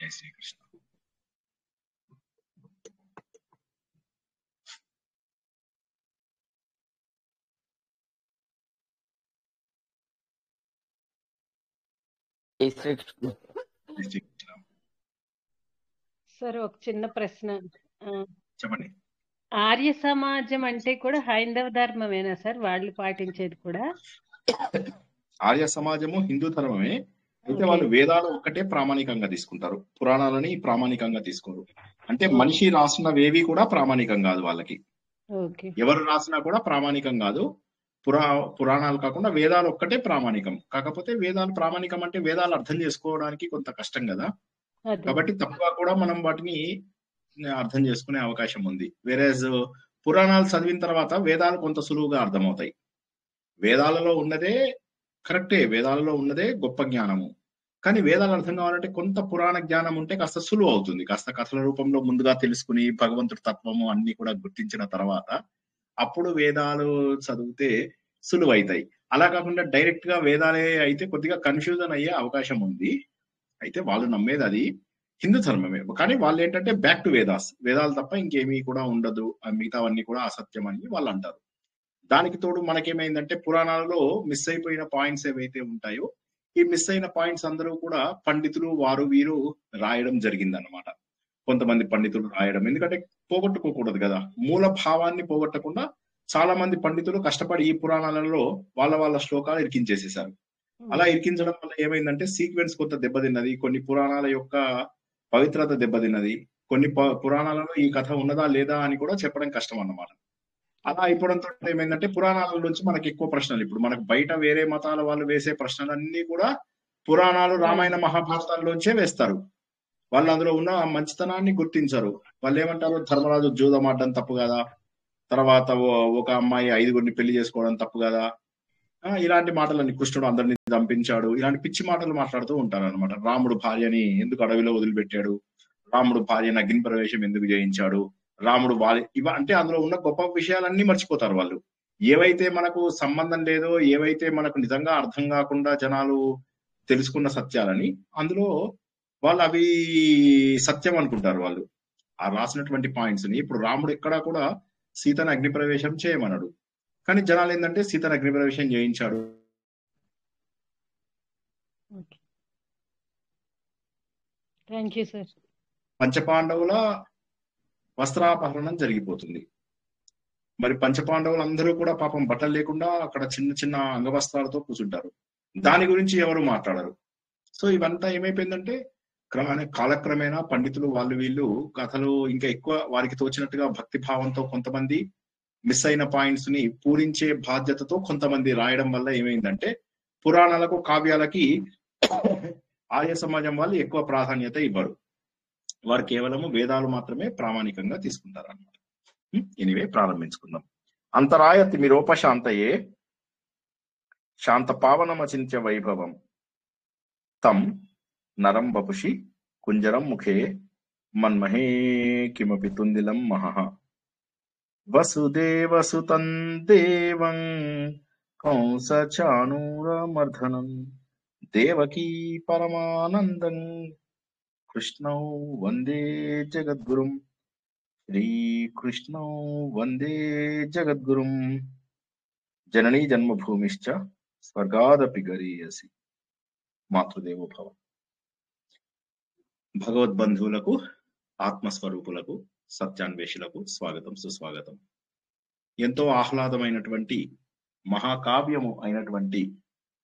జై శ్రీకృష్ణ. జై శ్రీకృష్ణ. జై శ్రీకృష్ణ. సార్ ఒక చిన్న ప్రశ్న. చెప్పండి. ఆర్య సమాజం అంటే కూడా హైందవ ధర్మమేనా సార్ వాళ్ళు పాటించేది కూడా? ఆర్య సమాజము హిందూ ధర్మమే. అయితే వాళ్ళు వేదాలు ఒక్కటే ప్రామాణికంగా తీసుకుంటారు, పురాణాలని ప్రామాణికంగా తీసుకోరు. అంటే మనిషి రాసినవేవి కూడా ప్రామాణికం కాదు వాళ్ళకి. ఎవరు రాసినా కూడా ప్రామాణికం కాదు. పురాణాలు కాకుండా వేదాలు ఒక్కటే ప్రామాణికం. కాకపోతే వేదాలు ప్రామాణికం అంటే వేదాలు అర్థం చేసుకోవడానికి కొంత కష్టం కదా, కాబట్టి తప్పుగా కూడా మనం వాటిని అర్థం చేసుకునే అవకాశం ఉంది. వేరేజ్ పురాణాలు చదివిన తర్వాత వేదాలు కొంత సులువుగా అర్థమవుతాయి. వేదాలలో ఉన్నదే కరెక్టే, వేదాలలో ఉన్నదే గొప్ప జ్ఞానము. కానీ వేదాలు అర్థం కావాలంటే కొంత పురాణ జ్ఞానం ఉంటే కాస్త సులువు అవుతుంది. కాస్త కథల రూపంలో ముందుగా తెలుసుకుని భగవంతుడి తత్వము అన్ని కూడా గుర్తించిన తర్వాత అప్పుడు వేదాలు చదివితే సులువు అవుతాయి. అలా కాకుండా డైరెక్ట్ గా వేదాలే అయితే కొద్దిగా కన్ఫ్యూజన్ అయ్యే అవకాశం ఉంది. అయితే వాళ్ళు నమ్మేది అది హిందూ ధర్మమే, కానీ వాళ్ళు ఏంటంటే బ్యాక్ టు వేదాస్, వేదాలు తప్ప ఇంకేమీ కూడా ఉండదు, మిగతావన్నీ కూడా అసత్యం అని వాళ్ళు అంటారు. దానికి తోడు మనకేమైందంటే పురాణాలలో మిస్ అయిపోయిన పాయింట్స్ ఏవైతే ఉంటాయో ఈ మిస్ అయిన పాయింట్స్ అందరూ కూడా పండితులు వారు వీరు రాయడం జరిగిందన్నమాట. కొంతమంది పండితులు రాయడం, ఎందుకంటే పోగొట్టుకోకూడదు కదా, మూల భావాన్ని పోగొట్టకుండా చాలా మంది పండితులు కష్టపడి ఈ పురాణాలలో వాళ్ళ శ్లోకాలు ఇరికించేసేసారు. అలా ఇరికించడం వల్ల ఏమైందంటే సీక్వెన్స్ కొంత దెబ్బతిన్నది, కొన్ని పురాణాల యొక్క పవిత్రత దెబ్బతిన్నది, కొన్ని పురాణాలలో ఈ కథ ఉన్నదా లేదా అని కూడా చెప్పడం కష్టం అన్నమాట. అలా అయిపోవడంతో ఏమైందంటే పురాణాల నుంచి మనకి ఎక్కువ ప్రశ్నలు, ఇప్పుడు మనకు బయట వేరే మతాల వాళ్ళు వేసే ప్రశ్నలన్నీ కూడా పురాణాలు రామాయణ మహాభారతాల్లోంచే వేస్తారు. వాళ్ళు అందులో ఉన్న మంచితనాన్ని గుర్తించరు. వాళ్ళు ఏమంటారు, ధర్మరాజు జూదం ఆడడం తప్పు కదా, తర్వాత ఒక అమ్మాయి 5గురిని పెళ్లి చేసుకోవడం తప్పు కదా, ఇలాంటి మాటలన్నీ, కృష్ణుడు అందరినీ చంపించాడు, ఇలాంటి పిచ్చి మాటలు మాట్లాడుతూ ఉంటారు అనమాట. రాముడు భార్యని ఎందుకు అడవిలో వదిలిపెట్టాడు, రాముడు భార్యని అగ్ని ప్రవేశం ఎందుకు చేయించాడు, రాముడు అంటే అందులో ఉన్న గొప్ప విషయాలన్నీ మర్చిపోతారు వాళ్ళు. ఏవైతే మనకు సంబంధం లేదో, ఏవైతే మనకు నిజంగా అర్థం కాకుండా జనాలు తెలుసుకున్న సత్యాలని అందులో వాళ్ళు అవి సత్యం అనుకుంటారు. వాళ్ళు ఆ రాసినటువంటి పాయింట్స్ ని, ఇప్పుడు రాముడు ఎక్కడా కూడా సీతను అగ్ని ప్రవేశం చేయమన్నాడు, కానీ జనాలు ఏంటంటే సీతను అగ్ని ప్రవేశం చేయించాడు. పంచపాండవుల వస్త్రాపహరణం జరిగిపోతుంది. మరి పంచపాండవులు అందరూ కూడా పాపం బట్టలు లేకుండా అక్కడ చిన్న చిన్న అంగవస్త్రాలతో కూర్చుంటారు, దాని గురించి ఎవరు మాట్లాడరు. సో ఇవంతా ఏమైపోయిందంటే కాలక్రమేణా పండితులు వాళ్ళు వీళ్ళు కథలు ఇంకా ఎక్కువ వారికి తోచినట్టుగా భక్తి భావంతో కొంతమంది మిస్ అయిన పాయింట్స్ ని పూరించే బాధ్యతతో కొంతమంది రాయడం వల్ల ఏమైందంటే పురాణాలకు కావ్యాలకి ఆర్య సమాజం వాళ్ళు ఎక్కువ ప్రాధాన్యత ఇవ్వరు. వారు కేవలము వేదాలు మాత్రమే ప్రామాణికంగా తీసుకుంటారు అన్నమాట. ఎనివే ప్రారంభించుకుందాం. అంతరాయ తిమిరోపశాంతయే శాంత పావనమచింత్య వైభవం తం నరం వపుషి కుంజరం ముఖే మన్మహే కిమపి తుందిలం మహః వసుదేవసుతం దేవం కంసచాణూరమర్ధనం దేవకీ పరమానందం కృష్ణౌ వందే జగద్గురుం శ్రీకృష్ణౌ వందే జగద్గురుం జననీ జన్మభూమిశ్చ స్వర్గాదపి గరీయసి మాతృదేవో భవ. భగవద్బంధువులకు, ఆత్మస్వరూపులకు, సత్యాన్వేషులకు స్వాగతం, సుస్వాగతం. ఎంతో ఆహ్లాదమైనటువంటి మహాకావ్యము అయినటువంటి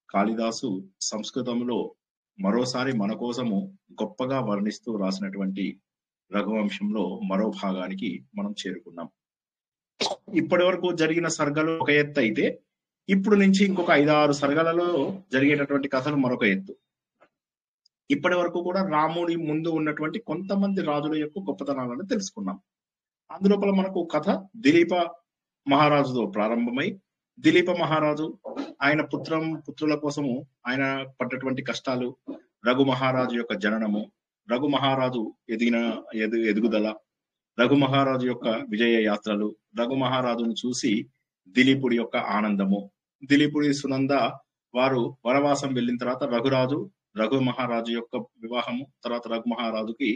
కాళిదాసు సంస్కృతంలో మరోసారి మన కోసము గొప్పగా వర్ణిస్తూ రాసినటువంటి రఘువంశంలో మరో భాగానికి మనం చేరుకున్నాం. ఇప్పటి వరకు జరిగిన సర్గలు ఒక ఎత్తు అయితే ఇప్పుడు నుంచి ఇంకొక 5-6 సర్గలలో జరిగేటటువంటి కథలు మరొక ఎత్తు. ఇప్పటి వరకు కూడా రాముడి ముందు ఉన్నటువంటి కొంతమంది రాజుల యొక్క గొప్పతనాలను తెలుసుకున్నాం. అందులోపల మనకు కథ దిలీప మహారాజుతో ప్రారంభమై, దిలీప మహారాజు ఆయన పుత్రుల కోసము ఆయన పడ్డటువంటి కష్టాలు, రఘు మహారాజు యొక్క జననము, రఘు మహారాజు ఎదుగుదల, రఘు మహారాజు యొక్క విజయ యాత్రలు, రఘు మహారాజును చూసి దిలీపుడి యొక్క ఆనందము, దిలీపుడి సునంద వారు వనవాసం వెళ్ళిన తర్వాత రఘురాజు రఘు మహారాజు యొక్క వివాహము, తర్వాత రఘు మహారాజుకి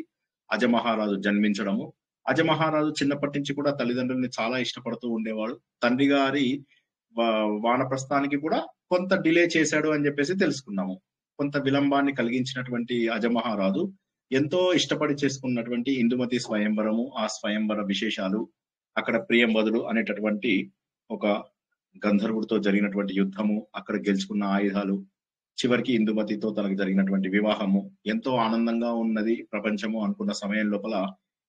అజ మహారాజు జన్మించడము. అజ మహారాజు చిన్నప్పటి నుంచి కూడా తల్లిదండ్రుల్ని చాలా ఇష్టపడుతూ ఉండేవాడు. తండ్రి గారి వానప్రస్థానికి కూడా కొంత డిలే చేశాడు అని చెప్పేసి తెలుసుకున్నాము. కొంత విలంబాన్ని కలిగించినటువంటి అజ మహారాజు ఎంతో ఇష్టపడి చేసుకున్నటువంటి ఇందుమతి స్వయంవరము, ఆ స్వయంవర విశేషాలు, అక్కడ ప్రియంవదుడు అనేటటువంటి ఒక గంధర్వుడితో జరిగినటువంటి యుద్ధము, అక్కడ గెలుచుకున్న ఆయుధాలు, చివరికి ఇందుమతితో తనకు జరిగినటువంటి వివాహము ఎంతో ఆనందంగా ఉన్నది ప్రపంచము అనుకున్న సమయం లోపల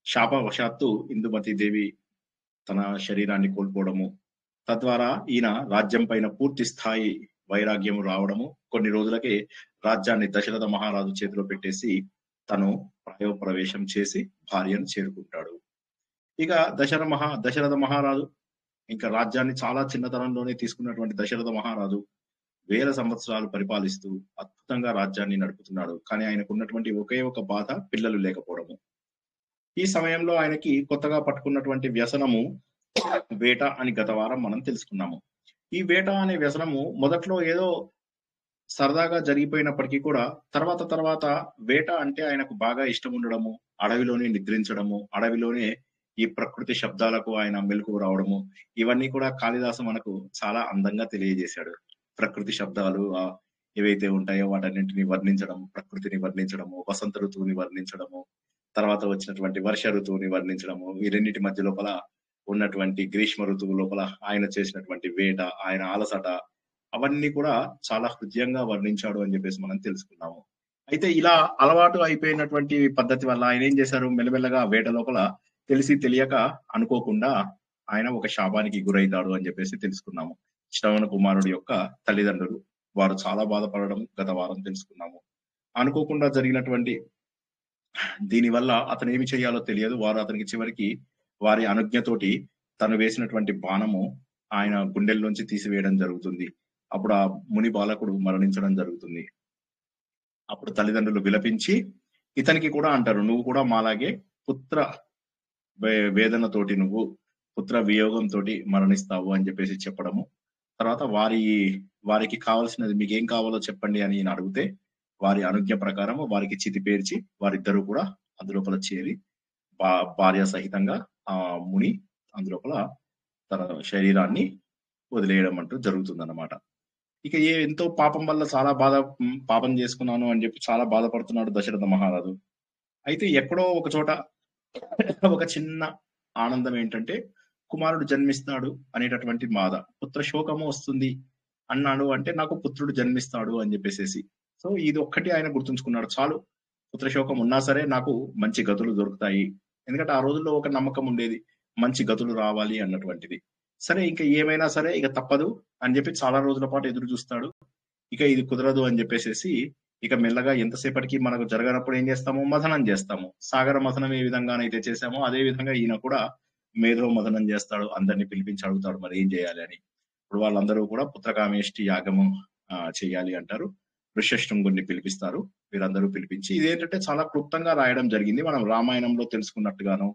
శాపవశాత్తు ఇందుమతి దేవి తన శరీరాన్ని కోల్పోవడము, తద్వారా ఈయన రాజ్యం పైన పూర్తి స్థాయి వైరాగ్యము రావడము, కొన్ని రోజులకే రాజ్యాన్ని దశరథ మహారాజు చేతిలో పెట్టేసి తను ప్రవేశం చేసి భార్యను చేరుకుంటాడు. ఇక దశరథ మహారాజు ఇంకా రాజ్యాన్ని చాలా చిన్నతనంలోనే తీసుకున్నటువంటి దశరథ మహారాజు వేల సంవత్సరాలు పరిపాలిస్తూ అద్భుతంగా రాజ్యాన్ని నడుపుతున్నాడు. కానీ ఆయనకు ఉన్నటువంటి ఒకే ఒక బాధ పిల్లలు లేకపోవడము. ఈ సమయంలో ఆయనకి కొత్తగా పట్టుకున్నటువంటి వ్యసనము వేట అని గత వారం మనం తెలుసుకున్నాము. ఈ వేట అనే వ్యసనము మొదట్లో ఏదో సరదాగా జరిగిపోయినప్పటికీ కూడా తర్వాత వేట అంటే ఆయనకు బాగా ఇష్టం ఉండడము, అడవిలోనే నిద్రించడము, అడవిలోనే ఈ ప్రకృతి శబ్దాలకు ఆయన మెలకువ రావడము, ఇవన్నీ కూడా కాళిదాసు మనకు చాలా అందంగా తెలియజేశాడు. ప్రకృతి శబ్దాలు ఏవైతే ఉంటాయో వాటన్నింటిని వర్ణించడం, ప్రకృతిని వర్ణించడము, వసంత ఋతువుని వర్ణించడము, తర్వాత వచ్చినటువంటి వర్ష ఋతువుని వర్ణించడము, ఈ రెండింటి మధ్య లోపల ఉన్నటువంటి గ్రీష్మ ఋతువు లోపల ఆయన చేసినటువంటి వేట, ఆయన అలసట, అవన్నీ కూడా చాలా హృదయంగా వర్ణించాడు అని చెప్పేసి మనం తెలుసుకున్నాము. అయితే ఇలా అలవాటు అయిపోయినటువంటి పద్ధతి వల్ల ఆయన ఏం చేశారు, మెల్లమెల్లగా వేట లోపల తెలిసి తెలియక అనుకోకుండా ఆయన ఒక శాపానికి గురైతాడు అని చెప్పేసి తెలుసుకున్నాము. శ్రవణ కుమారుడి యొక్క తల్లిదండ్రులు వారు చాలా బాధపడడం గత వారం తెలుసుకున్నాము. అనుకోకుండా జరిగినటువంటి దీనివల్ల అతను ఏమి చేయాలో తెలియదు. వారు అతనికి చివరికి వారి అనుజ్ఞతోటి తను వేసినటువంటి బాణము ఆయన గుండెల్లోంచి తీసివేయడం జరుగుతుంది. అప్పుడు ఆ ముని బాలకుడు మరణించడం జరుగుతుంది. అప్పుడు తల్లిదండ్రులు విలపించి ఇతనికి కూడా అంటారు, నువ్వు కూడా మాలాగే పుత్ర వేదనతోటి, నువ్వు పుత్ర వియోగంతో మరణిస్తావు అని చెప్పేసి చెప్పడము. తర్వాత వారికి కావాల్సినది మీకేం కావాలో చెప్పండి అని నేను అడిగితే వారి అనుజ్ఞ ప్రకారం వారికి చితి పేర్చి వారిద్దరూ కూడా అందులోపల చేరి భార్య సహితంగా ఆ ముని అందులోపల తన శరీరాన్ని వదిలేయడం అంటూ జరుగుతుందన్నమాట. ఇక ఎంతో పాపం వల్ల చాలా పాపం చేసుకున్నాను అని చెప్పి చాలా బాధపడుతున్నాడు దశరథ మహారాజు. అయితే ఎక్కడో ఒక చోట ఒక చిన్న ఆనందం ఏంటంటే కుమారుడు జన్మిస్తాడు అనేటటువంటి బాధ, పుత్ర శోకము వస్తుంది అన్నాడు అంటే నాకు పుత్రుడు జన్మిస్తాడు అని చెప్పేసి. సో ఇది ఒక్కటి ఆయన గుర్తుంచుకున్నాడు, చాలు పుత్రశోకం ఉన్నా సరే నాకు మంచి గతులు దొరుకుతాయి. ఎందుకంటే ఆ రోజుల్లో ఒక నమ్మకం ఉండేది, మంచి గతులు రావాలి అన్నటువంటిది. సరే ఇంకా ఏమైనా సరే ఇక తప్పదు అని చెప్పి చాలా రోజుల పాటు ఎదురు చూస్తాడు. ఇక ఇది కుదరదు అని చెప్పేసి ఇక మెల్లగా ఎంతసేపటికి మనకు జరగనప్పుడు ఏం చేస్తాము, మథనం చేస్తాము. సాగర మథనం ఏ విధంగానైతే చేశామో అదే విధంగా ఈయన కూడా మేధో మథనం చేస్తాడు, అందరినీ పిలిపించి అడుగుతాడు మరి ఏం చేయాలి అని. ఇప్పుడు వాళ్ళందరూ కూడా పుత్రకామేష్టి యాగము చేయాలి అంటారు. ఋష్యశృంగుని పిలిపిస్తారు. వీరందరూ పిలిపించి ఇదేంటంటే చాలా క్లుప్తంగా రాయడం జరిగింది. మనం రామాయణంలో తెలుసుకున్నట్టుగాను,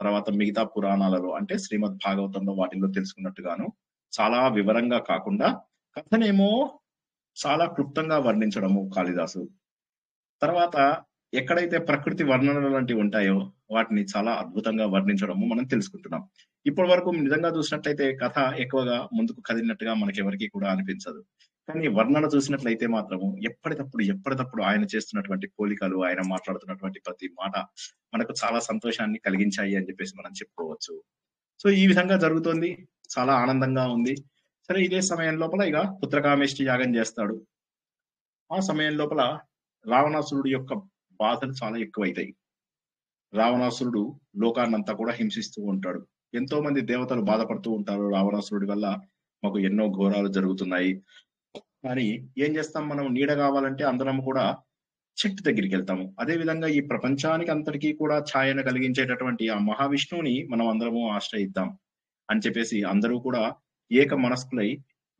తర్వాత మిగతా పురాణాలలో అంటే శ్రీమద్ భాగవతంలో వాటిల్లో తెలుసుకున్నట్టుగాను చాలా వివరంగా కాకుండా కథనేమో చాలా క్లుప్తంగా వర్ణించడము కాళిదాసు. తర్వాత ఎక్కడైతే ప్రకృతి వర్ణనలు లాంటివి ఉంటాయో వాటిని చాలా అద్భుతంగా వర్ణించడము మనం తెలుసుకుంటున్నాం. ఇప్పటి వరకు నిజంగా చూసినట్లయితే కథ ఎక్కువగా ముందుకు కదిలినట్టుగా మనకి ఎవరికి కూడా అనిపించదు. కానీ వర్ణన చూసినట్లయితే మాత్రము ఎప్పటికప్పుడు ఆయన చేస్తున్నటువంటి పోలికలు, ఆయన మాట్లాడుతున్నటువంటి ప్రతి మాట మనకు చాలా సంతోషాన్ని కలిగించాయి అని చెప్పేసి మనం చెప్పుకోవచ్చు. సో ఈ విధంగా జరుగుతోంది, చాలా ఆనందంగా ఉంది. సరే ఇదే సమయం లోపల ఇక పుత్రకామేష్టి యాగం చేస్తాడు. ఆ సమయం లోపల రావణాసురుడు యొక్క బాధలు చాలా ఎక్కువైతాయి. రావణాసురుడు లోకాన్నంతా కూడా హింసిస్తూ ఉంటాడు. ఎంతో మంది దేవతలు బాధపడుతూ ఉంటారు, రావణాసురుడి వల్ల మాకు ఎన్నో ఘోరాలు జరుగుతున్నాయి. కానీ ఏం చేస్తాం, మనం నీడ కావాలంటే అందరం కూడా చెట్టు దగ్గరికి వెళ్తాము. అదే విధంగా ఈ ప్రపంచానికి అంతటికీ కూడా ఛాయను కలిగించేటటువంటి ఆ మహావిష్ణువుని మనం అందరము ఆశ్రయిద్దాం అని చెప్పేసి అందరూ కూడా ఏక మనస్కులై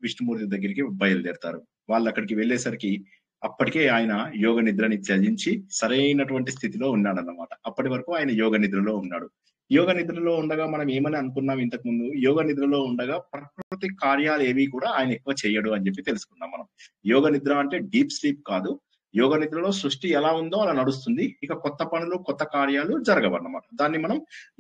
విష్ణుమూర్తి దగ్గరికి బయలుదేరతారు. వాళ్ళు అక్కడికి వెళ్ళేసరికి అప్పటికే ఆయన యోగ నిద్రని త్యజించి సరైనటువంటి స్థితిలో ఉన్నాడన్నమాట. అప్పటి వరకు ఆయన యోగ నిద్రలో ఉన్నాడు. యోగ నిద్రలో ఉండగా మనం ఏమని అనుకున్నాం ఇంతకు ముందు, యోగ నిద్రలో ఉండగా ప్రకృతి కార్యాలు ఏవి కూడా ఆయన ఎక్కువ చేయడు అని చెప్పి తెలుసుకున్నాం మనం. యోగ నిద్ర అంటే డీప్ స్లీప్ కాదు, యోగ నిద్రలో సృష్టి ఎలా ఉందో అలా నడుస్తుంది. ఇక కొత్త పనులు, కొత్త కార్యాలు జరగవన్నమాట. దాన్ని మనం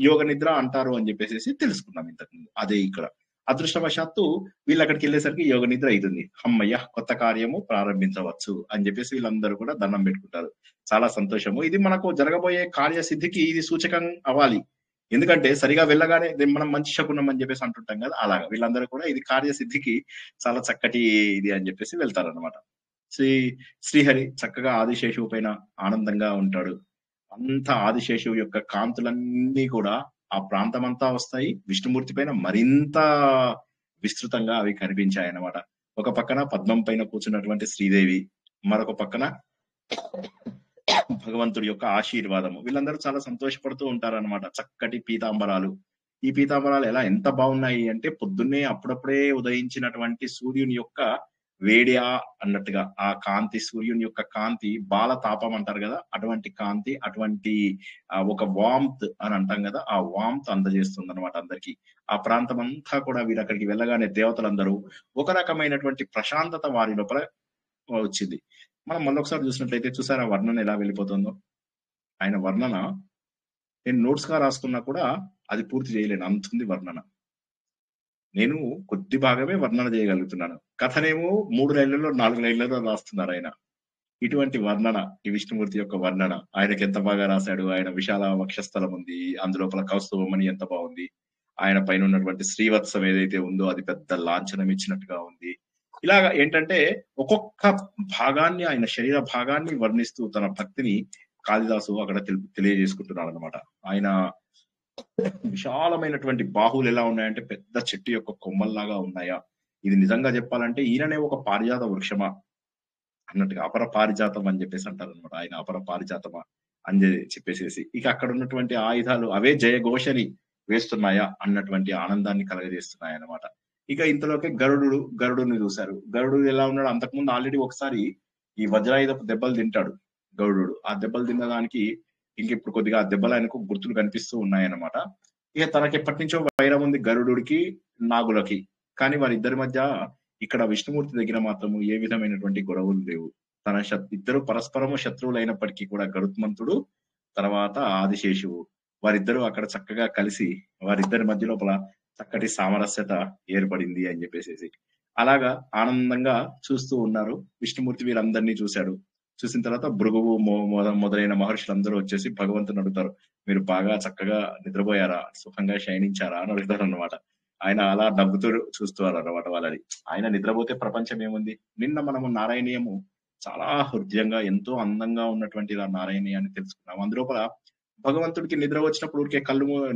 యోగ నిద్ర అంటారు అని చెప్పేసి తెలుసుకున్నాం ఇంతకుముందు. అదే ఇక్కడ. అదృష్టవశాత్తు వీళ్ళు అక్కడికి వెళ్ళేసరికి యోగ నిద్ర అవుతుంది. అమ్మయ్య, కొత్త కార్యము ప్రారంభించవచ్చు అని చెప్పేసి వీళ్ళందరూ కూడా దండం పెట్టుకుంటారు. చాలా సంతోషము. ఇది మనకు జరగబోయే కార్యసిద్ధికి ఇది సూచకం అవ్వాలి. ఎందుకంటే సరిగా వెళ్ళగానే మనం మంచి శకునం అని చెప్పేసి అంటుంటాం కదా, అలాగా వీళ్ళందరూ కూడా ఇది కార్యసిద్ధికి చాలా చక్కటి ఇది అని చెప్పేసి వెళ్తారన్నమాట. శ్రీహరి చక్కగా ఆదిశేషువు పైన ఆనందంగా ఉంటాడు. అంతా ఆదిశేషువు యొక్క కాంతులన్నీ కూడా ఆ ప్రాంతం అంతా వస్తాయి. విష్ణుమూర్తి పైన మరింత విస్తృతంగా అవి కనిపించాయి అన్నమాట. ఒక పక్కన పద్మం పైన కూర్చున్నటువంటి శ్రీదేవి, మరొక పక్కన భగవంతుడి యొక్క ఆశీర్వాదము. వీళ్ళందరూ చాలా సంతోషపడుతూ ఉంటారన్నమాట. చక్కటి పీతాంబరాలు. ఈ పీతాంబరాలు ఎంత బాగున్నాయి అంటే పొద్దున్నే అప్పుడప్పుడే ఉదయించినటువంటి సూర్యుని యొక్క వేడియా అన్నట్టుగా ఆ కాంతి, సూర్యుని యొక్క కాంతి, బాల తాపం అంటారు కదా, అటువంటి కాంతి, అటువంటి ఒక వామ్త్ అని అంటాం కదా, ఆ వామ్త్ అందజేస్తుంది అనమాట అందరికి. ఆ ప్రాంతం అంతా కూడా వీరు అక్కడికి వెళ్ళగానే దేవతలందరూ ఒక రకమైనటువంటి ప్రశాంతత వారి లోపల వచ్చింది. మనం మళ్ళొకసారి చూసినట్లయితే చూసారా వర్ణన ఎలా వెళ్ళిపోతుందో. ఆయన వర్ణన నేను నోట్స్ గా రాసుకున్నా కూడా అది పూర్తి చేయలేను, అంతుంది వర్ణన. నేను కొద్ది భాగమే వర్ణన చేయగలుగుతున్నాను. కథనేమో 3 లైన్లలో 4 లైన్లలో రాస్తున్నారు ఆయన. ఇటువంటి వర్ణన, ఈ విష్ణుమూర్తి యొక్క వర్ణన ఆయనకి ఎంత బాగా రాశాడు. ఆయన విశాల వక్షస్థలం ఉంది, అందులోపల కౌస్తుభమణి ఎంత బాగుంది, ఆయన పైన ఉన్నటువంటి శ్రీవత్సం ఏదైతే ఉందో అది పెద్ద లాంఛనం ఇచ్చినట్టుగా ఉంది. ఇలాగా ఏంటంటే ఒక్కొక్క భాగాన్ని, ఆయన శరీర భాగాన్ని వర్ణిస్తూ తన భక్తిని కాళిదాసు అక్కడ తెలియజేసుకుంటున్నాడు అనమాట. ఆయన విశాలమైనటువంటి బాహువులు ఎలా ఉన్నాయంటే పెద్ద చెట్టు యొక్క కొమ్మల్లాగా ఉన్నాయా. ఇది నిజంగా చెప్పాలంటే ఈయననే ఒక పారిజాత వృక్షమా అన్నట్టుగా, అపర పారిజాతం అని చెప్పేసి అంటారు అనమాట. ఆయన అపర పారిజాతమా అని చెప్పేసి ఇక అక్కడ ఉన్నటువంటి ఆయుధాలు అవే జయఘోషని వేస్తున్నాయా అన్నటువంటి ఆనందాన్ని కలగజేస్తున్నాయి అన్నమాట. ఇక ఇంతలోకి గరుడుని చూశారు. గరుడు ఎలా ఉన్నాడు, అంతకుముందు ఆల్రెడీ ఒకసారి ఈ వజ్రాయుధపు దెబ్బలు తింటాడు గరుడు. ఆ దెబ్బలు తిన్నదానికి ఇంక ఇప్పుడు కొద్దిగా ఆ దెబ్బలు ఆయనకు గుర్తులు కనిపిస్తూ ఉన్నాయన్నమాట. ఇక తనకి ఎప్పటి నుంచో వైరం ఉంది గరుడుకి, నాగులకి. కానీ వారిద్దరి మధ్య ఇక్కడ విష్ణుమూర్తి దగ్గర మాత్రము ఏ విధమైనటువంటి గొడవలు లేవు. ఇద్దరు పరస్పరము శత్రువులు అయినప్పటికీ కూడా గరుత్మంతుడు తర్వాత ఆదిశేషువు వారిద్దరూ అక్కడ చక్కగా కలిసి వారిద్దరి మధ్య లోపల చక్కటి సామరస్యత ఏర్పడింది అని చెప్పేసి అలాగా ఆనందంగా చూస్తూ ఉన్నారు. విష్ణుమూర్తి వీరందరినీ చూశాడు. చూసిన తర్వాత భృగువు మొదలైన మహర్షులందరూ వచ్చేసి భగవంతుని అడుగుతారు, మీరు బాగా చక్కగా నిద్రపోయారా, సుఖంగా శయనించారా అని అడుగుతారు అన్నమాట. ఆయన అలా నవ్వుతూ చూస్తున్నారు అన్నమాట వాళ్ళని. ఆయన నిద్రపోతే ప్రపంచం ఏముంది. నిన్న మనము నారాయణీయము చాలా హృదయంగా ఎంతో అందంగా ఉన్నటువంటి నారాయణీయాన్ని తెలుసుకున్నాం. అందులోపల భగవంతుడికి నిద్ర వచ్చినప్పుడు ఊరికే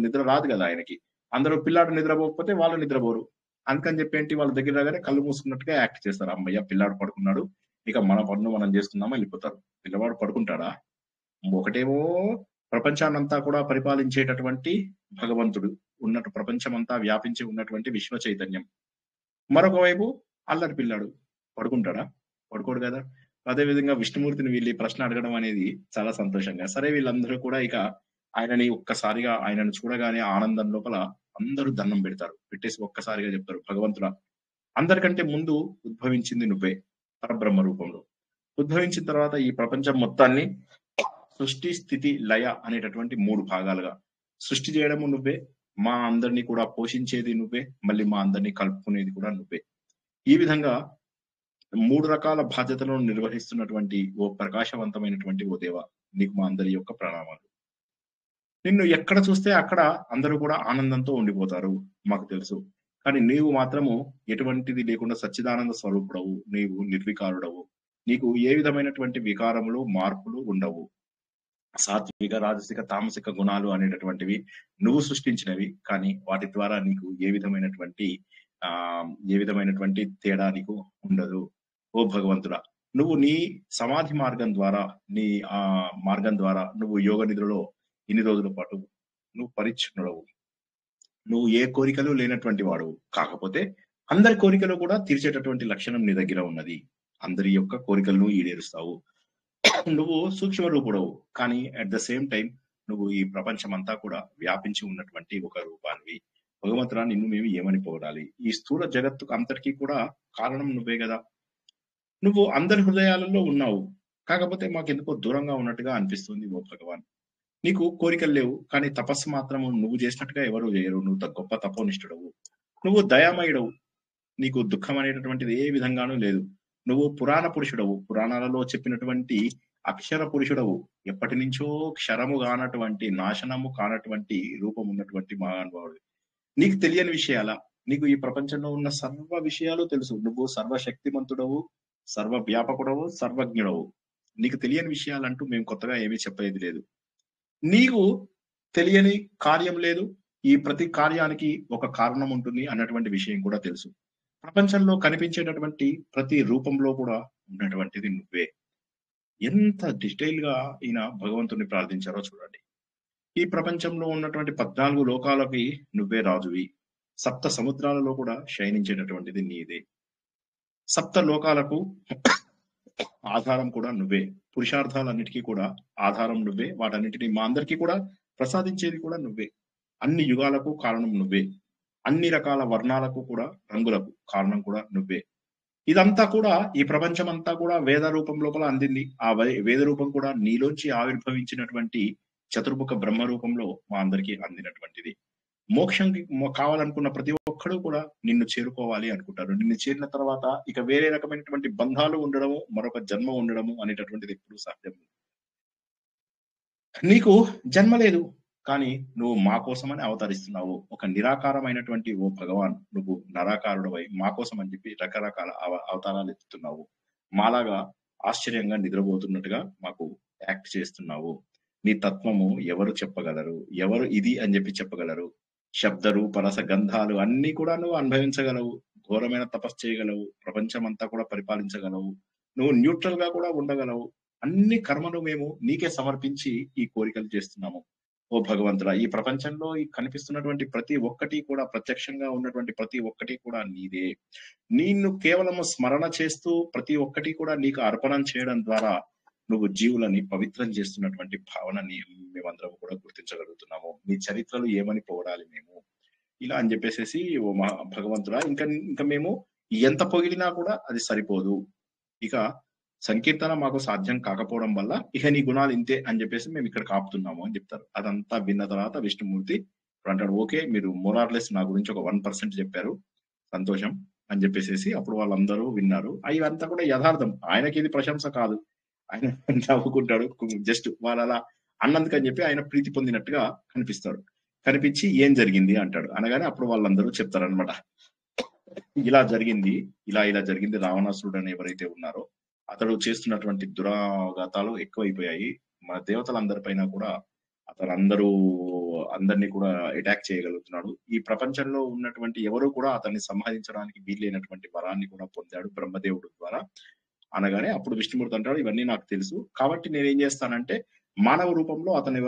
నిద్ర రాదు కదా ఆయనకి. అందరూ పిల్లాడు నిద్రపోకపోతే వాళ్ళు నిద్రపోరు. అందుకని చెప్పేంటి వాళ్ళ దగ్గర రాగానే కళ్ళు మూసుకున్నట్టుగా యాక్ట్ చేస్తారు. అమ్మయ్య పిల్లాడు పడుకున్నాడు, ఇక మన పనులు మనం చేసుకుందామా వెళ్ళిపోతారు. పిల్లవాడు పడుకుంటాడా? ఒకటేమో ప్రపంచాన్నంతా కూడా పరిపాలించేటటువంటి భగవంతుడు ఉన్నట్టు, ప్రపంచమంతా వ్యాపించి ఉన్నటువంటి విశ్వ చైతన్యం. మరొక వైపు అల్లరి పిల్లాడు పడుకుంటాడా? పడుకోడు కదా. అదే విధంగా విష్ణుమూర్తిని వీళ్ళు ప్రశ్న అడగడం అనేది చాలా సంతోషంగా. సరే వీళ్ళందరూ కూడా ఇక ఆయనని ఒక్కసారిగా ఆయనను చూడగానే ఆనందం లోపల అందరూ దండం పెడతారు. పెట్టేసి ఒక్కసారిగా చెప్తారు, భగవంతుడా అందరికంటే ముందు ఉద్భవించింది నువ్వే పరబ్రహ్మ రూపంలో. ఉద్భవించిన తర్వాత ఈ ప్రపంచం మొత్తాన్ని సృష్టి స్థితి లయ అనేటటువంటి 3 భాగాలుగా సృష్టి చేయడము నువ్వే, మా అందరినీ కూడా పోషించేది నువ్వే, మళ్ళీ మా అందరినీ కలుపుకునేది కూడా నువ్వే. ఈ విధంగా 3 రకాల బాధ్యతలను నిర్వహిస్తున్నటువంటి ఓ ప్రకాశవంతమైనటువంటి ఓ దేవ, నీకు మా అందరి యొక్క ప్రణామాలు. నిన్ను ఎక్కడ చూస్తే అక్కడ అందరూ కూడా ఆనందంతో ఉండిపోతారు మాకు తెలుసు. కానీ నీవు మాత్రము ఎటువంటిది లేకుండా సచ్చిదానంద స్వరూపుడవు, నీవు నిర్వికారుడవు. నీకు ఏ విధమైనటువంటి వికారములు మార్పులు ఉండవు. సాత్విక రాజసిక తామసిక గుణాలు అనేటటువంటివి నువ్వు సృష్టించినవి, కానీ వాటి ద్వారా నీకు ఏ విధమైనటువంటి తేడా నీకు ఉండదు. ఓ భగవంతుడా, నువ్వు నీ సమాధి మార్గం ద్వారా, నీ మార్గం ద్వారా నువ్వు యోగ నిద్రలో ఇన్ని రోజుల పాటు నువ్వు పరిచ్ఛిన్నుడవు. నువ్వు ఏ కోరికలు లేనటువంటి వాడు, కాకపోతే అందరి కోరికలు కూడా తీర్చేటటువంటి లక్షణం నీ దగ్గర ఉన్నది. అందరి యొక్క కోరికలను ఈడేరుస్తావు. నువ్వు సూక్ష్మ రూపుడవు, కానీ అట్ ద సేమ్ టైం నువ్వు ఈ ప్రపంచం అంతా కూడా వ్యాపించి ఉన్నటువంటి ఒక రూపానివి. భగవంతుడా, నిన్ను మేము ఏమని పొగడాలి? ఈ స్థూల జగత్తుకు అంతటికీ కూడా కారణం నువ్వే కదా. నువ్వు అందరి హృదయాలలో ఉన్నావు, కాకపోతే మాకెందుకో దూరంగా ఉన్నట్టుగా అనిపిస్తుంది ఓ భగవాన్. నీకు కోరికలు లేవు, కానీ తపస్సు మాత్రం నువ్వు చేసినట్టుగా ఎవరు చేయరు. నువ్వు గొప్ప తపోనిష్ఠుడవు, నువ్వు దయామయుడవు, నీకు దుఃఖం అనేటటువంటిది ఏ విధంగానూ లేదు. నువ్వు పురాణ పురుషుడవు, పురాణాలలో చెప్పినటువంటి అక్షర పురుషుడవు, ఎప్పటి నుంచో క్షరము కానటువంటి, నాశనము కానటువంటి రూపం ఉన్నటువంటి మహానుభావుడు. నీకు తెలియని విషయాల, నీకు ఈ ప్రపంచంలో ఉన్న సర్వ విషయాలు తెలుసు. నువ్వు సర్వశక్తిమంతుడవు, సర్వ వ్యాపకుడవు, సర్వజ్ఞుడవు. నీకు తెలియని విషయాలంటూ మేము కొత్తగా ఏమీ చెప్పేది లేదు. నీకు తెలియని కార్యం లేదు, ఈ ప్రతి కార్యానికి ఒక కారణం ఉంటుంది అన్నటువంటి విషయం కూడా తెలుసు. ప్రపంచంలో కనిపించేటటువంటి ప్రతి రూపంలో కూడా ఉన్నటువంటిది నువ్వే. ఎంత డీటెయిల్ గా ఈయన భగవంతుని ప్రార్థించారో చూడండి. ఈ ప్రపంచంలో ఉన్నటువంటి 14 లోకాలకి నువ్వే రాజువి. సప్త సముద్రాలలో కూడా శయనించేటటువంటిది నీదే. సప్త లోకాలకు ఆధారం కూడా నువ్వే. పురుషార్థాలన్నిటికీ కూడా ఆధారం నువ్వే. వాటన్నిటిని మా అందరికీ కూడా ప్రసాదించేది కూడా నువ్వే. అన్ని యుగాలకు కారణం నువ్వే. అన్ని రకాల వర్ణాలకు కూడా, రంగులకు కారణం కూడా నువ్వే. ఇదంతా కూడా, ఈ ప్రపంచం అంతా కూడా వేద రూపం లోపల అందింది. ఆ వేద రూపం కూడా నీలోంచి ఆవిర్భవించినటువంటి చతుర్ముఖ బ్రహ్మ రూపంలో మా అందరికీ అందినటువంటిది. మోక్షం కావాలనుకున్న ప్రతి ఒక్కడు కూడా నిన్ను చేరుకోవాలి అనుకుంటారు. నిన్ను చేరిన తర్వాత ఇక వేరే రకమైనటువంటి బంధాలు ఉండడము, మరొక జన్మ ఉండడము అనేటటువంటిది ఎప్పుడు సాధ్యం. నీకు జన్మ లేదు, కానీ నువ్వు మా కోసమని అవతరిస్తున్నావు. ఒక నిరాకారమైనటువంటి ఓ భగవాన్, నువ్వు నరాకారుడవై మా కోసం అని చెప్పి రకరకాల అవతారాలు ఎత్తుతున్నావు. మాలాగా ఆశ్చర్యంగా నిద్రపోతున్నట్టుగా మాకు యాక్ట్ చేస్తున్నావు. నీ తత్వము ఎవరు చెప్పగలరు? ఎవరు ఇది అని చెప్పి చెప్పగలరు? శబ్ద రూప రస గంధాలు అన్ని కూడా నువ్వు అనుభవించగలవు. ఘోరమైన తపస్సు చేయగలవు. ప్రపంచం అంతా కూడా పరిపాలించగలవు. నువ్వు న్యూట్రల్ గా కూడా ఉండగలవు. అన్ని కర్మలు మేము నీకే సమర్పించి ఈ కోరికలు చేస్తున్నాము. ఓ భగవంతుడా, ఈ ప్రపంచంలో ఈ కనిపిస్తున్నటువంటి ప్రతి ఒక్కటి కూడా, ప్రత్యక్షంగా ఉన్నటువంటి ప్రతి ఒక్కటి కూడా నీదే. నిన్ను కేవలం స్మరణ చేస్తూ ప్రతి ఒక్కటి కూడా నీకు అర్పణం చేయడం ద్వారా నువ్వు జీవులని పవిత్రం చేస్తున్నటువంటి భావనని మేమందరం కూడా గుర్తించగలుగుతున్నాము. నీ చరిత్రలు ఏమని పొగడాలి మేము, ఇలా అని చెప్పేసి ఓ భగవంతుడా, ఇంకా మేము ఎంత పొగిడినా కూడా అది సరిపోదు. ఇక సంకీర్తన మాకు సాధ్యం కాకపోవడం వల్ల ఇక నీ గుణాలు ఇంతే అని చెప్పేసి మేము ఇక్కడ కాపుతున్నాము అని చెప్తారు. అదంతా విన్న తర్వాత విష్ణుమూర్తి అంటాడు, ఓకే, మీరు మోరార్లెస్ నా గురించి ఒక 1% చెప్పారు, సంతోషం అని చెప్పేసి అప్పుడు వాళ్ళందరూ విన్నారు. ఇవంతా కూడా యథార్థం. ఆయనకి ఇది ప్రశంస కాదు. ఆయన నవ్వుకుంటాడు, జస్ట్ వాళ్ళు అలా అన్నందుకని చెప్పి ఆయన ప్రీతి పొందినట్టుగా కనిపిస్తాడు. కనిపించి ఏం జరిగింది అంటాడు. అనగానే అప్పుడు వాళ్ళందరూ చెప్తారనమాట, ఇలా జరిగింది, ఇలా జరిగింది. రావణాసురుడు అని ఎవరైతే ఉన్నారో అతడు చేస్తున్నటువంటి దురాఘాతాలు ఎక్కువైపోయాయి. మన దేవతలందరిపైన కూడా అతను అందరినీ కూడా అటాక్ చేయగలుగుతున్నాడు. ఈ ప్రపంచంలో ఉన్నటువంటి ఎవరు కూడా అతన్ని సంహరించడానికి వీలైనటువంటి వరాన్ని కూడా పొందాడు బ్రహ్మదేవుడు ద్వారా. అనగానే అప్పుడు విష్ణుమూర్తి అంటాడు, ఇవన్నీ నాకు తెలుసు, కాబట్టి నేనేం చేస్తానంటే మానవ రూపంలో అతను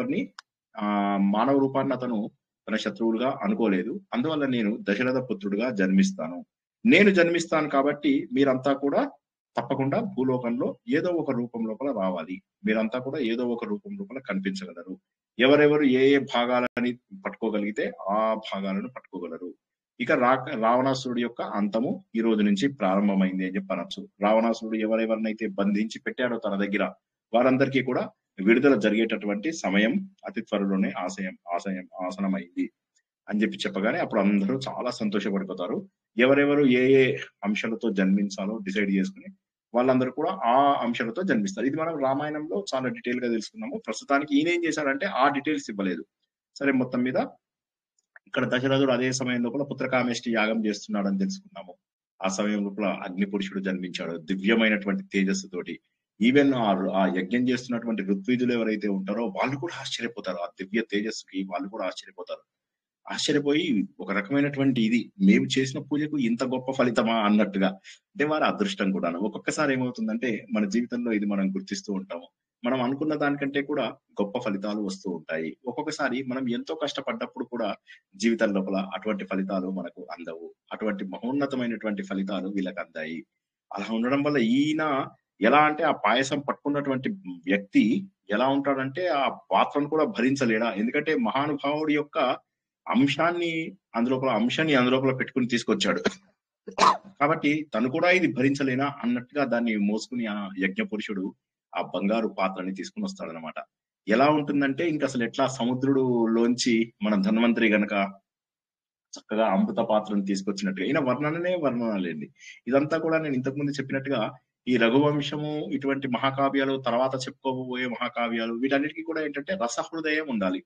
మానవ రూపాన్ని అతను తన శత్రువులుగా అనుకోలేదు. అందువల్ల నేను దశరథ పుత్రుడుగా జన్మిస్తాను. నేను జన్మిస్తాను కాబట్టి మీరంతా కూడా తప్పకుండా భూలోకంలో ఏదో ఒక రూపం లోపల రావాలి. మీరంతా కూడా ఏదో ఒక రూపం లోపల కనిపించగలరు. ఎవరెవరు ఏ భాగాలని పట్టుకోగలిగితే ఆ భాగాలను పట్టుకోగలరు. ఇక రావణాసురుడు యొక్క అంతము ఈ రోజు నుంచి ప్రారంభమైంది అని చెప్పి అనొచ్చు. రావణాసురుడు ఎవరెవరినైతే బంధించి పెట్టాడో తన దగ్గర, వారందరికీ కూడా విడుదల జరిగేటటువంటి సమయం అతి త్వరలోనే ఆసనమైంది అని చెప్పి చెప్పగానే అప్పుడు అందరూ చాలా సంతోషపడిపోతారు. ఎవరెవరు ఏ అంశాలతో జన్మించాలో డిసైడ్ చేసుకుని వాళ్ళందరూ కూడా ఆ అంశాలతో జన్మిస్తారు. ఇది మనం రామాయణంలో చాలా డీటెయిల్ గా తెలుసుకున్నాము. ప్రస్తుతానికి ఈయన ఏం చేశాడంటే ఆ డీటెయిల్స్ ఇవ్వలేదు. సరే, మొత్తం మీద ఇక్కడ దశరథుడు అదే సమయం లోపల పుత్రకామేష్టి యాగం చేస్తున్నాడని తెలుసుకున్నాము. ఆ సమయం లోపల అగ్ని పురుషుడు జన్మించాడు దివ్యమైనటువంటి తేజస్సుతోటి. ఈవెన్ ఆ యజ్ఞం చేస్తున్నటువంటి ఋత్విజులు ఎవరైతే ఉంటారో వాళ్ళు కూడా ఆశ్చర్యపోతారు. ఆ దివ్య తేజస్సుకి వాళ్ళు కూడా ఆశ్చర్యపోతారు. ఆశ్చర్యపోయి ఒక రకమైనటువంటి ఇది, మేము చేసిన పూజకు ఇంత గొప్ప ఫలితమా అన్నట్టుగా. అంటే వారి అదృష్టం కూడా. ఒక్కొక్కసారి ఏమవుతుందంటే మన జీవితంలో ఇది మనం గుర్తిస్తూ ఉంటాము. మనం అనుకున్న దానికంటే కూడా గొప్ప ఫలితాలు వస్తూ ఉంటాయి. ఒక్కొక్కసారి మనం ఎంతో కష్టపడ్డప్పుడు కూడా జీవితం లోపల అటువంటి ఫలితాలు మనకు అందవు. అటువంటి మహోన్నతమైనటువంటి ఫలితాలు వీళ్ళకి అందాయి. అలా ఉండడం వల్ల ఈయన ఎలా అంటే ఆ పాయసం పట్టుకున్నటువంటి వ్యక్తి ఎలా ఉంటాడంటే ఆ పాత్రను కూడా భరించలేడా. ఎందుకంటే మహానుభావుడి యొక్క అంశాన్ని అందులోపల పెట్టుకుని తీసుకొచ్చాడు. కాబట్టి తను కూడా ఇది భరించలేనా అన్నట్టుగా దాన్ని మోసుకుని ఆ యజ్ఞ పురుషుడు ఆ బంగారు పాత్రని తీసుకుని వస్తాడనమాట. ఎలా ఉంటుందంటే ఇంక అసలు ఎట్లా సముద్రుడులోంచి మన ధన్వంతరి గనక చక్కగా అమృత పాత్రను తీసుకొచ్చినట్టుగా ఈయన వర్ణనలే వర్ణనలేండి. ఇదంతా కూడా నేను ఇంతకుముందు చెప్పినట్టుగా ఈ రఘువంశము ఇటువంటి మహాకావ్యాలు తర్వాత చెప్పుకోబోయే మహాకావ్యాలు వీటన్నిటికి కూడా ఏంటంటే రసహృదయం ఉండాలి.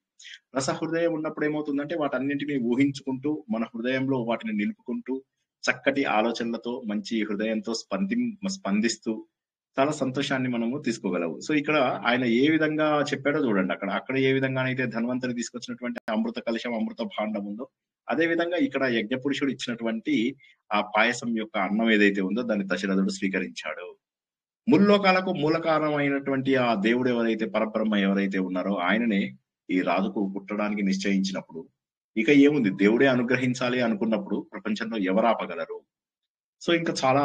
రసహృదయం ఉన్నప్పుడు ఏమవుతుందంటే వాటన్నింటిని ఊహించుకుంటూ మన హృదయంలో వాటిని నిలుపుకుంటూ చక్కటి ఆలోచనలతో మంచి హృదయంతో స్పందిస్తూ చాలా సంతోషాన్ని మనము తీసుకోగలవు. సో ఇక్కడ ఆయన ఏ విధంగా చెప్పాడో చూడండి. అక్కడ ఏ విధంగానైతే ధన్వంతరి తీసుకొచ్చినటువంటి అమృత కలశం అమృత భాండం ఉందో అదే విధంగా ఇక్కడ యజ్ఞపురుషుడు ఇచ్చినటువంటి ఆ పాయసం యొక్క అన్నం ఏదైతే ఉందో దాన్ని దశరథుడు స్వీకరించాడు. ముల్లోకాలకు మూల కారణమైనటువంటి ఆ దేవుడు ఎవరైతే పరబ్రహ్మ ఎవరైతే ఉన్నారో ఆయననే ఈ రాజుకు పుట్టడానికి నిశ్చయించినప్పుడు ఇక ఏముంది, దేవుడే అనుగ్రహించాలి అనుకున్నప్పుడు ప్రపంచంలో ఎవరు ఆపగలరు? సో ఇంకా చాలా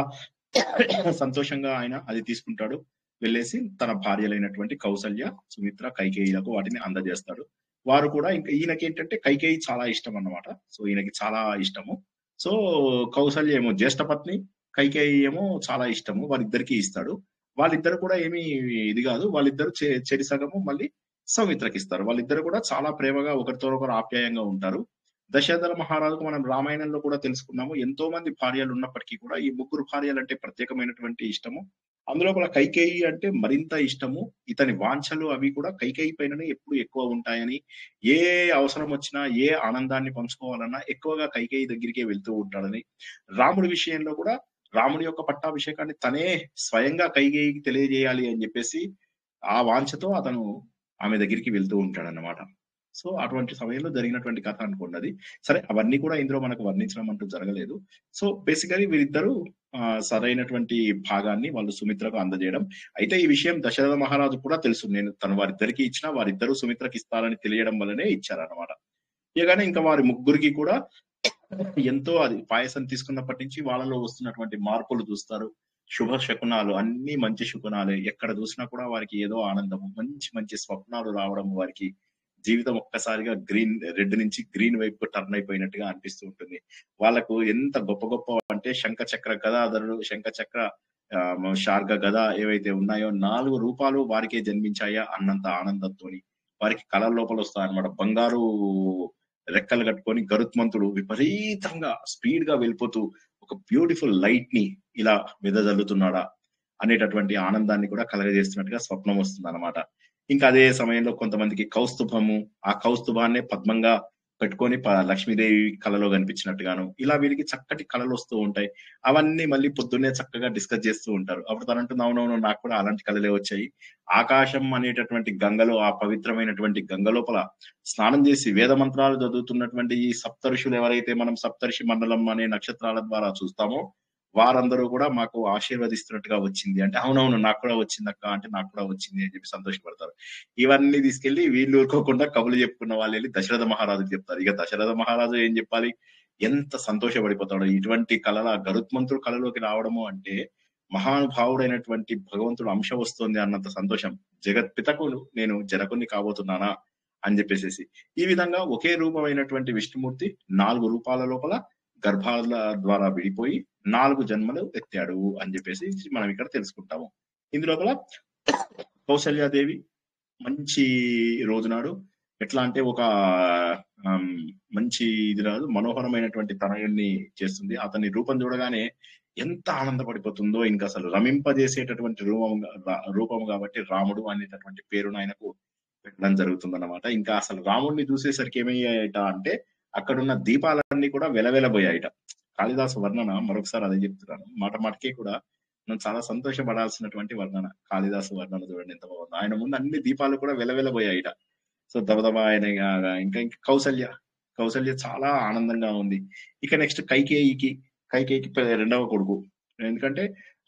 సంతోషంగా ఆయన అది తీసుకుంటాడు. వెళ్ళేసి తన భార్యలైనటువంటి కౌసల్య, సుమిత్ర, కైకేయిలకు వాటిని అందజేస్తాడు. వారు కూడా ఇంకా ఈయనకి ఏంటంటే కైకేయి చాలా ఇష్టం అన్నమాట. సో ఈయనకి చాలా ఇష్టము. సో కౌసల్య ఏమో జ్యేష్ఠ పత్ని, కైకేయి ఏమో చాలా ఇష్టము. వాళ్ళిద్దరికి ఇస్తాడు. వాళ్ళిద్దరు కూడా ఏమి ఇది కాదు, వాళ్ళిద్దరు చెరి సగము మళ్ళీ సౌమిత్రకి ఇస్తారు. వాళ్ళిద్దరు కూడా చాలా ప్రేమగా ఒకరితో ఒకరు ఆప్యాయంగా ఉంటారు. దశరథ మహారాజుకు మనం రామాయణంలో కూడా తెలుసుకున్నాము. ఎంతో మంది భార్యలు ఉన్నప్పటికీ కూడా ఈ ముగ్గురు భార్యలు అంటే ప్రత్యేకమైనటువంటి ఇష్టము. అందులో కూడా కైకేయి అంటే మరింత ఇష్టము. ఇతని వాంఛలు అవి కూడా కైకేయి పైననే ఎప్పుడు ఎక్కువ ఉంటాయని, ఏ అవసరం వచ్చినా ఏ ఆనందాన్ని పంచుకోవాలన్నా ఎక్కువగా కైకేయి దగ్గరికే వెళ్తూ ఉంటాడని, రాముడి విషయంలో కూడా రాముడి యొక్క పట్టాభిషేకాన్ని తనే స్వయంగా కైకేయికి తెలియజేయాలి అని చెప్పేసి ఆ వాంఛతో అతను ఆమె దగ్గరికి వెళ్తూ ఉంటాడన్నమాట. సో అటువంటి సమయంలో జరిగినటువంటి కథ అనుకోండి అది. సరే అవన్నీ కూడా ఇందులో మనకు వర్ణించడం అంటూ జరగలేదు. సో బేసికలీ వీరిద్దరూ సరైనటువంటి భాగాన్ని వాళ్ళు సుమిత్రకు అందజేయడం. అయితే ఈ విషయం దశరథ మహారాజు కూడా తెలుసు. నేను తను వారిద్దరికి ఇచ్చినా వారిద్దరూ సుమిత్రకి ఇస్తారని తెలియడం వల్లనే ఇచ్చారన్నమాట. ఇకగానే ఇంకా వారి ముగ్గురికి కూడా ఎంతో అది పాయసం తీసుకున్నప్పటి నుంచి వాళ్ళలో వస్తున్నటువంటి మార్పులు చూస్తారు. శుభ శకునాలు అన్ని మంచి శకునాలే. ఎక్కడ చూసినా కూడా వారికి ఏదో ఆనందము, మంచి మంచి స్వప్నాలు రావడం, వారికి జీవితం ఒక్కసారిగా రెడ్ నుంచి గ్రీన్ వైపు టర్న్ అయిపోయినట్టుగా అనిపిస్తూ ఉంటుంది. వాళ్ళకు ఎంత గొప్ప గొప్ప అంటే శంఖ చక్ర గదాధరుడు, శంఖ చక్ర శార్గ గద ఏవైతే ఉన్నాయో 4 రూపాలు వారికే జన్మించాయా అన్నంత ఆనందంతోని వారికి కళల లోపల వస్తాయన్నమాట. బంగారు రెక్కలు కట్టుకొని గరుత్మంతుడు విపరీతంగా స్పీడ్ గా వెళ్ళిపోతూ ఒక బ్యూటిఫుల్ లైట్ ని ఇలా వెదజల్లుతున్నాడా అనేటటువంటి ఆనందాన్ని కూడా కలగజేస్తున్నట్టుగా స్వప్నం వస్తుంది అనమాట. ఇంకా అదే సమయంలో కొంతమందికి కౌస్తుభము, ఆ కౌస్తుభాన్నే పద్మంగా పెట్టుకొని లక్ష్మీదేవి కళలో కనిపించినట్టుగాను ఇలా వీరికి చక్కటి కళలు వస్తూ ఉంటాయి. అవన్నీ మళ్ళీ పొద్దున్నే చక్కగా డిస్కస్ చేస్తూ ఉంటారు. అప్పుడు తను అంటుంది, అవునవును నాకు కూడా అలాంటి కళలే వచ్చాయి. ఆకాశం అనేటటువంటి గంగలో, ఆ పవిత్రమైనటువంటి గంగ లోపల స్నానం చేసి వేద మంత్రాలు చదువుతున్నటువంటి ఈ సప్త ఋషులు ఎవరైతే మనం సప్తర్షి మండలం అనే నక్షత్రాల ద్వారా చూస్తామో వారందరూ కూడా మాకు ఆశీర్వదిస్తున్నట్టుగా వచ్చింది అంటే, అవునవును నాకు కూడా వచ్చింది అక్క అంటే, నాకు కూడా వచ్చింది అని చెప్పి సంతోషపడతారు. ఇవన్నీ తీసుకెళ్లి వీళ్ళు ఊరుకోకుండా కబులు చెప్పుకున్న వాళ్ళు వెళ్ళి దశరథ మహారాజుకి చెప్తారు. ఇక దశరథ మహారాజు ఏం చెప్పాలి, ఎంత సంతోషపడిపోతాడు. ఇటువంటి కళల గరుత్మంతుడు కళలోకి రావడము అంటే మహానుభావుడైనటువంటి భగవంతుడు అంశ వస్తుంది అన్నంత సంతోషం. జగత్పితకు నేను జనకుని కాబోతున్నానా అని చెప్పేసి ఈ విధంగా ఒకే రూపమైనటువంటి విష్ణుమూర్తి 4 రూపాల లోపల గర్భాల ద్వారా విడిపోయి 4 జన్మలు ఎత్తాడు అని చెప్పేసి మనం ఇక్కడ తెలుసుకుంటాము. ఇందులోపల కౌసల్యాదేవి మంచి రోజునాడు ఎట్లా అంటే ఒక మంచి ఇది రాదు మనోహరమైనటువంటి తనయుణ్ణి చేస్తుంది. అతని రూపం చూడగానే ఎంత ఆనందపడిపోతుందో, ఇంకా అసలు రమింపజేసేటటువంటి రూపం కాబట్టి రాముడు అనేటటువంటి పేరును ఆయనకు పెట్టడం జరుగుతుందన్నమాట. ఇంకా అసలు రాముడిని చూసేసరికి ఏమయ్యాయట అంటే అక్కడున్న దీపాలన్నీ కూడా వెలవెలబోయాయట. కాళిదాసు వర్ణన మరొకసారి అదే చెప్తున్నాను, మాట మాటకే కూడా మనం చాలా సంతోషపడాల్సినటువంటి వర్ణన. కాళిదాసు వర్ణన చూడండి ఎంత బాగుంది. ఆయన ముందు అన్ని దీపాలు కూడా వెలవెలబోయాయట. సో దబదబా ఆయన ఇంకా కౌసల్య చాలా ఆనందంగా ఉంది. ఇక నెక్స్ట్ కైకేయికి రెండవ కొడుకు. ఎందుకంటే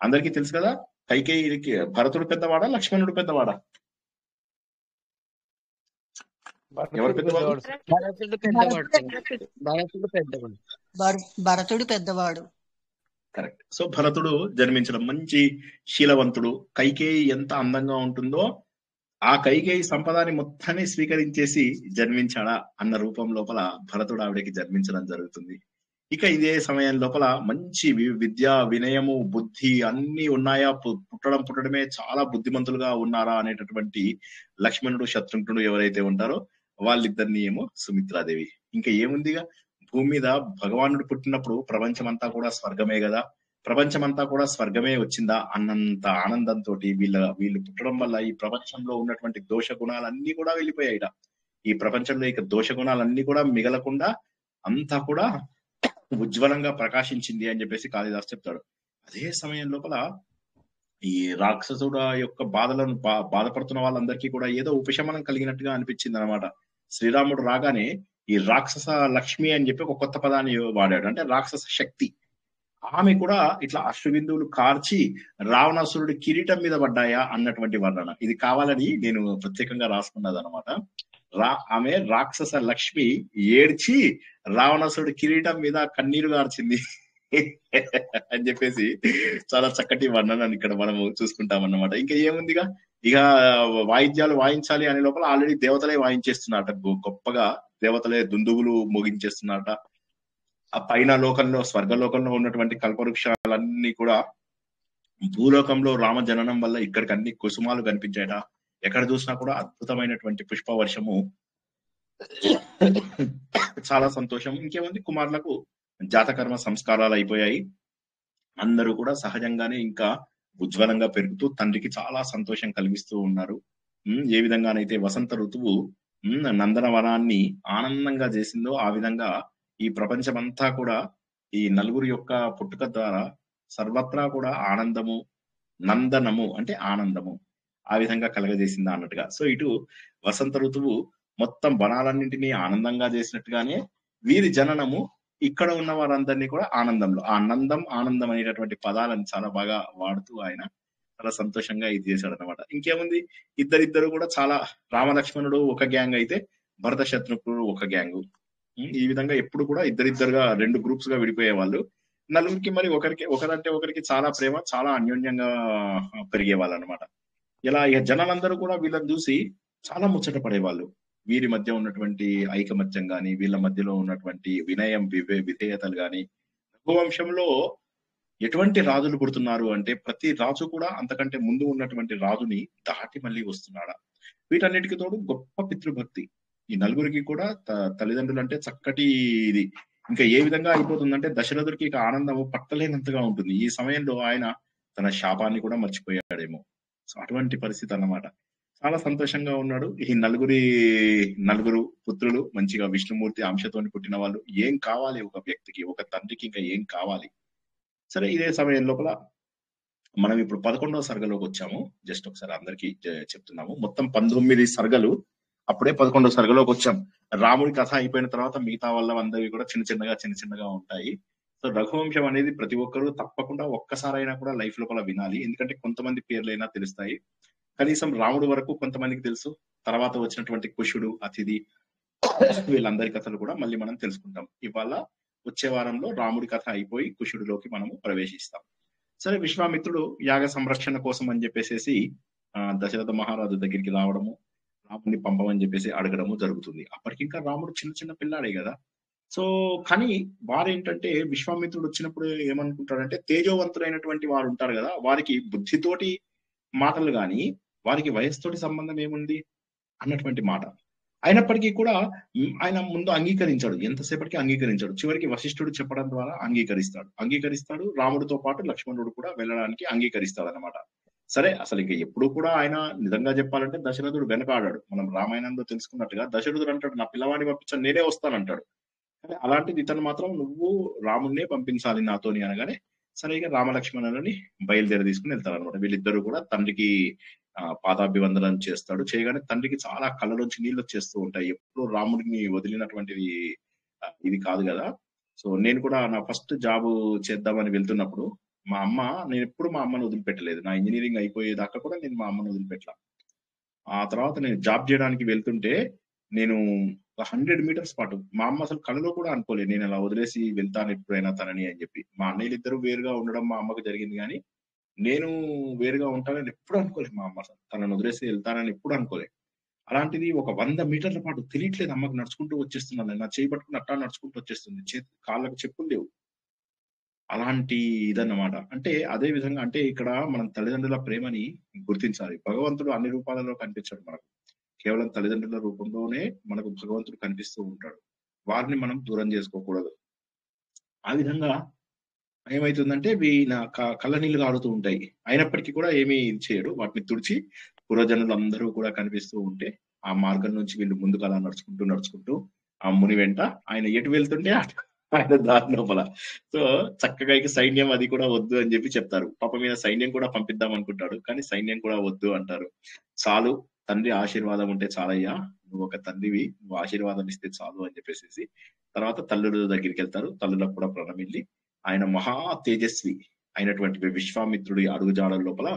అందరికీ తెలుసు కదా, కైకేయికి భరతుడు పెద్దవాడా లక్ష్మణుడు పెద్దవాడా? ఎవరు పెద్దవాడు? భరతుడు పెద్దవాడు. కరెక్ట్. సో భరతుడు జన్మించడం మంచి శీలవంతుడు. కైకేయి ఎంత అందంగా ఉంటుందో ఆ కైకేయి సంపదాన్ని మొత్తాన్ని స్వీకరించేసి జన్మించాడా అన్న రూపం లోపల భరతుడు ఆవిడకి జన్మించడం జరుగుతుంది. ఇక ఇదే సమయం లోపల మంచి విద్య, వినయము, బుద్ధి అన్ని ఉన్నాయా, పుట్టడమే చాలా బుద్ధిమంతులుగా ఉన్నారా అనేటటువంటి లక్ష్మణుడు, శత్రుఘ్నుడు ఎవరైతే ఉంటారో వాళ్ళిద్దరిని ఏమో సుమిత్రాదేవి. ఇంకా ఏముందిగా భూమి మీద భగవానుడు పుట్టినప్పుడు ప్రపంచమంతా కూడా స్వర్గమే కదా, ప్రపంచమంతా కూడా స్వర్గమే వచ్చిందా అన్నంత ఆనందంతో వీళ్ళు పుట్టడం వల్ల ఈ ప్రపంచంలో ఉన్నటువంటి దోష గుణాలన్నీ కూడా వెళ్ళిపోయాయిట. ఈ ప్రపంచంలో ఇక దోష గుణాలన్నీ కూడా మిగలకుండా అంతా కూడా ఉజ్వలంగా ప్రకాశించింది అని చెప్పేసి కాళిదాస్ చెప్తాడు. అదే సమయం లోపల ఈ రాక్షసుడు యొక్క బాధలను బాధపడుతున్న వాళ్ళందరికీ కూడా ఏదో ఉపశమనం కలిగినట్టుగా అనిపించింది అనమాట. శ్రీరాముడు రాగానే ఈ రాక్షస లక్ష్మి అని చెప్పి ఒక కొత్త పదాన్ని వాడాడు, అంటే రాక్షస శక్తి. ఆమె కూడా ఇట్లా అశ్రుబిందువులు కార్చి రావణాసురుడి కిరీటం మీద పడ్డాయా అన్నటువంటి వర్ణన. ఇది కావాలని నేను ప్రత్యేకంగా రాసుకున్నది అనమాట. ఆమె రాక్షస లక్ష్మి ఏడ్చి రావణాసురుడి కిరీటం మీద కన్నీరు గార్చింది అని చెప్పేసి చాలా చక్కటి వర్ణనని ఇక్కడ మనము చూసుకుంటాం అన్నమాట. ఇంకా ఏముందిగా, ఇక వాయిద్యాలు వాయించాలి అనే లోపల ఆల్రెడీ దేవతలే వాయించేస్తున్నారట, గొప్పగా దేవతలే దుందుగులు మోగించేస్తున్నారట. ఆ పైన లోకంలో, స్వర్గలోకంలో ఉన్నటువంటి కల్పవృక్షాలన్నీ కూడా భూలోకంలో రామ జననం వల్ల ఇక్కడికి అన్ని కుసుమాలు కనిపించాయట. ఎక్కడ చూసినా కూడా అద్భుతమైనటువంటి పుష్ప వర్షము. చాలా సంతోషం. ఇంకేముంది, కుమారులకు జాతకర్మ సంస్కారాలు అయిపోయాయి. అందరూ కూడా సహజంగానే ఇంకా ఉజ్వలంగా పెరుగుతూ తండ్రికి చాలా సంతోషం కలిగిస్తూ ఉన్నారు. ఏ విధంగానైతే వసంత ఋతువు నందనవనాన్ని ఆనందంగా చేసిందో ఆ విధంగా ఈ ప్రపంచమంతా కూడా ఈ నలుగురు యొక్క పుట్టుక ద్వారా సర్వత్రా కూడా ఆనందము, నందనము అంటే ఆనందము ఆ విధంగా కలగజేసిందా అన్నట్టుగా. సో ఇటు వసంత ఋతువు మొత్తం వనాలన్నింటినీ ఆనందంగా చేసినట్టుగానే వీరి జననము ఇక్కడ ఉన్న వారందరినీ కూడా ఆనందంలో, ఆనందం ఆనందం అనేటటువంటి పదాలను చాలా బాగా వాడుతూ ఆయన చాలా సంతోషంగా ఇది చేశాడు అనమాట. ఇంకేముంది, ఇద్దరిద్దరు కూడా చాలా, రామలక్ష్మణుడు ఒక గ్యాంగ్ అయితే భరత శత్రుఘ్నుడు ఒక గ్యాంగ్. ఈ విధంగా ఎప్పుడు కూడా ఇద్దరిద్దరుగా 2 గ్రూప్స్ గా విడిపోయే వాళ్ళు. నలుగురికి మరి ఒకరంటే ఒకరికి చాలా ప్రేమ, చాలా అన్యోన్యంగా పెరిగే వాళ్ళు అనమాట. ఇలా ఇక జనాలందరూ కూడా వీళ్ళని చూసి చాలా ముచ్చట పడేవాళ్ళు. వీరి మధ్య ఉన్నటువంటి ఐకమత్యం గాని, వీళ్ళ మధ్యలో ఉన్నటువంటి వినయం, విధేయతలు గాని. రఘువంశంలో ఎటువంటి రాజులు పుడుతున్నారు అంటే ప్రతి రాజు కూడా అంతకంటే ముందు ఉన్నటువంటి రాజుని దాటి మళ్ళీ వస్తున్నాడా. వీటన్నిటికి తోడు గొప్ప పితృభక్తి. ఈ నలుగురికి కూడా తల్లిదండ్రులు అంటే చక్కటి ఇది. ఇంకా ఏ విధంగా అయిపోతుందంటే దశరథుడికి ఇక ఆనందము పట్టలేనంతగా ఉంటుంది. ఈ సమయంలో ఆయన తన శాపాన్ని కూడా మర్చిపోయాడేమో. సో అటువంటి పరిస్థితి అన్నమాట. చాలా సంతోషంగా ఉన్నాడు. ఈ నలుగురు పుత్రులు మంచిగా విష్ణుమూర్తి అంశతోని పుట్టిన వాళ్ళు. ఏం కావాలి ఒక వ్యక్తికి, ఒక తండ్రికి ఇంకా ఏం కావాలి. సరే, ఇదే సమయం లోపల మనం ఇప్పుడు 11వ సర్గలోకి వచ్చాము. జస్ట్ ఒకసారి అందరికి చెప్తున్నాము. మొత్తం 19 సర్గలు, అప్పుడే 11వ సర్గలోకి వచ్చాం. రాముడి కథ అయిపోయిన తర్వాత మిగతా వాళ్ళ అందరివి కూడా చిన్న చిన్నగా ఉంటాయి. సో రఘువంశం అనేది ప్రతి ఒక్కరూ తప్పకుండా ఒక్కసారైనా కూడా లైఫ్ లోపల వినాలి. ఎందుకంటే కొంతమంది పేర్లైనా తెలుస్తాయి, కనీసం రాముడి వరకు కొంతమందికి తెలుసు. తర్వాత వచ్చినటువంటి కుశుడు, అతిథి, వీళ్ళందరి కథలు కూడా మళ్ళీ మనం తెలుసుకుంటాం. ఇవాళ వచ్చే వారంలో రాముడి కథ అయిపోయి కుశుడిలోకి మనము ప్రవేశిస్తాం. సరే, విశ్వామిత్రుడు యాగ సంరక్షణ కోసం అని చెప్పేసి దశరథ మహారాజు దగ్గరికి రావడము, రాముడిని పంపమని చెప్పేసి అడగడము జరుగుతుంది. అప్పటికింకా రాముడు చిన్న పిల్లాడే కదా. సో కానీ వారేంటంటే విశ్వామిత్రుడు వచ్చినప్పుడు ఏమనుకుంటాడంటే, తేజోవంతులైనటువంటి వారు ఉంటారు కదా, వారికి బుద్ధితోటి మాటలు గాని వారికి వయస్సుతోటి సంబంధం ఏముంది అన్నటువంటి మాట. అయినప్పటికీ కూడా ఆయన ముందు అంగీకరించాడు, ఎంతసేపటికి అంగీకరించాడు. చివరికి వశిష్ఠుడు చెప్పడం ద్వారా అంగీకరిస్తాడు. రాముడితో పాటు లక్ష్మణుడు కూడా వెళ్ళడానికి అంగీకరిస్తాడు అనమాట. సరే, అసలు ఇంకా ఎప్పుడు కూడా ఆయన నిజంగా చెప్పాలంటే దశరథుడు వెనకాడాడు. మనం రామాయణంలో తెలుసుకున్నట్టుగా దశరథుడు అంటాడు, నా పిల్లవాడిని పంపించాను, నేనే వస్తానంటాడు. కానీ అలాంటిది ఇతను మాత్రం నువ్వు రాముడినే పంపించాలి నాతోని అనగానే సరిగా రామలక్ష్మణులని బయలుదేరి తీసుకుని వెళ్తారు అనమాట. వీళ్ళిద్దరూ కూడా తండ్రికి పాదాభివందనం చేస్తాడు. చేయగానే తండ్రికి చాలా కళ్ళలోంచి నీళ్ళు వచ్చేస్తూ ఉంటాయి. ఎప్పుడు రాముడిని వదిలినటువంటిది ఇది కాదు కదా. సో నేను కూడా నా ఫస్ట్ జాబ్ చేద్దామని వెళ్తున్నప్పుడు నేను ఎప్పుడు మా అమ్మను వదిలిపెట్టలేదు. నా ఇంజనీరింగ్ అయిపోయేదాకా కూడా నేను మా అమ్మను వదిలిపెట్టలా. ఆ తర్వాత నేను జాబ్ చేయడానికి వెళ్తుంటే నేను 100 మీటర్స్ పాటు మా అమ్మ అసలు కళలో కూడా అనుకోలేదు నేను అలా వదిలేసి వెళ్తాను ఎప్పుడైనా తనని అని చెప్పి. మా అన్నయ్యలు ఇద్దరు వేరుగా ఉండడం మా అమ్మకు జరిగింది, కానీ నేను వేరుగా ఉంటానని ఎప్పుడు అనుకోలేదు. మా అమ్మ అసలు తనను వదిలేసి వెళ్తానని ఎప్పుడు అనుకోలేదు. అలాంటిది ఒక 100 మీటర్ల పాటు తెలియట్లేదు అమ్మకి, నడుచుకుంటూ వచ్చేస్తున్నాను. నా చేయి పట్టుకొని అట్టా నడుచుకుంటూ వచ్చేస్తుంది. కాళ్ళకి చెప్పులు లేవు. అలాంటి ఇదన్నమాట. అంటే అదే విధంగా అంటే ఇక్కడ మనం తల్లిదండ్రుల ప్రేమని గుర్తించాలి. భగవంతుడు అన్ని రూపాలలో కనిపించడు మనకు. కేవలం తల్లిదండ్రుల రూపంలోనే మనకు భగవంతుడు కనిపిస్తూ ఉంటాడు. వారిని మనం దూరం చేసుకోకూడదు. ఆ విధంగా ఏమైతుందంటే ఈయన కళ్ళ నీళ్లు కారుతూ ఉంటాయి. అయినప్పటికీ కూడా ఏమీ ఇది చేయడు. వాటిని తుడిచి పురజనులందరూ కూడా కనిపిస్తూ ఉంటే, ఆ మార్గం నుంచి వీళ్ళు ముందుకు అలా నడుచుకుంటూ ఆ ముని వెంట ఆయన ఎటు వెళ్తుంటే అటు ఆయన దారి లోపల. సో చక్కగా ఇక సైన్యం అది కూడా వద్దు అని చెప్పి చెప్తారు. పాపం మీద సైన్యం కూడా పంపిద్దాం అనుకుంటాడు. కానీ సైన్యం కూడా వద్దు అంటారు. చాలు తండ్రి ఆశీర్వాదం ఉంటే చాలయ్యా, నువ్వు ఒక తండ్రివి, నువ్వు ఆశీర్వాదం ఇస్తే చాలు అని చెప్పేసి తర్వాత తల్లుల దగ్గరికి వెళ్తారు. తల్లులకు కూడా ప్రణమిల్లి ఆయన మహా తేజస్వి అయినటువంటి విశ్వామిత్రుడి అడుగుజాడల లోపల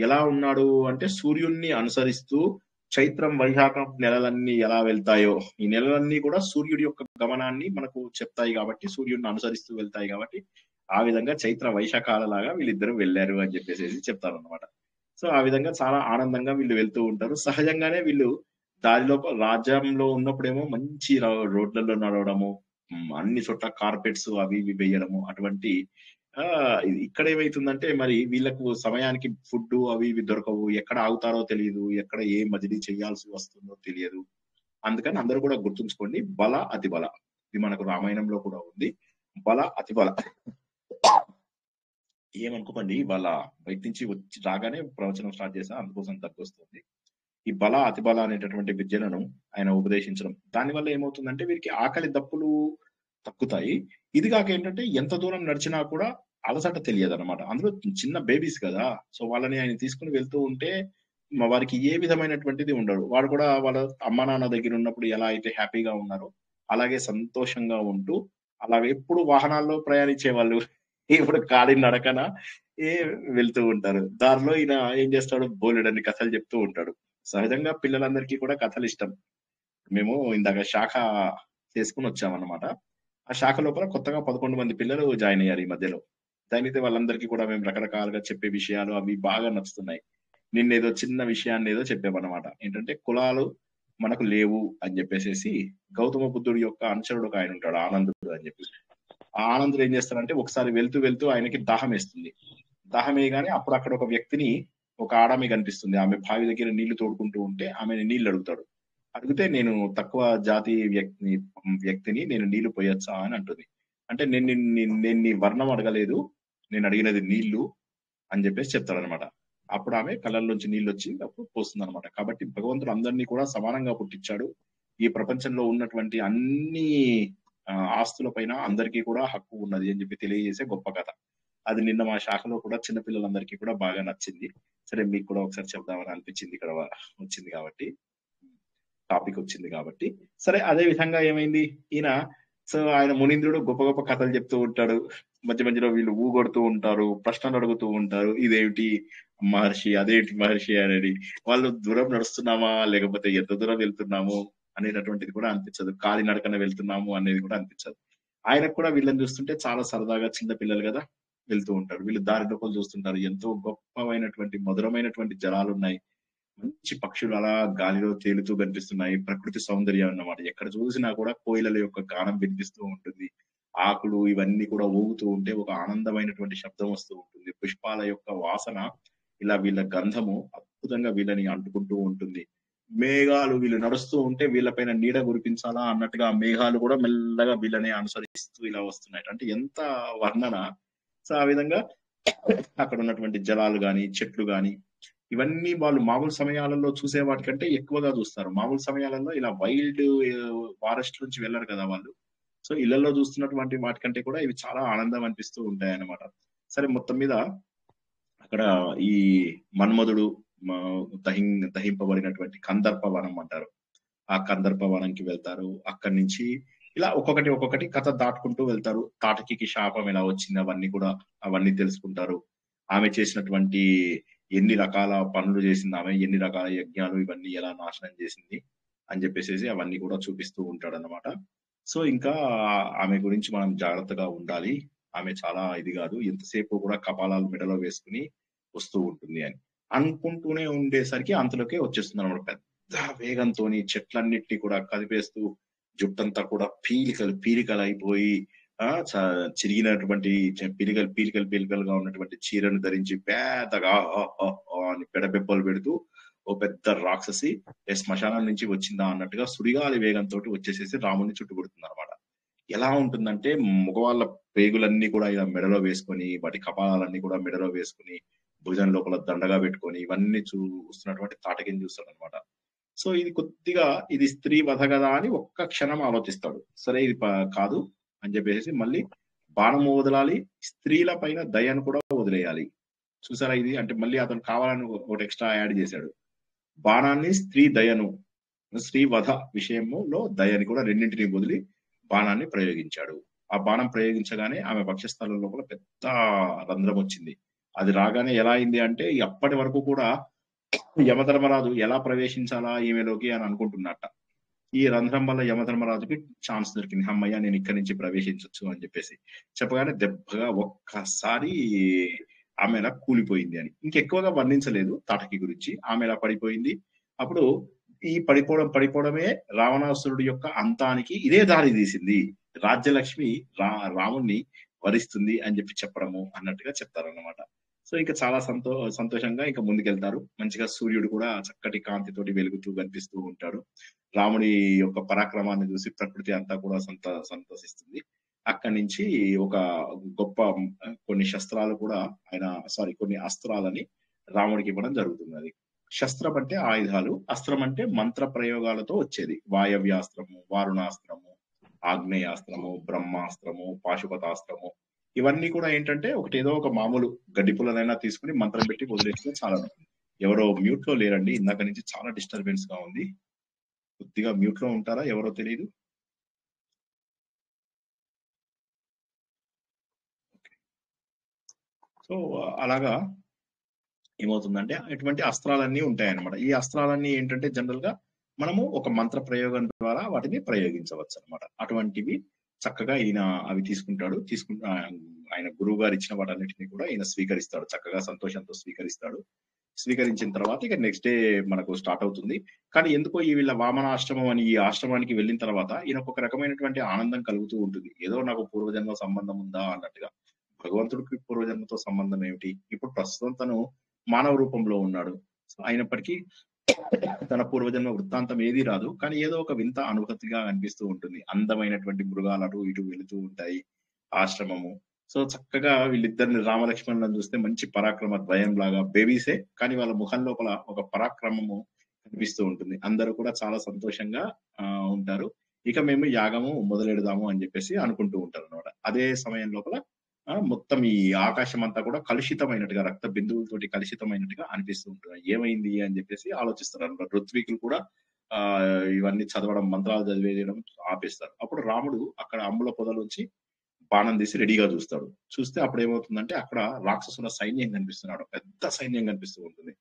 ఎలా ఉన్నాడు అంటే, సూర్యుణ్ణి అనుసరిస్తూ చైత్రం వైశాఖం నెలలన్నీ ఎలా వెళ్తాయో, ఈ నెలలన్నీ కూడా సూర్యుడి యొక్క గమనాన్ని మనకు చెప్తాయి కాబట్టి, సూర్యుడిని అనుసరిస్తూ వెళ్తాయి కాబట్టి, ఆ విధంగా చైత్ర వైశాఖాల లాగా వీళ్ళిద్దరు వెళ్ళారు అని చెప్పేసి చెప్తారు అనమాట. సో ఆ విధంగా చాలా ఆనందంగా వీళ్ళు వెళ్తూ ఉంటారు. సహజంగానే వీళ్ళు దారిలో రాజ్యంలో ఉన్నప్పుడేమో మంచి రోడ్లలో నడవడము, అన్ని చోట్ల కార్పెట్స్ అవి ఇవి వేయడము, అటువంటి ఇక్కడ ఏమైతుందంటే మరి వీళ్ళకు సమయానికి ఫుడ్ అవి ఇవి దొరకవు. ఎక్కడ ఆగుతారో తెలియదు. ఎక్కడ ఏ మజిలీ చేయాల్సి వస్తుందో తెలియదు. అందుకని అందరూ కూడా గుర్తుంచుకోండి, బల అతి బల. ఇది మనకు రామాయణంలో కూడా ఉంది. బల అతి బల. ఏమనుకోకండి, వాళ్ళ బయట నుంచి వచ్చి రాగానే ప్రవచనం స్టార్ట్ చేశా, అందుకోసం దగ్గొస్తుంది. ఈ బల అతి బల అనేటటువంటి విద్యలను ఆయన ఉపదేశించడం, దానివల్ల ఏమవుతుందంటే వీరికి ఆకలి దప్పులు తగ్గుతాయి. ఇది కాక ఏంటంటే ఎంత దూరం నడిచినా కూడా అలసట తెలియదు అనమాట. అందులో చిన్న బేబీస్ కదా, సో వాళ్ళని ఆయన తీసుకుని వెళ్తూ ఉంటే వారికి ఏ విధమైనటువంటిది ఉండదు. వాడు కూడా వాళ్ళ అమ్మ నాన్న దగ్గర ఉన్నప్పుడు ఎలా అయితే హ్యాపీగా ఉన్నారో అలాగే సంతోషంగా ఉంటూ అలాగే ఎప్పుడు వాహనాల్లో ప్రయాణించే వాళ్ళు ఇప్పుడు కాలి నడకన ఏ వెళ్తూ ఉంటారు. దారిలో ఈయన ఏం చేస్తాడు, బోలెడన్ని కథలు చెప్తూ ఉంటాడు. సహజంగా పిల్లలందరికీ కూడా కథలు ఇష్టం. మేము ఇందాక శాఖ చేసుకుని వచ్చామన్నమాట. ఆ శాఖ లోపల కొత్తగా 11 మంది పిల్లలు జాయిన్ అయ్యారు ఈ మధ్యలో. జాయిన్ అయితే వాళ్ళందరికీ కూడా మేము రకరకాలుగా చెప్పే విషయాలు అవి బాగా నచ్చుతున్నాయి. నిన్నేదో చిన్న విషయాన్ని ఏదో చెప్పామన్నమాట. ఏంటంటే కులాలు మనకు లేవు అని చెప్పేసేసి, గౌతమ బుద్ధుడి యొక్క అనుచరుడు ఒక ఆయన ఉంటాడు, ఆనందుడు అని చెప్పి. ఆ ఆనందుడు ఏం చేస్తాడంటే ఒకసారి వెళ్తూ వెళ్తూ ఆయనకి దాహం వేస్తుంది. దాహం వేయగానే అప్పుడు అక్కడ ఒక వ్యక్తిని, ఒక ఆడమి కనిపిస్తుంది. ఆమె బావి దగ్గర నీళ్లు తోడుకుంటూ ఉంటే ఆమెను నీళ్లు అడుగుతాడు. అడిగితే నేను తక్కువ జాతి వ్యక్తిని నేను నీళ్లు పోయొచ్చా అని అంటుంది. అంటే నేను నీ వర్ణం అడగలేదు, నేను అడిగినది నీళ్లు అని చెప్పేసి చెప్తాడనమాట. అప్పుడు ఆమె కళ్ళల్లోంచి నీళ్ళు వచ్చి అప్పుడు పోస్తుంది అనమాట. కాబట్టి భగవంతుడు అందరినీ కూడా సమానంగా పుట్టించాడు. ఈ ప్రపంచంలో ఉన్నటువంటి అన్ని ఆస్తుల పైన అందరికీ కూడా హక్కు ఉన్నది అని చెప్పి తెలియజేసే గొప్ప కథ. అది నిన్న మా శాఖలో కూడా చిన్నపిల్లలందరికీ కూడా బాగా నచ్చింది. సరే మీకు కూడా ఒకసారి చెప్దామని అనిపించింది, ఇక్కడ వచ్చింది కాబట్టి, టాపిక్ వచ్చింది కాబట్టి. సరే అదే విధంగా ఏమైంది, ఈయన సో ఆయన మునీంద్రుడు గొప్ప గొప్ప కథలు చెప్తూ ఉంటాడు. మధ్య మధ్యలో వీళ్ళు ఊగొడుతూ ఉంటారు, ప్రశ్నలు అడుగుతూ ఉంటారు. ఇదేమిటి మహర్షి, అదేంటి మహర్షి అనేది. వాళ్ళు దూరం నడుస్తున్నామా లేకపోతే ఎంత దూరం వెళ్తున్నాము అనేటటువంటిది కూడా అనిపించదు. కాలి నడకన వెళ్తున్నాము అనేది కూడా అనిపించదు. ఆయనకు కూడా వీళ్ళని చూస్తుంటే చాలా సరదాగా, చిన్న పిల్లలు కదా వెళ్తూ ఉంటారు. వీళ్ళు దారి లోపల చూస్తుంటారు, ఎంతో గొప్పమైనటువంటి మధురమైనటువంటి జలాలు ఉన్నాయి, మంచి పక్షులు అలా గాలిలో తేలుతూ కనిపిస్తున్నాయి. ప్రకృతి సౌందర్యం అన్నమాట. ఎక్కడ చూసినా కూడా కోయిలల యొక్క గానం వినిపిస్తూ ఉంటుంది. ఆకులు ఇవన్నీ కూడా ఊగుతూ ఉంటే ఒక ఆనందమైనటువంటి శబ్దం వస్తూ ఉంటుంది. పుష్పాల యొక్క వాసన, ఇలా వీళ్ళ గంధము అద్భుతంగా వీళ్ళని అంటుకుంటూ ఉంటుంది. మేఘాలు వీళ్ళు నడుస్తూ ఉంటే వీళ్ళపైన నీడ కురిపించాలా అన్నట్టుగా మేఘాలు కూడా మెల్లగా వీళ్ళని అనుసరిస్తూ ఇలా వస్తున్నాయి. అంటే ఎంత వర్ణన. సో ఆ విధంగా అక్కడ ఉన్నటువంటి జలాలు గాని, చెట్లు గాని, ఇవన్నీ వాళ్ళు మామూలు సమయాలలో చూసే వాటికంటే ఎక్కువగా చూస్తారు. మామూలు సమయాలలో ఇలా వైల్డ్ ఫారెస్ట్ నుంచి వెళ్ళరు కదా వాళ్ళు. సో ఇళ్లలో చూస్తున్నటువంటి వాటికంటే కూడా ఇవి చాలా ఆనందం అనిపిస్తూ ఉంటాయి అన్నమాట. సరే మొత్తం మీద అక్కడ ఈ మన్మధుడు దహింపబడినటువంటి కందర్ప వనం అంటారు. ఆ కందర్ప వనంకి వెళ్తారు. అక్కడి నుంచి ఇలా ఒక్కొక్కటి కథ దాటుకుంటూ వెళ్తారు. తాటకికి శాపం ఎలా వచ్చింది అవన్నీ తెలుసుకుంటారు. ఆమె చేసినటువంటి ఎన్ని రకాల పనులు చేసింది, ఆమె ఎన్ని రకాల యజ్ఞాలు ఇవన్నీ ఎలా నాశనం చేసింది అని చెప్పేసి అవన్నీ కూడా చూపిస్తూ ఉంటాడు అన్నమాట. సో ఇంకా ఆమె గురించి మనం జాగ్రత్తగా ఉండాలి. ఆమె చాలా ఇది కాదు, ఎంతసేపు కూడా కపాలాలు మెడలో వేసుకుని వస్తూ ఉంటుంది అని అనుకుంటూనే ఉండేసరికి అంతలోకే వచ్చేస్తుంది అనమాట. వేగంతో చెట్లన్నిటిని కూడా కదిపేస్తూ జుట్టంతా కూడా పీలికలు అయిపోయి చిరిగినటువంటి పీలికలుగా ఉన్నటువంటి చీరను ధరించి పెద్దగా అని పెడబెబ్బలు పెడుతూ ఓ పెద్ద రాక్షసి శ్మశానం నుంచి వచ్చిందా అన్నట్టుగా సుడిగాలి వేగంతో వచ్చేసేసి రాముడిని చుట్టుకొడుతుంది అనమాట. ఎలా ఉంటుందంటే మగవాళ్ళ పేగులన్నీ కూడా ఇలా మెడలో వేసుకొని, వాటి కపాలాలన్నీ కూడా మెడలో వేసుకొని, భుజం లోపల దండగా పెట్టుకొని ఇవన్నీ చూస్తున్నటువంటి తాటకిని చూస్తాడు అనమాట. సో ఇది కొద్దిగా ఇది స్త్రీ వధ కదా అని ఒక్క క్షణం ఆలోచిస్తాడు. సరే ఇది కాదు అని చెప్పేసి మళ్ళీ బాణము వదలాలి, స్త్రీల పైన దయను కూడా వదిలేయాలి. చూసారా ఇది? అంటే మళ్ళీ అతను కావాలని ఒకటి ఎక్స్ట్రా యాడ్ చేశాడు. బాణాన్ని స్త్రీ దయను, స్త్రీ వధ విషయంలో దయని కూడా రెండింటిని వదిలి బాణాన్ని ప్రయోగించాడు. ఆ బాణం ప్రయోగించగానే ఆమె వక్షస్థలం లోపల పెద్ద రంధ్రం వచ్చింది. అది రాగానే ఎలా అయింది అంటే అప్పటి వరకు కూడా యమధర్మరాజు ఎలా ప్రవేశించాలా ఈమెలోకి అని అనుకుంటున్నట్ట. ఈ రంధ్రం వల్ల యమధర్మరాజుకి ఛాన్స్ దొరికింది. అమ్మయ్య నేను ఇక్కడి నుంచి ప్రవేశించవచ్చు అని చెప్పేసి చెప్పగానే దెబ్బగా ఒక్కసారి ఆమె ఎలా కూలిపోయింది అని. ఇంకెక్కువగా వర్ణించలేదు తాటకి గురించి. ఆమె ఎలా పడిపోయింది. అప్పుడు ఈ పడిపోవడమే రావణాసురుడి యొక్క అంతానికి ఇదే దారి తీసింది. రాజ్యలక్ష్మి రాముణ్ణి వరిస్తుంది అని చెప్పి చెప్పడము అన్నట్టుగా చెప్తారన్నమాట. సో ఇంకా చాలా సంతోషంగా ఇంకా ముందుకెళ్తారు. మంచిగా సూర్యుడు కూడా చక్కటి కాంతితోటి వెలుగుతూ కనిపిస్తూ ఉంటాడు. రాముడి యొక్క పరాక్రమాన్ని చూసి ప్రకృతి అంతా కూడా సంతోషిస్తుంది. అక్కడి నుంచి ఒక గొప్ప కొన్ని శస్త్రాలు కూడా కొన్ని అస్త్రాలని రాముడికి ఇవ్వడం జరుగుతుంది. శస్త్రం అంటే ఆయుధాలు, అస్త్రం అంటే మంత్ర ప్రయోగాలతో వచ్చేది. వాయవ్యాస్త్రము, వారుణాస్త్రము, ఆగ్నేయాస్త్రము, బ్రహ్మాస్త్రము, పాశుపతాస్త్రము, ఇవన్నీ కూడా ఏంటంటే ఏదో ఒక మామూలు గడ్డి పుల్లనైనా తీసుకుని మంత్రం పెట్టి వదిలేస్తే చాలా. ఎవరో మ్యూట్ లో లేరండి, ఇందాక నుంచి చాలా డిస్టర్బెన్స్ గా ఉంది. కొద్దిగా మ్యూట్ లో ఉంటారా? ఎవరో తెలియదు. సో అలాగా ఏమవుతుందంటే ఇటువంటి అస్త్రాలన్నీ ఉంటాయన్నమాట. ఈ అస్త్రాలన్నీ ఏంటంటే జనరల్ గా మనము ఒక మంత్ర ప్రయోగం ద్వారా వాటిని ప్రయోగించవచ్చు అనమాట. అటువంటివి చక్కగా ఈయన అవి తీసుకుంటాడు. ఆయన గురువు గారు ఇచ్చిన వాటన్నిటిని కూడా ఈయన స్వీకరిస్తాడు. చక్కగా సంతోషంతో స్వీకరిస్తాడు. స్వీకరించిన తర్వాత ఇక నెక్స్ట్ డే మనకు స్టార్ట్ అవుతుంది. కానీ ఎందుకో ఈ వీళ్ళ వామన ఆశ్రమం అని ఈ ఆశ్రమానికి వెళ్ళిన తర్వాత ఈయనకు ఒక రకమైనటువంటి ఆనందం కలుగుతూ ఉంటుంది. ఏదో నాకు పూర్వజన్మ సంబంధం ఉందా అన్నట్టుగా. భగవంతుడికి పూర్వజన్మతో సంబంధం ఏమిటి? ఇప్పుడు ప్రస్తుతం తను మానవ రూపంలో ఉన్నాడు. సో అయినప్పటికీ తన పూర్వజన్మ వృత్తాంతం ఏది రాదు. కానీ ఏదో ఒక వింత అనుభూతిగా అనిపిస్తూ ఉంటుంది. అందమైనటువంటి మృగాలు అటు ఇటు వెళుతూ ఉంటాయి ఆశ్రమము. సో చక్కగా వీళ్ళిద్దరిని రామలక్ష్మణులను చూస్తే మంచి పరాక్రమ ద్వయం లాగా బేబీసే, కానీ వాళ్ళ ముఖం లోపల ఒక పరాక్రమము కనిపిస్తూ ఉంటుంది. అందరూ కూడా చాలా సంతోషంగా ఉంటారు. ఇక మేము యాగము మొదలెడదాము అని చెప్పేసి అనుకుంటూ ఉంటారు అనమాట. అదే సమయం లోపల మొత్తం ఈ ఆకాశం అంతా కూడా కలుషితమైనట్టుగా, రక్త బిందువులతోటి కలుషితమైనట్టుగా అనిపిస్తూ ఉంటుంది. ఏమైంది అని చెప్పేసి ఆలోచిస్తారు అనమాట. ఋత్వికులు కూడా ఇవన్నీ చదవడం, మంత్రాలు చదివేయడం ఆపేస్తారు. అప్పుడు రాముడు అక్కడ అంబుల పొదలోంచి బాణం తీసి రెడీగా చూస్తాడు. చూస్తే అప్పుడు ఏమవుతుందంటే అక్కడ రాక్షసుల సైన్యం కనిపిస్తున్నాడు. పెద్ద సైన్యం కనిపిస్తూ ఉంటుంది.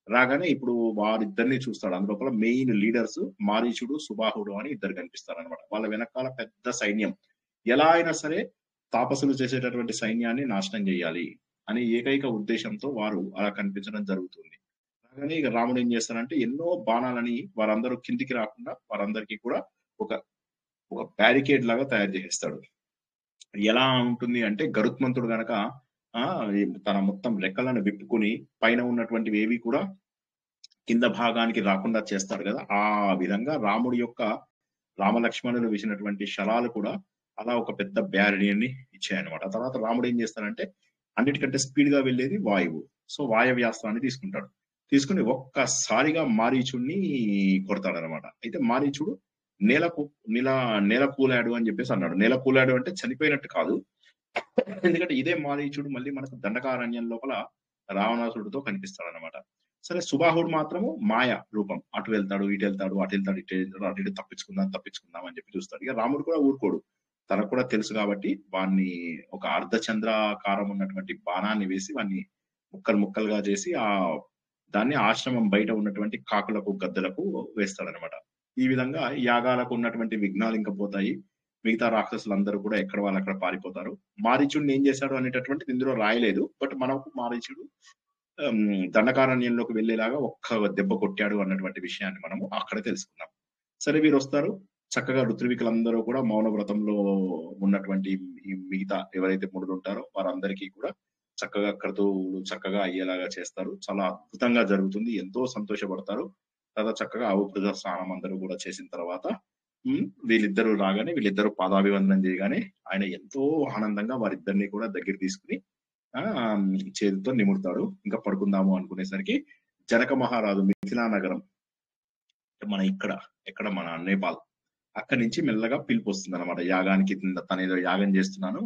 రాగానే ఇప్పుడు వారిద్దరిని చూస్తాడు. అందులోపల మెయిన్ లీడర్స్ మారీచుడు, సుబాహుడు అని ఇద్దరు కనిపిస్తారు అనమాట. వాళ్ళ వెనకాల పెద్ద సైన్యం. ఎలా అయినా సరే తాపసులు చేసేటటువంటి సైన్యాన్ని నాశనం చేయాలి అనే ఏకైక ఉద్దేశంతో వారు అలా కనిపించడం జరుగుతుంది. అలాగని ఇక రాముడు ఏం చేస్తాడంటే ఎన్నో బాణాలని వారందరూ కిందికి రాకుండా వారందరికీ కూడా ఒక బ్యారికేడ్ లాగా తయారు చేసేస్తాడు. ఎలా ఉంటుంది అంటే గరుత్మంతుడు గనక తన మొత్తం రెక్కలను విప్పుకొని పైన ఉన్నటువంటివి ఏవి కూడా కింద భాగానికి రాకుండా చేస్తాడు కదా, ఆ విధంగా రాముడి యొక్క రామలక్ష్మణులు వేసినటువంటి శరాలు కూడా అలా ఒక పెద్ద బ్యారియర్ ని ఇచ్చాయన్నమాట. తర్వాత రాముడు ఏం చేస్తాడంటే అన్నిటికంటే స్పీడ్ గా వెళ్ళేది వాయువు. సో వాయవ్యాస్త్రాన్ని తీసుకుంటాడు. తీసుకుని ఒక్కసారిగా మారీచుడిని కొడతాడు అనమాట. అయితే మారీచుడు నేల కూలాడు అని చెప్పేసి అన్నాడు. నేల కూలాడు అంటే చనిపోయినట్టు కాదు. ఎందుకంటే ఇదే మారీచుడు మళ్ళీ మనకు దండకారణ్యం లోపల రావణాసుడితో కనిపిస్తాడు అనమాట. సరే సుబాహుడు మాత్రము మాయ రూపం. అటు వెళ్తాడు, ఇటు వెళ్తాడు, అటు వెళ్తాడు, ఇటు వెళ్తాడు, అటు ఇటు తప్పించుకుందాం అని చెప్పి చూస్తాడు. ఇక రాముడు కూడా ఊరుకోడు. తనకు కూడా తెలుసు కాబట్టి వాడిని ఒక అర్ధచంద్రాకారం ఉన్నటువంటి బాణాన్ని వేసి వాడిని ముక్కలుగా చేసి దాన్ని ఆశ్రమం బయట ఉన్నటువంటి కాకులకు, గద్దలకు వేస్తాడనమాట. ఈ విధంగా యాగాలకు ఉన్నటువంటి విఘ్నాలు ఇంకా పోతాయి. మిగతా రాక్షసులందరూ కూడా ఎక్కడ వాళ్ళు అక్కడ పారిపోతారు. మారీచుడిని ఏం చేశాడు అనేటటువంటిది ఇందులో రాయలేదు. బట్ మనకు మారీచుడు దండకారణ్యంలోకి వెళ్ళేలాగా ఒక్క దెబ్బ కొట్టాడు అన్నటువంటి విషయాన్ని మనము అక్కడ తెలుసుకున్నాం. సరే వీరు వస్తారు, చక్కగా ఋత్వికులందరూ కూడా మౌన వ్రతంలో ఉన్నటువంటి ఈ మిగతా ఎవరైతే మునులు ఉంటారో వారందరికీ కూడా చక్కగా క్రతువులు చక్కగా అయ్యేలాగా చేస్తారు. చాలా అద్భుతంగా జరుగుతుంది, ఎంతో సంతోషపడతారు. తర్వాత చక్కగా అవభృత స్నానం అందరూ కూడా చేసిన తర్వాత వీళ్ళిద్దరూ రాగానే వీళ్ళిద్దరూ పాదాభివందనం చేయగానే ఆయన ఎంతో ఆనందంగా వారిద్దరిని కూడా దగ్గర తీసుకుని చేతితో నిముడతాడు. ఇంకా పడుకుందాము అనుకునేసరికి జనక మహారాజు మిథిలా నగరం మన ఎక్కడ మన నేపాల్ అక్కడి నుంచి మెల్లగా పిలుపు వస్తుంది అనమాట. యాగానికి తను ఏదో యాగం చేస్తున్నాను,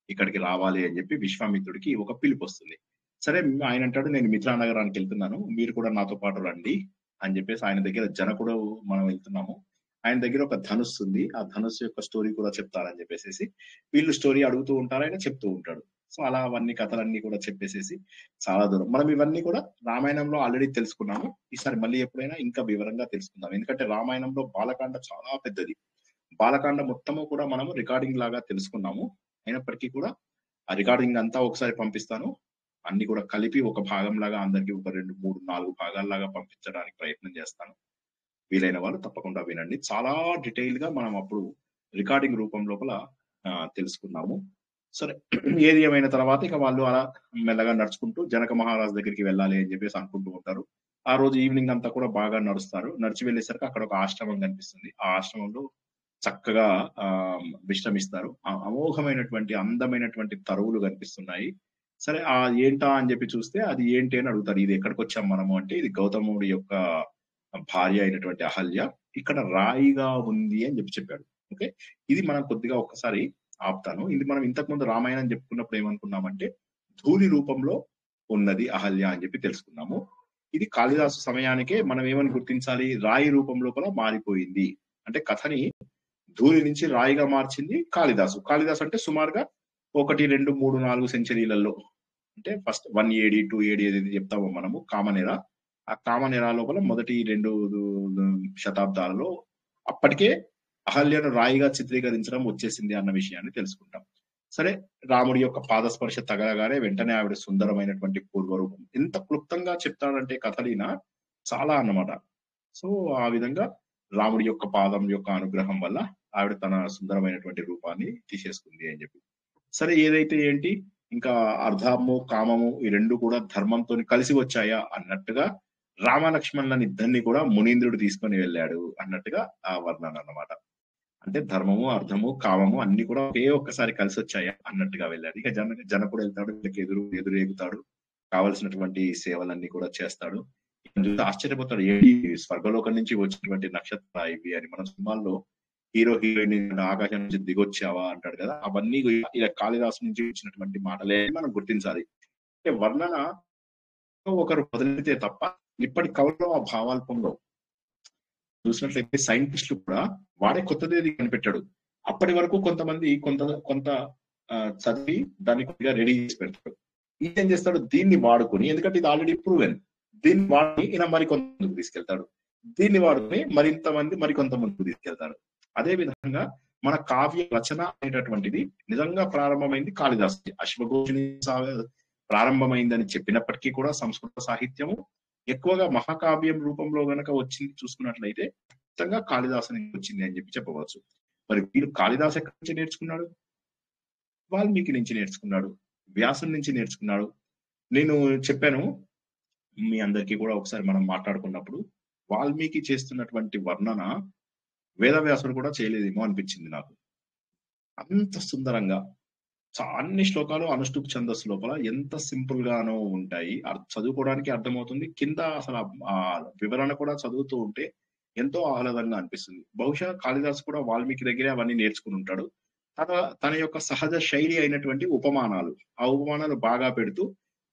ఇక్కడికి రావాలి అని చెప్పి విశ్వామిత్రుడికి ఒక పిలుపు వస్తుంది. సరే ఆయన అంటాడు, నేను మిథిలా నగరానికి వెళ్తున్నాను, మీరు కూడా నాతో పాటు రండి అని చెప్పేసి ఆయన దగ్గర జనకుడు మనం వెళ్తున్నాము, ఆయన దగ్గర ఒక ధనుస్సు ఉంది, ఆ ధనుస్సు యొక్క స్టోరీ కూడా చెప్తారని చెప్పేసి వీళ్ళు స్టోరీ అడుగుతూ ఉంటారు, ఆయన చెప్తూ ఉంటాడు. సో అలా అవన్నీ కథలన్నీ కూడా చెప్పేసేసి చాలా దూరం మనం ఇవన్నీ కూడా రామాయణంలో ఆల్రెడీ తెలుసుకున్నాము. ఈసారి మళ్ళీ ఎప్పుడైనా ఇంకా వివరంగా తెలుసుకుందాం. ఎందుకంటే రామాయణంలో బాలకాండ చాలా పెద్దది. బాలకాండ మొత్తము కూడా మనము రికార్డింగ్ లాగా తెలుసుకున్నాము. అయినప్పటికీ కూడా ఆ రికార్డింగ్ అంతా ఒకసారి పంపిస్తాను, అన్ని కూడా కలిపి ఒక భాగం లాగా అందరికి ఒక 2, 3, 4 భాగాల్లాగా పంపించడానికి ప్రయత్నం చేస్తాను. వీలైన వాళ్ళు తప్పకుండా వినండి. చాలా డీటెయిల్ గా మనం అప్పుడు రికార్డింగ్ రూపం లోపల తెలుసుకున్నాము. సరే ఏది ఏమైన తర్వాత ఇక వాళ్ళు అలా మెల్లగా నడుచుకుంటూ జనక మహారాజు దగ్గరికి వెళ్ళాలి అని చెప్పేసి అనుకుంటూ ఉంటారు. ఆ రోజు ఈవినింగ్ అంతా కూడా బాగా నడుస్తారు. నడిచి వెళ్ళేసరికి అక్కడ ఒక ఆశ్రమం కనిపిస్తుంది. ఆ ఆశ్రమంలో చక్కగా విశ్రమిస్తారు. అమోఘమైనటువంటి అందమైనటువంటి తరువులు కనిపిస్తున్నాయి. సరే ఏంటా అని చెప్పి చూస్తే అది ఏంటి అని అడుగుతారు. ఇది ఎక్కడికి వచ్చాం మనము అంటే ఇది గౌతముడి యొక్క భార్య అయినటువంటి అహల్య ఇక్కడ రాయిగా ఉంది అని చెప్పాడు. ఓకే, ఇది మనం కొద్దిగా ఒక్కసారి ఆపుతాను. ఇది మనం ఇంతకు ముందు రామాయణం చెప్పుకున్నప్పుడు ఏమనుకున్నామంటే ధూళి రూపంలో ఉన్నది అహల్య అని చెప్పి తెలుసుకున్నాము. ఇది కాళిదాసు సమయానికే మనం ఏమని గుర్తించాలి, రాయి రూపం లోపల మారిపోయింది అంటే కథని ధూళి నుంచి రాయిగా మార్చింది కాళిదాసు. కాళిదాసు అంటే సుమారుగా 1, 2, 3, 4 సెంచరీలలో అంటే ఫస్ట్ 1 AD 2 AD ఏదైతే చెప్తామో మనము కామన్ ఎరా, ఆ కామన్ ఎరా లోపల మొదటి 2 శతాబ్దాలలో అప్పటికే అహల్యను రాయిగా చిత్రీకరించడం వచ్చేసింది అన్న విషయాన్ని తెలుసుకుంటాం. సరే రాముడి యొక్క పాదస్పర్శ తగలగానే వెంటనే ఆవిడ సుందరమైనటువంటి పూర్వరూపం. ఎంత క్లుప్తంగా చెప్తాడంటే కథలీన చాలా అన్నమాట. సో ఆ విధంగా రాముడి యొక్క పాదం యొక్క అనుగ్రహం వల్ల ఆవిడ తన సుందరమైనటువంటి రూపాన్ని తీసేసుకుంది అని చెప్పి. సరే ఏదైతే ఏంటి ఇంకా అర్ధము కామము ఈ రెండు కూడా ధర్మంతో కలిసి వచ్చాయా అన్నట్టుగా రామలక్ష్మణులని ఇద్దరిని కూడా మునీంద్రుడు తీసుకొని వెళ్ళాడు అన్నట్టుగా ఆ వర్ణన అన్నమాట. అంటే ధర్మము అర్థము కామము అన్ని కూడా ఒక్కసారి కలిసి వచ్చాయా అన్నట్టుగా వెళ్ళాడు. ఇక జనకుడు వెళ్తాడు, వీళ్ళకి ఎదురేగుతాడు, కావలసినటువంటి సేవలన్నీ కూడా చేస్తాడు. ఆశ్చర్యపోతాడు, ఏంటి స్వర్గలోకం నుంచి వచ్చినటువంటి నక్షత్ర ఇవి అని. మన సినిమాల్లో హీరో హీరోయిన్ ఆకాశం నుంచి దిగొచ్చావా అంటాడు కదా, అవన్నీ ఇలా కాళిదాసు నుంచి వచ్చినటువంటి మాటలే మనం గుర్తించాలి. అంటే వర్ణన ఒకరు వదిలితే తప్ప ఇప్పటి కవుల్లో ఆ భావాల్పంలో చూసినట్లయితే సైంటిస్టులు కూడా వాడే కొత్తది కనిపెట్టాడు. అప్పటి వరకు కొంతమంది కొంత చదివి దాన్ని కొద్దిగా రెడీ చేసి పెడతాడు. ఏం చేస్తాడు, దీన్ని వాడుకొని, ఎందుకంటే ఇది ఆల్రెడీ ప్రూవెన్, దీన్ని వాడుకొని ఈయన మరికొంత ముందుకు తీసుకెళ్తాడు, దీన్ని వాడుకొని మరికొంత ముందుకు తీసుకెళ్తాడు. అదే విధంగా మన కావ్య రచన అనేటటువంటిది నిజంగా ప్రారంభమైంది కాళిదాసు. అశ్వఘోషుని ప్రారంభమైందని చెప్పినప్పటికీ కూడా సంస్కృత సాహిత్యము ఎక్కువగా మహాకావ్యం రూపంలో గనక వచ్చింది చూసుకున్నట్లయితే ఖచ్చితంగా కాళిదాసు నుంచి వచ్చింది అని చెప్పవచ్చు. మరి వీడు కాళిదాసు ఎక్కడి నుంచి నేర్చుకున్నాడు? వాల్మీకి నుంచి నేర్చుకున్నాడు, వ్యాసుని నుంచి నేర్చుకున్నాడు. నేను చెప్పాను మీ అందరికీ కూడా ఒకసారి మనం మాట్లాడుకున్నప్పుడు, వాల్మీకి చేస్తున్నటువంటి వర్ణన వేదవ్యాసుడు కూడా చేయలేదేమో అనిపించింది నాకు. అంత సుందరంగా అన్ని శ్లోకాలు అనుష్ఠుప్ ఛందస్సు లోపల ఎంత సింపుల్ గానో ఉంటాయి, చదువుకోవడానికి అర్థమవుతుంది. కింద అసలు ఆ వివరణ కూడా చదువుతూ ఉంటే ఎంతో ఆహ్లాదంగా అనిపిస్తుంది. బహుశా కాళిదాసు కూడా వాల్మీకి దగ్గరే అవన్నీ నేర్చుకుని ఉంటాడు. తన యొక్క సహజ శైలి అయినటువంటి ఉపమానాలు, ఆ ఉపమానాలు బాగా పెడుతూ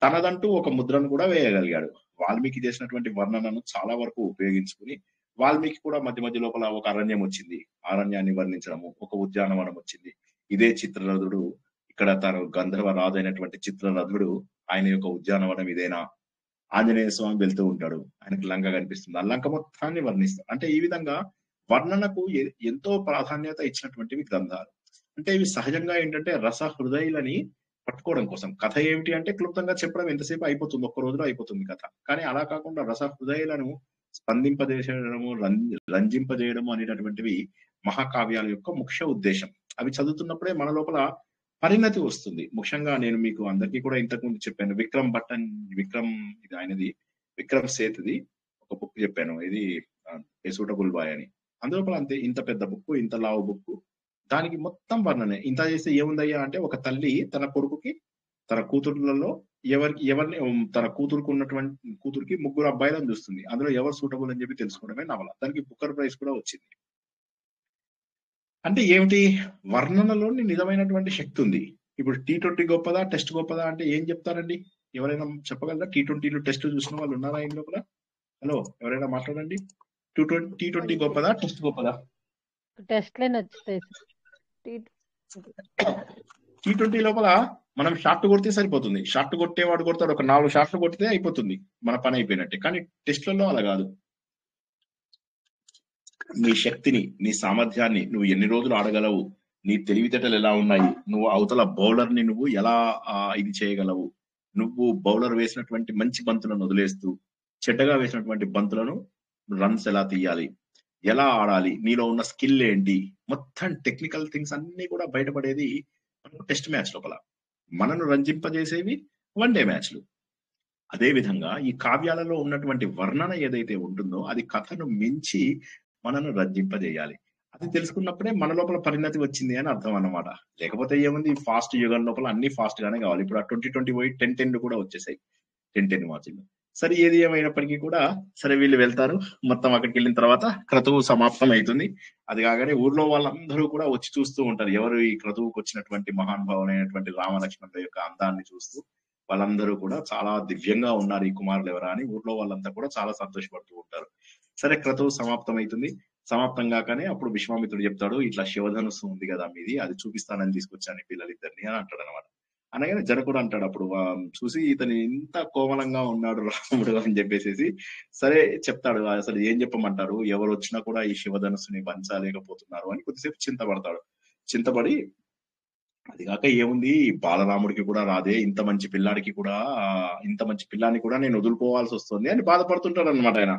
తనదంటూ ఒక ముద్రను కూడా వేయగలిగాడు. వాల్మీకి చేసినటువంటి వర్ణనను చాలా వరకు ఉపయోగించుకుని వాల్మీకి కూడా మధ్య మధ్య లోపల ఒక అరణ్యం వచ్చింది, అరణ్యాన్ని వర్ణించడము, ఒక ఉద్యానవనం వచ్చింది. ఇదే చిత్రరథుడు ఇక్కడ తను గంధర్వ రాజు అయినటువంటి చిత్రరథుడు ఆయన యొక్క ఉద్యానవనం ఇదేనా, ఆంజనేయ స్వామి వెళ్తూ ఉంటాడు, ఆయనకు లంక కనిపిస్తుంది, ఆ లంక మొత్తాన్ని వర్ణిస్తాడు. అంటే ఈ విధంగా వర్ణనకు ఎంతో ప్రాధాన్యత ఇచ్చినటువంటివి గ్రంథాలు. అంటే ఇవి సహజంగా ఏంటంటే రస హృదయులని పట్టుకోవడం కోసం. కథ ఏమిటి అంటే క్లుప్తంగా చెప్పడం ఎంతసేపు అయిపోతుంది. ఒక్క రోజులో అయిపోతుంది కథ. కానీ అలా కాకుండా రస హృదయాలను స్పందింపజేయడము, రంజింపజేయడము అనేటటువంటివి మహాకావ్యాల యొక్క ముఖ్య ఉద్దేశం. అవి చదువుతున్నప్పుడే మన లోపల పరిణతి వస్తుంది. ముఖ్యంగా నేను మీకు అందరికీ కూడా ఇంతకుముందు చెప్పాను. విక్రమ్ ఇది ఆయనది విక్రమ్ సేత్‌ది ఒక బుక్ చెప్పాను. ఇది ఏ సూటబుల్ బాయ్ అని. అందులోపల అంతే ఇంత పెద్ద బుక్కు, ఇంత లావు బుక్కు. దానికి మొత్తం వర్ణనే. ఇంత చేస్తే ఏముందయ్యా అంటే ఒక తల్లి తన కొడుకుకి తన కూతుర్లలో ఎవరిని తన కూతురికి ముగ్గురు అబ్బాయిలను చూస్తుంది. అందులో ఎవరు సూటబుల్ అని చెప్పి తెలుసుకోవడమే నవల. దానికి బుక్కర్ ప్రైజ్ కూడా వచ్చింది. అంటే ఏమిటి? వర్ణనలోని నిజమైనటువంటి శక్తి ఉంది. ఇప్పుడు T20 గొప్పదా? టెస్ట్ గొప్పదా? అంటే ఏం చెప్తారండి? ఎవరైనా చెప్పగలరా? T20లో టెస్ట్ చూసిన వాళ్ళు ఉన్నారా ఈ లోపల? హలో, ఎవరైనా మాట్లాడండి. T20 గొప్పదా? టెస్ట్ గొప్పదా? టెస్ట్లే నచ్చుతాయి సార్. T20 లోపల మనం షాట్ కొడితే సరిపోతుంది. షాట్ కొట్టేవాడు కొడతాడు. ఒక 4 షాట్లు కొడితే అయిపోతుంది. మన పని అయిపోయినట్టే. కానీ టెస్ట్లలో అలా కాదు. నీ శక్తిని, నీ సామర్థ్యాన్ని నువ్వు ఎన్ని రోజులు ఆడగలవు, నీ తెలివితేటలు ఎలా ఉన్నాయి, నువ్వు అవతల బౌలర్ ని నువ్వు ఎలా ఇది చేయగలవు, నువ్వు బౌలర్ వేసినటువంటి మంచి బంతులను వదిలేస్తూ చెడ్డగా వేసినటువంటి బంతులను రన్స్ ఎలా తీయాలి, ఎలా ఆడాలి, నీలో ఉన్న స్కిల్ ఏంటి, మొత్తం టెక్నికల్ థింగ్స్ అన్ని కూడా బయటపడేది మనకు టెస్ట్ మ్యాచ్ లోపల. మనను రంజింపజేసేవి వన్డే మ్యాచ్లు. అదే విధంగా ఈ కావ్యాలలో ఉన్నటువంటి వర్ణన ఏదైతే ఉంటుందో అది కథను మించి మనను రంజింపజేయాలి. అది తెలుసుకున్నప్పుడే మన లోపల పరిణతి వచ్చింది అని అర్థం అన్నమాట. లేకపోతే ఏముంది, ఫాస్ట్ యుగం లోపల అన్ని ఫాస్ట్ గానే కావాలి. ఇప్పుడు ఆ 2020 పోయి 10-10 కూడా వచ్చేసాయి. 10-10 వాచింగ్. సరే, ఏది ఏమైనప్పటికీ కూడా సరే వీళ్ళు వెళ్తారు. మొత్తం అక్కడికి వెళ్ళిన తర్వాత క్రతువు సమాప్తం అవుతుంది. అది కాగానే ఊర్లో వాళ్ళందరూ కూడా వచ్చి చూస్తూ ఉంటారు. ఎవరు ఈ క్రతువుకు వచ్చినటువంటి మహానుభావులైనటువంటి రామలక్ష్మణుల యొక్క అందాన్ని చూస్తూ వాళ్ళందరూ కూడా చాలా దివ్యంగా ఉన్నారు ఈ కుమారులు ఎవరా అని ఊర్లో వాళ్ళంతా కూడా చాలా సంతోషపడుతూ ఉంటారు. సరే, క్రతువు సమాప్తం అవుతుంది. సమాప్తం కాగానే అప్పుడు విశ్వామిత్రుడు చెప్తాడు, ఇట్లా శివధనుస్సు ఉంది కదా మీది, అది చూపిస్తానని తీసుకొచ్చాను పిల్లలిద్దరిని అని అంటాడు అనమాట. అనగానే జనకుడు అంటాడు అప్పుడు చూసి, ఇతను ఇంత కోమలంగా ఉన్నాడు రాముడు అని చెప్పేసి సరే చెప్తాడు, అసలు ఏం చెప్పమంటారు, ఎవరు వచ్చినా కూడా ఈ శివధనుస్సుని పంచలేకపోతున్నారు అని కొద్దిసేపు చింతపడతాడు. చింతపడి అది కాక ఏముంది, బాలరాముడికి కూడా రాదే, ఇంత మంచి పిల్లాడికి కూడా ఇంత మంచి పిల్లాన్ని కూడా నేను వదులుకోవాల్సి వస్తుంది అని బాధపడుతుంటాడు అనమాట ఆయన.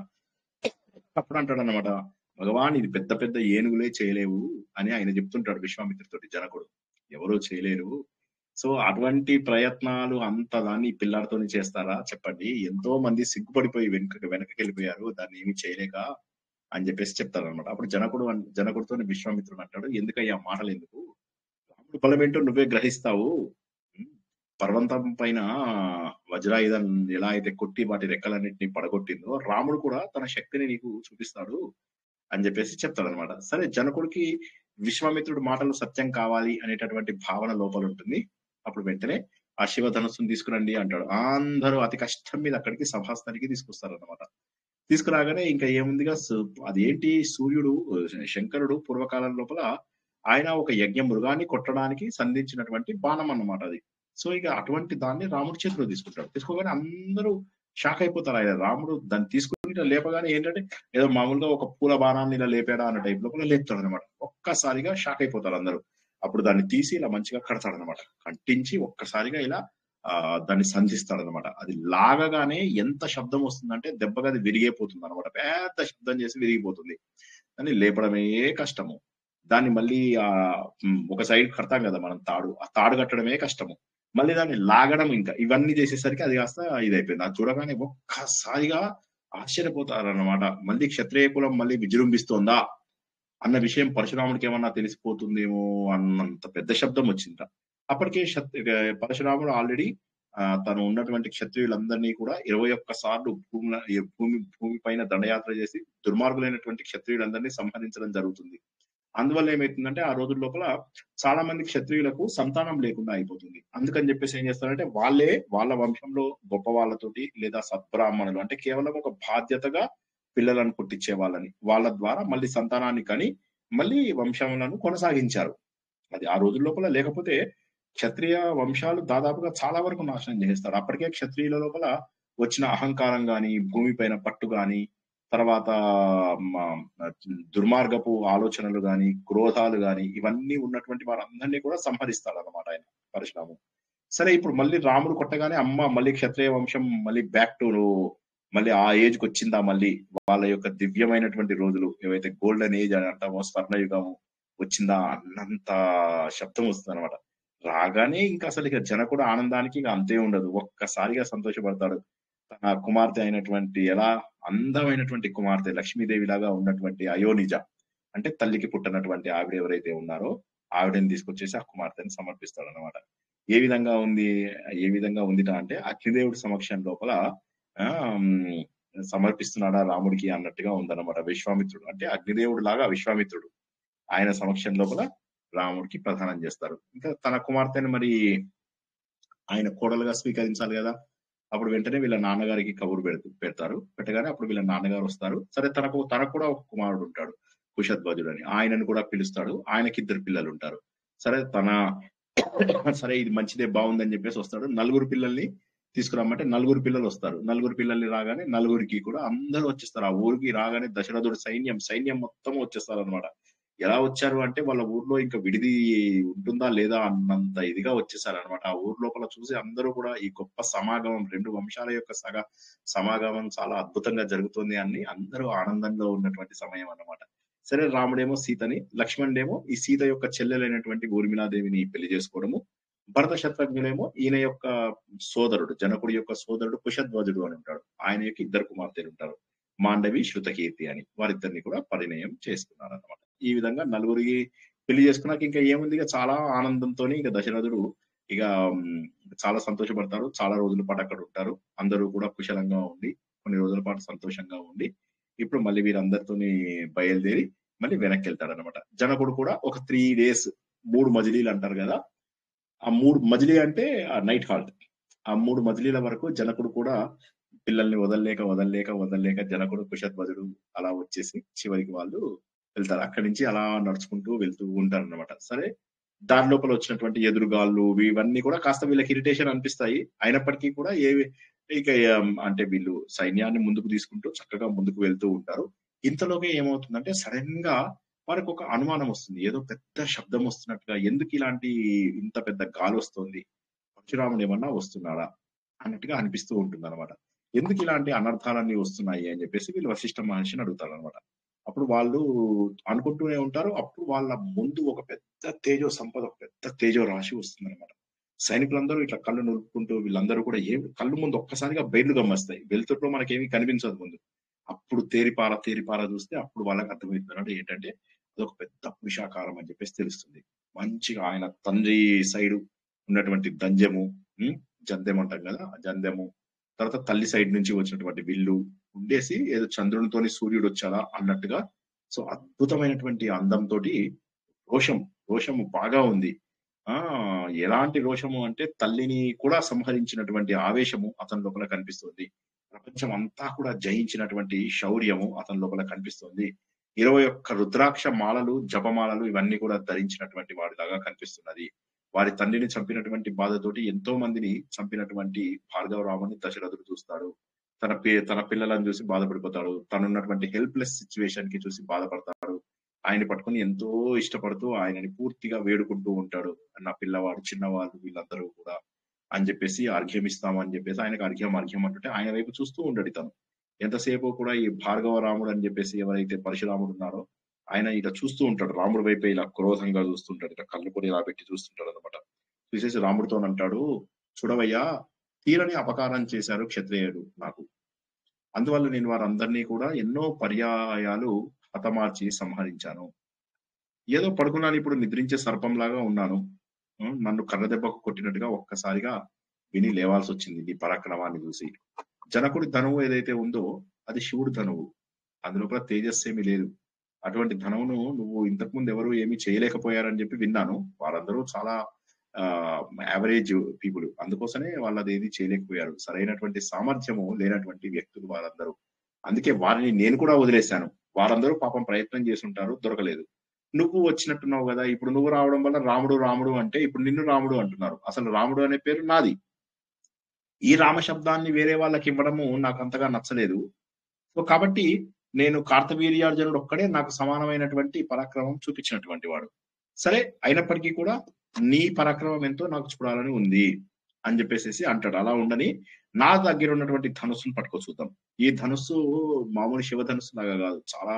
అప్పుడు అంటాడు అనమాట, భగవాన్ ఇది పెద్ద పెద్ద ఏనుగులే చేయలేవు అని ఆయన చెప్తుంటాడు విశ్వామిత్రుడితోటి జనకుడు. ఎవరో చేయలేరు. సో అటువంటి ప్రయత్నాలు అంత దాన్ని పిల్లాడితోని చేస్తారా చెప్పండి, ఎంతో మంది సిగ్గుపడిపోయి వెనకకి వెళ్ళిపోయారు దాన్ని ఏమి చేయలేక అని చెప్పేసి చెప్తారు అనమాట. అప్పుడు జనకుడితో విశ్వామిత్రుడు అంటాడు, ఎందుకయ్యా మాటలు ఎందుకు, రాముడు బలమేంటో నువ్వే గ్రహిస్తావు. పర్వతం పైన వజ్రాయుధం ఎలా అయితే కొట్టి వాటి రెక్కలన్నింటినీ పడగొట్టిందో రాముడు కూడా తన శక్తిని నీకు చూపిస్తాడు అని చెప్పేసి చెప్తాడు అనమాట. సరే, జనకుడికి విశ్వామిత్రుడు మాటలు సత్యం కావాలి అనేటటువంటి భావన లోపల ఉంటుంది. అప్పుడు వెంటనే ఆ శివధనుస్సును తీసుకురండి అంటాడు. అందరూ అతి కష్టం మీద అక్కడికి సభాస్థలికి తీసుకొస్తారు అనమాట. తీసుకురాగానే ఇంకా ఏముందిగా, అదేంటి, సూర్యుడు శంకరుడు పూర్వకాలం లోపల ఆయన ఒక యజ్ఞ మృగాన్ని కొట్టడానికి సంధించినటువంటి బాణం అన్నమాట అది. సో ఇక అటువంటి దాన్ని రాముడి చేతిలో తీసుకుంటాడు. తీసుకోగానే అందరూ షాక్ అయిపోతారు. ఆయన రాముడు దాన్ని తీసుకుని ఇట్లా లేపగానే ఏంటంటే ఏదో మామూలుగా ఒక పూల బాణాన్ని ఇలా లేపాడా అన్న టైప్ లోపల లేపుతాడు అనమాట. ఒక్కసారిగా షాక్ అయిపోతారు అందరూ. అప్పుడు దాన్ని తీసి ఇలా మంచిగా కడతాడు అనమాట. కట్టించి ఒక్కసారిగా ఇలా దాన్ని సంధిస్తాడు అనమాట. అది లాగగానే ఎంత శబ్దం వస్తుందంటే దెబ్బగా అది విరిగిపోతుంది అనమాట. పెద్ద శబ్దం చేసి విరిగిపోతుంది. దాన్ని లేపడమే కష్టము. దాన్ని మళ్ళీ ఒక సైడ్ కడతాం కదా మనం తాడు, ఆ తాడు కట్టడమే కష్టము. మళ్ళీ దాన్ని లాగడం, ఇంకా ఇవన్నీ చేసేసరికి అది కాస్త ఇదైపోయింది. అది చూడగానే ఒక్కసారిగా ఆశ్చర్యపోతారన్నమాట. మళ్ళీ క్షత్రియ కులం మళ్ళీ విజృంభిస్తోందా అన్న విషయం పరశురాముడికి ఏమన్నా తెలిసిపోతుందేమో అన్నంత పెద్ద శబ్దం వచ్చింది. అప్పటికే పరశురాముడు ఆల్రెడీ తను ఉన్నటువంటి క్షత్రియులందరినీ కూడా 21 సార్లు భూమి పైన దండయాత్ర చేసి దుర్మార్గులైనటువంటి క్షత్రియులందరినీ సంహరించడం జరుగుతుంది. అందువల్ల ఏమైతుందంటే ఆ రోజుల లోపల చాలా మంది క్షత్రియులకు సంతానం లేకుండా అయిపోతుంది. అందుకని చెప్పేసి ఏం చేస్తారంటే వాళ్ళ వంశంలో గొప్ప వాళ్ళతోటి లేదా సద్బ్రాహ్మణులు అంటే కేవలం ఒక బాధ్యతగా పిల్లలను పుట్టించే వాళ్ళ ద్వారా మళ్ళీ సంతానాన్ని కని మళ్ళీ వంశములను కొనసాగించారు. అది ఆ రోజుల లోపల. లేకపోతే క్షత్రియ వంశాలు దాదాపుగా చాలా వరకు నాశనం చేస్తారు. అప్పటికే క్షత్రియుల లోపల వచ్చిన అహంకారం గాని, భూమిపైన పట్టు గాని, తర్వాత దుర్మార్గపు ఆలోచనలు గాని, క్రోధాలు గాని, ఇవన్నీ ఉన్నటువంటి వారందరినీ కూడా సంహరిస్తాడు అన్నమాట ఆయన పరశురాము. సరే ఇప్పుడు మళ్ళీ రాముడు కొట్టగానే అమ్మ మళ్ళీ క్షత్రియ వంశం మళ్ళీ బ్యాక్ టు మళ్ళీ ఆ ఏజ్ కి వచ్చిందా, మళ్ళీ వాళ్ళ యొక్క దివ్యమైనటువంటి రోజులు ఏవైతే గోల్డెన్ ఏజ్ అని అంటామో, స్వర్ణయుగం వచ్చిందా అన్నంత శబ్దం వస్తుంది అనమాట. రాగానే ఇంకా అసలు ఇక జనకుడు ఆనందానికి ఇక అంతే ఉండదు, ఒక్కసారిగా సంతోషపడతాడు. తన కుమార్తె అయినటువంటి ఎలా అందమైనటువంటి కుమార్తె లక్ష్మీదేవి లాగా ఉన్నటువంటి అయోనిజ, అంటే తల్లికి పుట్టినటువంటి ఆవిడ ఎవరైతే ఉన్నారో ఆవిడని తీసుకొచ్చేసి ఆ కుమార్తెని సమర్పిస్తాడు అనమాట. ఏ విధంగా ఉంది, ఏ విధంగా ఉందిట అంటే అగ్నిదేవుడి సమక్షం లోపల ఆ సమర్పిస్తున్నాడా రాముడికి అన్నట్టుగా ఉందన్నమాట. విశ్వామిత్రుడు అంటే అగ్నిదేవుడు లాగా విశ్వామిత్రుడు ఆయన సమక్షం లోపల రాముడికి ప్రదానం చేస్తారు. ఇంకా తన కుమార్తెను మరి ఆయన కోడలుగా స్వీకరించాలి కదా. అప్పుడు వెంటనే వీళ్ళ నాన్నగారికి కబురు పెడతారు. పెట్టగానే అప్పుడు వీళ్ళ నాన్నగారు వస్తారు. సరే తనకు కూడా ఒక కుమారుడు ఉంటాడు కుశధ్వజుడు అని, ఆయనను కూడా పిలుస్తాడు. ఆయనకి 2 పిల్లలు ఉంటారు. సరే సరే ఇది మంచిదే బాగుందని చెప్పేసి వస్తాడు. 4 పిల్లల్ని తీసుకురమ్మంటే 4 పిల్లలు వస్తారు. 4 పిల్లల్ని రాగానే 4కి కూడా అందరూ వచ్చేస్తారు. ఆ ఊరికి రాగానే దశరథుడు సైన్యం మొత్తం వచ్చేస్తారు అనమాట. ఎలా వచ్చారు అంటే వాళ్ళ ఊర్లో ఇంకా విడిది ఉంటుందా లేదా అన్నంత ఇదిగా వచ్చేసారనమాట. ఆ ఊరు లోపల చూసి అందరూ కూడా ఈ గొప్ప సమాగమం, 2 వంశాల యొక్క సమాగమం చాలా అద్భుతంగా జరుగుతుంది అని అందరూ ఆనందంలో ఉన్నటువంటి సమయం అన్నమాట. సరే రాముడేమో సీతని, లక్ష్మణుడేమో ఈ సీత యొక్క చెల్లెలైనటువంటి ఊర్మిళాదేవిని పెళ్లి చేసుకోవడము, భరత శత్రుఘ్నులేమో ఈయన యొక్క సోదరుడు, జనకుడి యొక్క సోదరుడు కుశధ్వజుడు అని ఉంటాడు. ఆయన యొక్క 2 కుమార్తెలు ఉంటారు, మాండవి శృతకీర్తి అని. వారిద్దరిని కూడా పరిణయం చేసుకున్నారు అనమాట. ఈ విధంగా 4 పెళ్లి చేసుకున్నాక ఇంకా ఏముంది, ఇక చాలా ఆనందంతో ఇక దశరథుడు ఇక చాలా సంతోషపడతారు. చాలా రోజుల పాటు అక్కడ ఉంటారు. అందరూ కూడా కుశలంగా ఉండి కొన్ని రోజుల పాటు సంతోషంగా ఉండి ఇప్పుడు మళ్ళీ వీరందరితోని బయలుదేరి మళ్ళీ వెనక్కి వెళ్తాడు అనమాట. జనకుడు కూడా ఒక 3 days 3 మజిలీలు అంటారు కదా, ఆ 3 మజిలీ అంటే ఆ నైట్ హాల్ట్, ఆ 3 మజిలీల వరకు జనకుడు కూడా పిల్లల్ని వదలలేక జనకుడు కుశధ్వజుడు అలా వచ్చేసి చివరికి వాళ్ళు వెళ్తారు. అక్కడి నుంచి అలా నడుచుకుంటూ వెళ్తూ ఉంటారు అనమాట. సరే దాని లోపల వచ్చినటువంటి ఎదురుగాళ్ళు ఇవన్నీ కూడా కాస్త వీళ్ళకి ఇరిటేషన్ అనిపిస్తాయి. అయినప్పటికీ కూడా ఇక అంటే వీళ్ళు సైన్యాన్ని ముందుకు తీసుకుంటూ చక్కగా ముందుకు వెళ్తూ ఉంటారు. ఇంతలోనే ఏమవుతుందంటే సడన్ గా వారికి ఒక అనుమానం వస్తుంది, ఏదో పెద్ద శబ్దం వస్తున్నట్టుగా, ఎందుకు ఇంత పెద్ద గాలి వస్తుంది, పరశురాముడు ఏమన్నా వస్తున్నాడా అన్నట్టుగా అనిపిస్తూ ఉంటుంది అనమాట. ఎందుకు ఇలాంటి అనర్థాలన్నీ వస్తున్నాయి అని చెప్పేసి వీళ్ళు వశిష్ఠ మహర్షిని అడుగుతారు అనమాట. అప్పుడు వాళ్ళు అనుకుంటూనే ఉంటారు. అప్పుడు వాళ్ళ ముందు ఒక పెద్ద తేజో సంపద, ఒక పెద్ద తేజో రాశి వస్తుంది అనమాట. సైనికులందరూ ఇట్లా కళ్ళు నులుపుకుంటూ వీళ్ళందరూ కూడా కళ్ళు ముందు ఒక్కసారిగా బయలు గమ్మస్తాయి. వెలుతురులో మనకేమీ కనిపించదు ముందు. అప్పుడు తేరిపార చూస్తే అప్పుడు వాళ్ళకి అర్థమవుతుంది ఏంటంటే అదొక పెద్ద పురుషాకారం అని చెప్పేసి తెలుస్తుంది. మంచిగా ఆయన తండ్రి సైడ్ ఉన్నటువంటి జందెం అంటాం కదా, ఆ జందెము, తర్వాత తల్లి సైడ్ నుంచి వచ్చినటువంటి విల్లు ఉండేసి ఏదో చంద్రునితోని సూర్యుడు వచ్చాడా అన్నట్టుగా. సో అద్భుతమైనటువంటి అందంతో రోషము బాగా ఉంది. ఎలాంటి రోషము అంటే తల్లిని కూడా సంహరించినటువంటి ఆవేశము అతని లోపల కనిపిస్తుంది. ప్రపంచం అంతా కూడా జయించినటువంటి శౌర్యము అతని లోపల కనిపిస్తుంది. 21 రుద్రాక్ష మాలలు, జపమాలలు ఇవన్నీ కూడా ధరించినటువంటి వాడిలాగా కనిపిస్తున్నది. వారి తండ్రిని చంపినటువంటి బాధతోటి ఎంతో మందిని చంపినటువంటి భార్గవరాముని దశరథుడు చూస్తాడు. తన పిల్లలను చూసి బాధపడిపోతాడు. తనున్నటువంటి హెల్ప్లెస్ సిచ్యువేషన్ కి చూసి బాధపడతాడు. ఆయన పట్టుకుని ఎంతో ఇష్టపడుతూ ఆయనని పూర్తిగా వేడుకుంటూ ఉంటాడు. నా పిల్లవాడు, చిన్నవాళ్ళు వీళ్ళందరూ కూడా అని చెప్పేసి అర్ఘ్యం ఇస్తామని చెప్పేసి ఆయనకు అర్ఘ్యం అంటుంటే ఆయన వైపు చూస్తూ ఉండడు తను. ఎంతసేపు కూడా ఈ భార్గవ రాముడు అని చెప్పేసి ఎవరైతే పరశురాముడు ఉన్నారో ఆయన ఇలా చూస్తూ ఉంటాడు, రాముడి వైపే ఇలా క్రోధంగా చూస్తుంటాడు, ఇలా కళ్ళు కూడా ఇలా పెట్టి చూస్తుంటాడు అనమాట. చూసేసి రాముడితో అంటాడు, చూడవయ్యా, తీరని అపకారం చేశారు క్షత్రియుడు నాకు, అందువల్ల నేను వారందరినీ కూడా ఎన్నో పర్యాయాలు హతమార్చి సంహరించాను. ఏదో పడుకున్నాను, ఇప్పుడు నిద్రించే సర్పంలాగా ఉన్నాను. నన్ను కర్ర దెబ్బకు కొట్టినట్టుగా ఒక్కసారిగా విని లేవాల్సి వచ్చింది నీ పరాక్రమాన్ని చూసి. జనకుడి ధనువు ఏదైతే ఉందో అది శివుడి ధనువు, అందులోపల తేజస్సేమీ లేదు. అటువంటి ధనువును నువ్వు ఇంతకు ముందు ఎవరు ఏమీ చేయలేకపోయారని చెప్పి విన్నాను. వారందరూ చాలా యావరేజ్ పీపుల్, అందుకోసమే వాళ్ళది ఏది చేయలేకపోయారు. సరైనటువంటి సామర్థ్యము లేనటువంటి వ్యక్తులు వారందరూ. అందుకే వారిని నేను కూడా వదిలేశాను. వారందరూ పాపం ప్రయత్నం చేసి ఉంటారు, దొరకలేదు. నువ్వు వచ్చినట్టున్నావు కదా, ఇప్పుడు నువ్వు రావడం వల్ల రాముడు అంటే ఇప్పుడు నిన్ను రాముడు అంటున్నారు. అసలు రాముడు అనే పేరు నాది. ఈ రామ శబ్దాన్ని వేరే వాళ్ళకి ఇవ్వడము నాకు అంతగా నచ్చలేదు. సో కాబట్టి నేను కార్తవీర్యార్జునుడు ఒక్కడే నాకు సమానమైనటువంటి పరాక్రమం చూపించినటువంటి వాడు. సరే అయినప్పటికీ కూడా నీ పరాక్రమం ఎంతో నాకు చూడాలని ఉంది. అని చెప్పేసి అంటాడు. అలా ఉండని నా దగ్గర ఉన్నటువంటి ధనుస్సును పట్టుకో చూద్దాం. ఈ ధనుస్సు మామూలు శివ ధనుస్సు లాగా కాదు. చాలా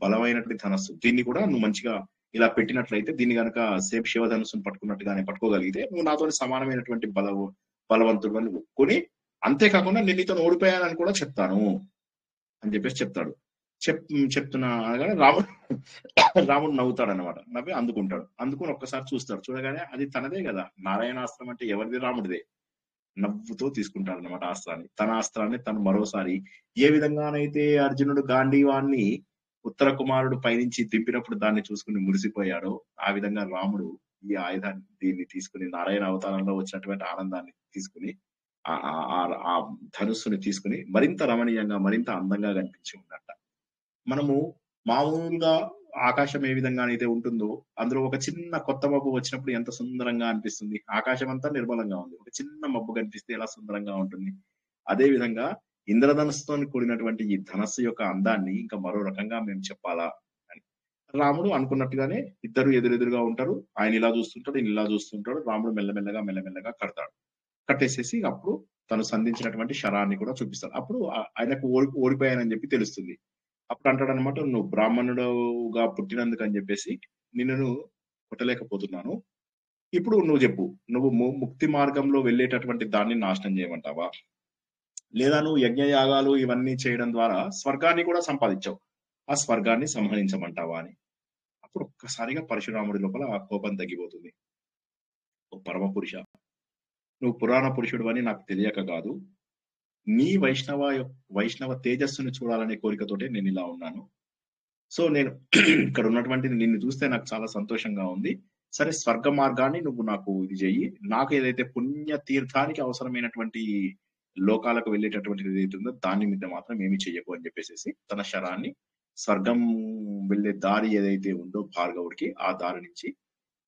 బలమైనటువంటి ధనస్సు. దీన్ని కూడా నువ్వు మంచిగా ఇలా పెట్టినట్లయితే దీన్ని గనక సేమ్ శివ ధనుస్సును పట్టుకున్నట్టుగానే పట్టుకోగలిగితే నువ్వు నాతోని సమానమైనటువంటి బలవంతుడు అని ఒప్పుకొని, అంతేకాకుండా నేను నీతో ఓడిపోయానని కూడా చెప్తాను అని చెప్పేసి చెప్తాడు. చెప్తున్నా అనగానే రాముడు నవ్వుతాడు అనమాట. నవ్వి అందుకుంటాడు. అందుకుని ఒక్కసారి చూస్తాడు. చూడగానే అది తనదే కదా, నారాయణాస్త్రం అంటే ఎవరిది? రాముడిదే. నవ్వుతో తీసుకుంటాడు అనమాట అస్త్రాన్ని. తన అస్త్రాన్ని తను మరోసారి ఏ విధంగానైతే అర్జునుడు గాంధీవాన్ని ఉత్తర కుమారుడు పైనుంచి దింపినప్పుడు దాన్ని చూసుకుని మురిసిపోయాడో, ఆ విధంగా రాముడు ఈ ఆయుధాన్ని దీన్ని తీసుకుని నారాయణ అవతారంలో వచ్చినటువంటి ఆనందాన్ని తీసుకుని ఆ ధనుస్సుని తీసుకుని మరింత రమణీయంగా, మరింత అందంగా కనిపించి ఉన్నట్ట. మనము మామూలుగా ఆకాశం ఏ విధంగా అయితే ఉంటుందో, అందులో ఒక చిన్న కొత్త మబ్బు వచ్చినప్పుడు ఎంత సుందరంగా అనిపిస్తుంది. ఆకాశం అంతా నిర్మలంగా ఉంది, ఒక చిన్న మబ్బు కనిపిస్తే ఎలా సుందరంగా ఉంటుంది. అదే విధంగా ఇంద్రధనుస్సుతో కూడినటువంటి ఈ ధనస్సు యొక్క అందాన్ని ఇంకా మరో రకంగా మేము చెప్పాలా అని రాముడు అనుకున్నట్టుగానే ఇద్దరు ఎదురెదురుగా ఉంటారు. ఆయన ఇలా చూస్తుంటాడు, ఈయన ఇలా చూస్తుంటాడు. రాముడు మెల్లమెల్లగా కడతాడు. కట్టేసేసి అప్పుడు తను సంధించినటువంటి శరాన్ని కూడా చూపిస్తాడు. అప్పుడు ఆయనకు ఓడిపోయానని చెప్పి తెలుస్తుంది. అప్పుడు అంటాడు అనమాట, నువ్వు బ్రాహ్మణుడుగా పుట్టినందుకు అని చెప్పేసి నిన్ను కొట్టలేకపోతున్నాను. ఇప్పుడు నువ్వు చెప్పు, నువ్వు ముక్తి మార్గంలో వెళ్ళేటటువంటి దాన్ని నాశనం చేయమంటావా, లేదా నువ్వు యజ్ఞయాగాలు ఇవన్నీ చేయడం ద్వారా స్వర్గాన్ని కూడా సంపాదించావు, ఆ స్వర్గాన్ని సంహరించమంటావా అని. అప్పుడు ఒక్కసారిగా పరశురాముడి లోపల ఆ కోపం తగ్గిపోతుంది. ఓ పరమ పురుష, నువ్వు పురాణ పురుషుడు అని నాకు తెలియక కాదు, నీ వైష్ణవ తేజస్సును చూడాలనే కోరికతోటే నేను ఇలా ఉన్నాను. సో నేను ఇక్కడ ఉన్నటువంటి నిన్ను చూస్తే నాకు చాలా సంతోషంగా ఉంది. సరే, స్వర్గ మార్గాన్ని నువ్వు నాకు ఇది చెయ్యి. నాకు ఏదైతే పుణ్య తీర్థానికి అవసరమైనటువంటి లోకాలకు వెళ్ళేటటువంటిది ఏదైతే ఉందో దాని మీద మాత్రం ఏమి చెయ్యకు అని చెప్పేసి తన శరాన్ని స్వర్గం వెళ్ళే దారి ఏదైతే ఉందో భార్గవుడికి, ఆ దారి నుంచి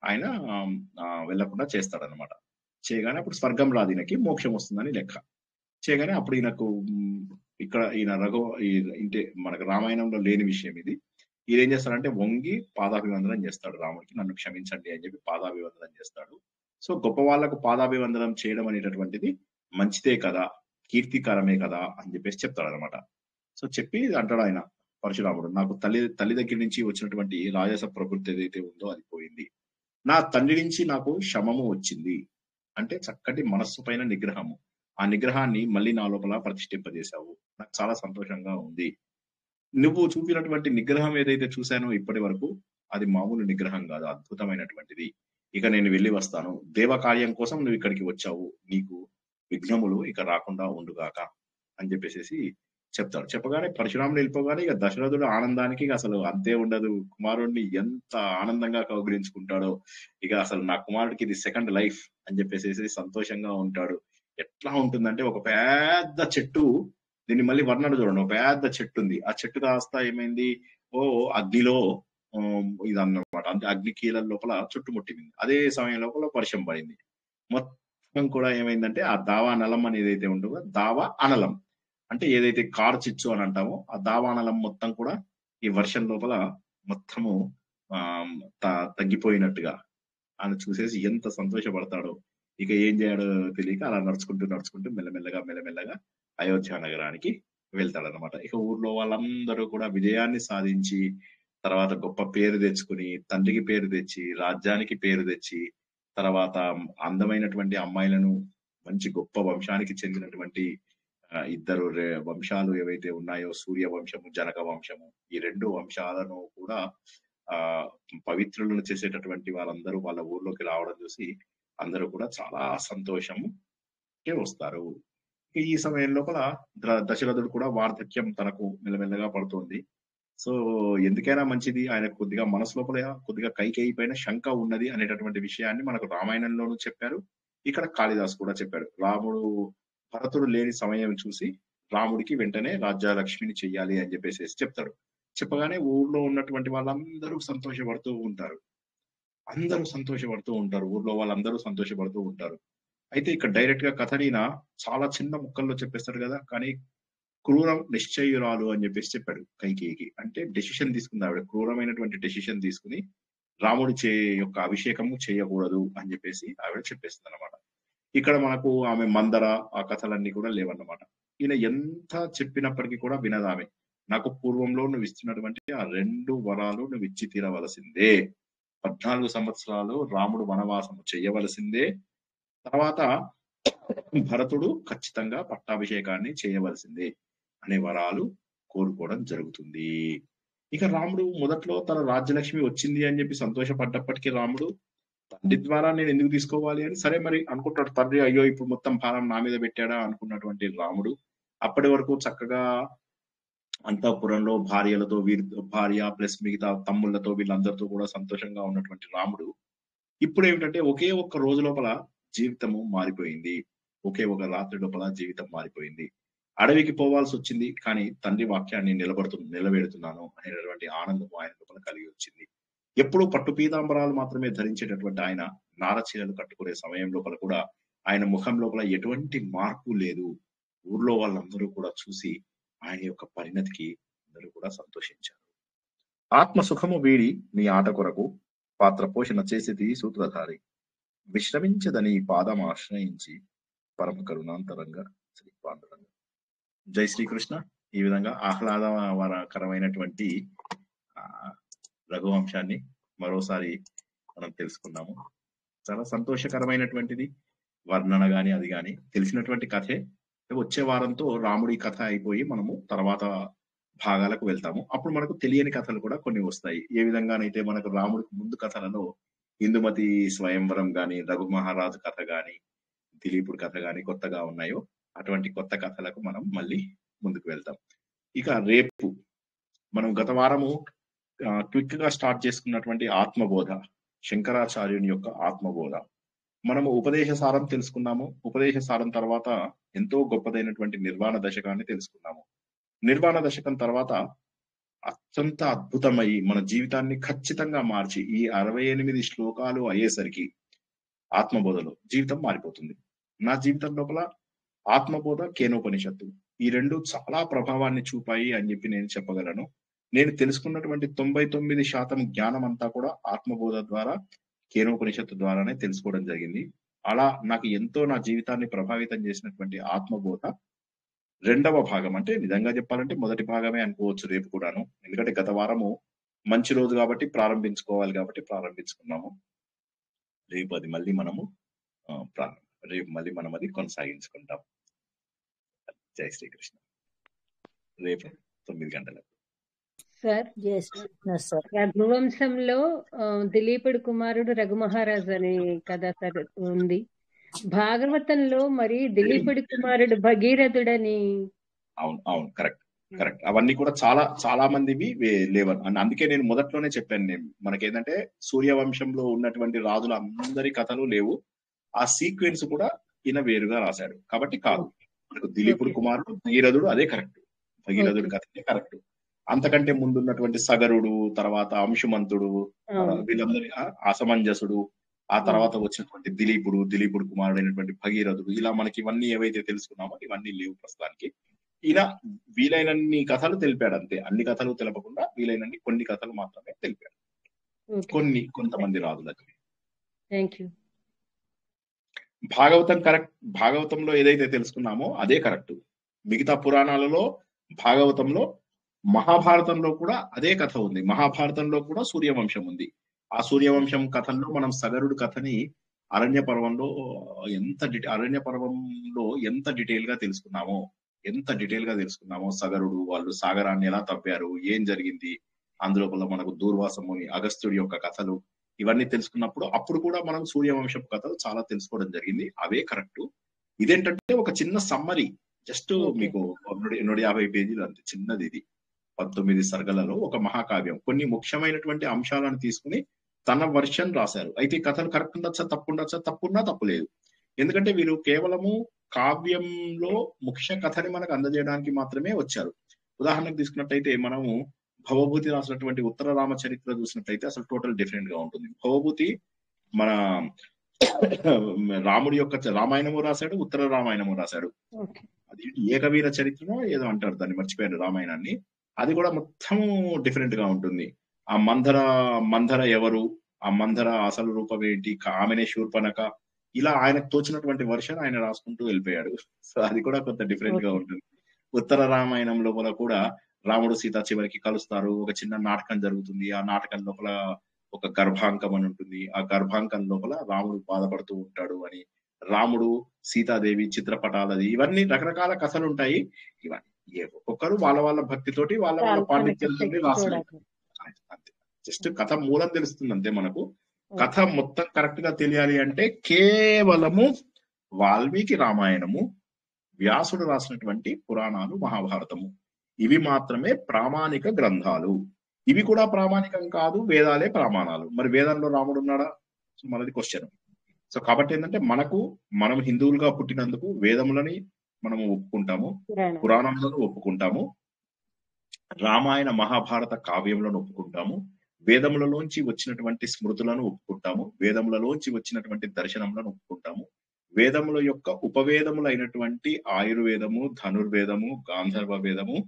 ఆయన వెళ్లకుండా చేస్తాడనమాట. చేయగానే అప్పుడు స్వర్గం రాదు, ఈయనకి మోక్షం వస్తుందని లెక్క. చేయగానే అప్పుడు ఈయనకు ఇక్కడ ఈయన ఇంటే మనకు రామాయణంలో లేని విషయం ఇది. ఈయన ఏం చేస్తాడంటే వంగి పాదాభివందనం చేస్తాడు రాముడికి. నన్ను క్షమించండి అని చెప్పి పాదాభివందనం చేస్తాడు. సో గొప్ప వాళ్ళకు పాదాభివందనం చేయడం అనేటటువంటిది మంచిదే కదా, కీర్తికరమే కదా అని చెప్పేసి చెప్తాడు అనమాట. సో చెప్పి అంటాడు ఆయన పరశురాముడు, నాకు తల్లి దగ్గర నుంచి వచ్చినటువంటి రాజస ప్రకృతి ఏదైతే ఉందో అది పోయింది. నా తండ్రి నుంచి నాకు శమము వచ్చింది. అంటే చక్కటి మనస్సు పైన నిగ్రహము. ఆ నిగ్రహాన్ని మళ్ళీ నా లోపల ప్రతిష్ఠింపజేశావు. నాకు చాలా సంతోషంగా ఉంది. నువ్వు చూపినటువంటి నిగ్రహం ఏదైతే చూశానో ఇప్పటి వరకు అది మామూలు నిగ్రహం కాదు, అద్భుతమైనటువంటిది. ఇక నేను వెళ్ళి వస్తాను. దేవ కార్యం కోసం నువ్వు ఇక్కడికి వచ్చావు, నీకు విఘ్నములు ఇక రాకుండా ఉండుగాక అని చెప్పేసి చెప్తాడు. చెప్పగానే పరశురాముడు వెళ్ళిపోగానే ఇక దశరథుడు ఆనందానికి అసలు అంతే ఉండదు. కుమారుడిని ఎంత ఆనందంగా కౌగిలించుకుంటాడో, ఇక అసలు నా కుమారుడికి ఇది సెకండ్ లైఫ్ అని చెప్పేసి సంతోషంగా ఉంటాడు. ఎట్లా ఉంటుందంటే ఒక పెద్ద చెట్టు, దీన్ని మళ్ళీ వర్ణన చూడండి. ఒక పెద్ద చెట్టు ఉంది, ఆ చెట్టు కాస్త ఏమైంది, అగ్నిలో ఇదన్నమాట. అంటే అగ్ని కీలల లోపల చుట్టుముట్టింది. అదే సమయం లోపల వర్షం పడింది. మొత్తం కూడా ఏమైందంటే ఆ దావా నలం అనేది ఏదైతే ఉంటుందో, దావా అనలం అంటే ఏదైతే కార్చిచ్చు అని అంటామో, ఆ దావా అనలం మొత్తం కూడా ఈ వర్షం లోపల మొత్తము తగ్గిపోయినట్టుగా ఆయన చూసేసి ఎంత సంతోషపడతాడో. ఇక ఏం చేయడో తెలియక అలా నడుచుకుంటూ మెల్లమెల్లగా అయోధ్య నగరానికి వెళ్తాడనమాట. ఇక ఊర్లో వాళ్ళందరూ కూడా విజయాన్ని సాధించి, తర్వాత గొప్ప పేరు తెచ్చుకుని, తండ్రికి పేరు తెచ్చి, రాజ్యానికి పేరు తెచ్చి, తర్వాత అందమైనటువంటి అమ్మాయిలను, మంచి గొప్ప వంశానికి చెందినటువంటి ఇద్దరు వంశాలు ఏవైతే ఉన్నాయో, సూర్య వంశము, జనక వంశము, ఈ రెండు వంశాలను కూడా పవిత్రులను చేసేటటువంటి వాళ్ళందరూ వాళ్ళ ఊర్లోకి రావడం చూసి అందరూ కూడా చాలా సంతోషంకి వస్తారు. ఈ సమయం లోపల దశరథుడు కూడా వార్ధక్యం తనకు మెల్లమెల్లగా పడుతోంది. సో ఎందుకైనా మంచిది, ఆయన కొద్దిగా మనసు లోపల కొద్దిగా కైకేయి పైన శంక ఉన్నది అనేటటువంటి విషయాన్ని మనకు రామాయణంలోనూ చెప్పారు, ఇక్కడ కాళిదాసు కూడా చెప్పాడు. రాముడు భరతుడు లేని సమయం చూసి రాముడికి వెంటనే రాజ్యలక్ష్మిని చెయ్యాలి అని చెప్పేసి చెప్తాడు. చెప్పగానే ఊర్లో ఉన్నటువంటి వాళ్ళందరూ సంతోషపడుతూ ఉంటారు. ఊర్లో వాళ్ళందరూ సంతోషపడుతూ ఉంటారు. అయితే ఇక్కడ డైరెక్ట్ గా కథనీన చాలా చిన్న ముక్కల్లో చెప్పేస్తాడు కదా, కానీ క్రూర నిశ్చయురాలు అని చెప్పేసి చెప్పాడు కైకేయికి. అంటే డెసిషన్ తీసుకుంది ఆవిడ, క్రూరమైనటువంటి డెసిషన్ తీసుకుని రాముడి యొక్క అభిషేకము చేయకూడదు అని చెప్పేసి ఆవిడ చెప్పేస్తుంది అనమాట. ఇక్కడ మనకు ఆమె మందర ఆ కథలన్నీ కూడా లేవన్నమాట. ఈయన ఎంత చెప్పినప్పటికీ కూడా వినదామె. నాకు పూర్వంలో నువ్వు ఇస్తున్నటువంటి ఆ 2 వరాలు నువ్వు ఇచ్చి తీరవలసిందే. 14 సంవత్సరాలు రాముడు వనవాసము చేయవలసిందే. తర్వాత భరతుడు ఖచ్చితంగా పట్టాభిషేకాన్ని చేయవలసిందే అనే వరాలు కోరుకోవడం జరుగుతుంది. ఇక రాముడు మొదట్లో తన రాజ్యలక్ష్మి వచ్చింది అని చెప్పి సంతోషపడ్డప్పటికీ రాముడు తండ్రి ద్వారా నేను ఎందుకు తీసుకోవాలి అని సరే మరి అనుకుంటాడు. తండ్రి అయ్యో ఇప్పుడు మొత్తం భారం నా మీద పెట్టాడా అనుకున్నటువంటి రాముడు అప్పటి వరకు చక్కగా అంతఃపురంలో భార్యలతో భార్య ప్లస్ మిగతా తమ్ముళ్లతో వీళ్ళందరితో కూడా సంతోషంగా ఉన్నటువంటి రాముడు ఇప్పుడు ఏమిటంటే ఒకే ఒక్క రోజు లోపల జీవితము మారిపోయింది. ఒకే ఒక రాత్రి లోపల జీవితం మారిపోయింది. అడవికి పోవాల్సి వచ్చింది కానీ తండ్రి వాక్యాన్ని నిలబెడుతున్నాను అనేటటువంటి ఆనందం ఆయన లోపల కలిగి వచ్చింది. ఎప్పుడూ పట్టు పీతాంబరాలు మాత్రమే ధరించేటటువంటి ఆయన నారచీరలు కట్టుకునే సమయం లోపల కూడా ఆయన ముఖం లోపల ఎటువంటి మార్పు లేదు. ఊర్లో వాళ్ళందరూ కూడా చూసి ఆయన యొక్క పరిణతికి అందరూ కూడా సంతోషించారు. ఆత్మ సుఖము వీడి నీ ఆట కొరకు పాత్ర పోషణ చేసేది సూత్రధారి విశ్రమించదని పాదం ఆశ్రయించి పరమ కరుణాంతరంగా శ్రీ పాండురంగ. జై శ్రీకృష్ణ. ఈ విధంగా ఆహ్లాదకరమైనటువంటి రఘువంశాన్ని మరోసారి మనం తెలుసుకున్నాము. చాలా సంతోషకరమైనటువంటిది. వర్ణన గాని అది గాని తెలిసినటువంటి కథే. వచ్చే వారంతో రాముడి కథ అయిపోయి మనము తర్వాత భాగాలకు వెళ్తాము. అప్పుడు మనకు తెలియని కథలు కూడా కొన్ని వస్తాయి. ఏ విధంగానైతే మనకు రాముడికి ముందు కథలలో ఇందుమతి స్వయంవరం గాని, రఘు మహారాజు కథ గాని, దిలీపుడి కథ గాని కొత్తగా ఉన్నాయో అటువంటి కొత్త కథలకు మనం మళ్ళీ ముందుకు వెళ్తాం. ఇక రేపు మనం గత వారము క్విక్ గా స్టార్ట్ చేసుకున్నటువంటి ఆత్మబోధ, శంకరాచార్యుని యొక్క ఆత్మబోధ, మనము ఉపదేశ సారం తెలుసుకున్నాము. ఉపదేశ సారం తర్వాత ఎంతో గొప్పదైనటువంటి నిర్వాణ దశకాన్ని తెలుసుకున్నాము. నిర్వాణ దశకం తర్వాత అత్యంత అద్భుతమై మన జీవితాన్ని ఖచ్చితంగా మార్చి ఈ 68 శ్లోకాలు అయ్యేసరికి ఆత్మబోధలో జీవితం మారిపోతుంది. నా జీవితం లోపల ఆత్మబోధ, కేనోపనిషత్తు ఈ రెండు చాలా ప్రభావాన్ని చూపాయి అని చెప్పి నేను చెప్పగలను. నేను తెలుసుకున్నటువంటి 99% జ్ఞానం అంతా కూడా ఆత్మబోధ ద్వారా, కేనోపనిషత్తు ద్వారానే తెలుసుకోవడం జరిగింది. అలా నాకు ఎంతో నా జీవితాన్ని ప్రభావితం చేసినటువంటి ఆత్మబోధ రెండవ భాగం, అంటే నిజంగా చెప్పాలంటే మొదటి భాగమే అనుకోవచ్చు రేపు కూడాను. ఎందుకంటే గత వారము మంచి రోజు కాబట్టి ప్రారంభించుకోవాలి కాబట్టి ప్రారంభించుకున్నాము. రేపు అది మళ్ళీ మనము రేపు మళ్ళీ మనం అది కొనసాగించుకుంటాం. జై శ్రీకృష్ణ. రేపు 9 గంటలకు. సార్ రఘువంశంలో దిలీపుడు కుమారుడు రఘుమహారాజు అనే కథ సార్ ఉంది. భాగవతంలో మరి దిలీపుడి కుమారుడు భగీరథుడని. అవును కరెక్ట్. అవన్నీ కూడా చాలా మందివి లేవని అందుకే నేను మొదట్లోనే చెప్పాను. మనకేంటంటే సూర్యవంశంలో ఉన్నటువంటి రాజుల అందరి కథలు లేవు. ఆ సీక్వెన్స్ కూడా ఈయన వేరుగా రాశాడు కాబట్టి కాదు. మనకు దిలీపుడు కుమారుడు భగీరథుడు అదే కరెక్ట్. భగీరథుడు కథనే కరెక్ట్. అంతకంటే ముందున్నటువంటి సగరుడు, తర్వాత అంశుమంతుడు, వీళ్ళందరి అసమంజసుడు, ఆ తర్వాత వచ్చినటువంటి దిలీపుడు కుమారుడైనటువంటి భగీరథుడు, ఇలా మనకి ఇవన్నీ ఏవైతే తెలుసుకున్నామో ఇవన్నీ లేవు ప్రస్తుతానికి. ఈయన వీలైనన్ని కథలు తెలిపాడు అంతే. అన్ని కథలు తెలపకుండా వీలైనన్ని కొన్ని కథలు మాత్రమే తెలిపాడు కొంతమంది రాజులకి. భాగవతం కరెక్ట్. భాగవతంలో ఏదైతే తెలుసుకున్నామో అదే కరెక్ట్. మిగతా పురాణాలలో, భాగవతంలో, మహాభారతంలో కూడా అదే కథ ఉంది. మహాభారతంలో కూడా సూర్యవంశం ఉంది. ఆ సూర్యవంశం కథల్లో మనం సగరుడు కథని అరణ్య పర్వంలో ఎంత డీటెయిల్ గా తెలుసుకున్నామో సగరుడు వాళ్ళు సాగరాన్ని ఎలా తవ్వారు, ఏం జరిగింది, అందులోపల మనకు దూర్వాసముని, అగస్త్యుడి యొక్క కథలు ఇవన్నీ తెలుసుకున్నప్పుడు అప్పుడు కూడా మనం సూర్యవంశపు కథలు చాలా తెలుసుకోవడం జరిగింది. అవే కరెక్ట్. ఇదేంటంటే ఒక చిన్న సమ్మరీ, జస్ట్ మీకు 150 పేజీలు అంతే చిన్నది. ఇది 19 సర్గలలో ఒక మహాకావ్యం. కొన్ని ముఖ్యమైనటువంటి అంశాలను తీసుకుని తన వర్షన్ రాశారు. అయితే కథలు కరెక్ట్ ఉండొచ్చా, తప్పున్నా తప్పులేదు. ఎందుకంటే వీరు కేవలము కావ్యంలో ముఖ్య కథని మనకు అందజేయడానికి మాత్రమే వచ్చారు. ఉదాహరణకు తీసుకున్నట్టయితే మనము భవభూతి రాసినటువంటి ఉత్తర రామ చరిత్ర చూసినట్లయితే అసలు టోటల్ డిఫరెంట్ గా ఉంటుంది. భవభూతి మన రాముడి యొక్క రామాయణము రాశాడు, ఉత్తర రామాయణము రాశాడు. అది ఏకవీర చరిత్రనో ఏదో అంటారు, దాన్ని మర్చిపోయారు రామాయణాన్ని. అది కూడా మొత్తం డిఫరెంట్ గా ఉంటుంది. ఆ మందర ఎవరు, ఆ మందర అసలు రూపం ఏంటి, ఆమెనే శూర్పణఖ, ఇలా ఆయనకు తోచినటువంటి వర్షన్ ఆయన రాసుకుంటూ వెళ్ళిపోయాడు. సో అది కూడా కొంత డిఫరెంట్ గా ఓకే. ఉంటుంది. ఉత్తర రామాయణం లోపల కూడా రాముడు సీత చివరికి కలుస్తారు. ఒక చిన్న నాటకం జరుగుతుంది. ఆ నాటకం లోపల ఒక గర్భాంకం అని ఉంటుంది. ఆ గర్భాంకం లోపల రాముడు బాధపడుతూ ఉంటాడు అని, రాముడు సీతాదేవి చిత్రపటాలది, ఇవన్నీ రకరకాల కథలు ఉంటాయి. ఇవన్నీ ఒక్కొక్కరు వాళ్ళ వాళ్ళ భక్తితోటి వాళ్ళ వాళ్ళ కాల్పనిక పాండిత్యంతో శక్తి రాసినవి. కూడా. అంతే. జస్ట్ కథ మూలం తెలుస్తుంది అంతే మనకు. ఓకే. కథ మొత్తం కరెక్ట్ గా తెలియాలి అంటే కేవలము వాల్మీకి రామాయణము, వ్యాసుడు రాసినటువంటి పురాణాలు, మహాభారతము, ఇవి మాత్రమే ప్రామాణిక గ్రంథాలు. ఇవి కూడా ప్రామాణికం కాదు, వేదాలే ప్రమాణాలు. మరి వేదంలో రాముడు ఉన్నాడా? సో మనది క్వశ్చన్. సో కాబట్టి ఏంటంటే మనం హిందువులుగా పుట్టినందుకు వేదములని మనము ఒప్పుకుంటాము, పురాణం. పురాణములను ఒప్పుకుంటాము, రామాయణ మహాభారత కావ్యములను ఒప్పుకుంటాము, వేదములలోంచి వచ్చినటువంటి స్మృతులను ఒప్పుకుంటాము, వేదములలోంచి వచ్చినటువంటి దర్శనములను ఒప్పుకుంటాము, వేదముల యొక్క ఉపవేదములైనటువంటి ఆయుర్వేదము, ధనుర్వేదము, గాంధర్వ వేదము,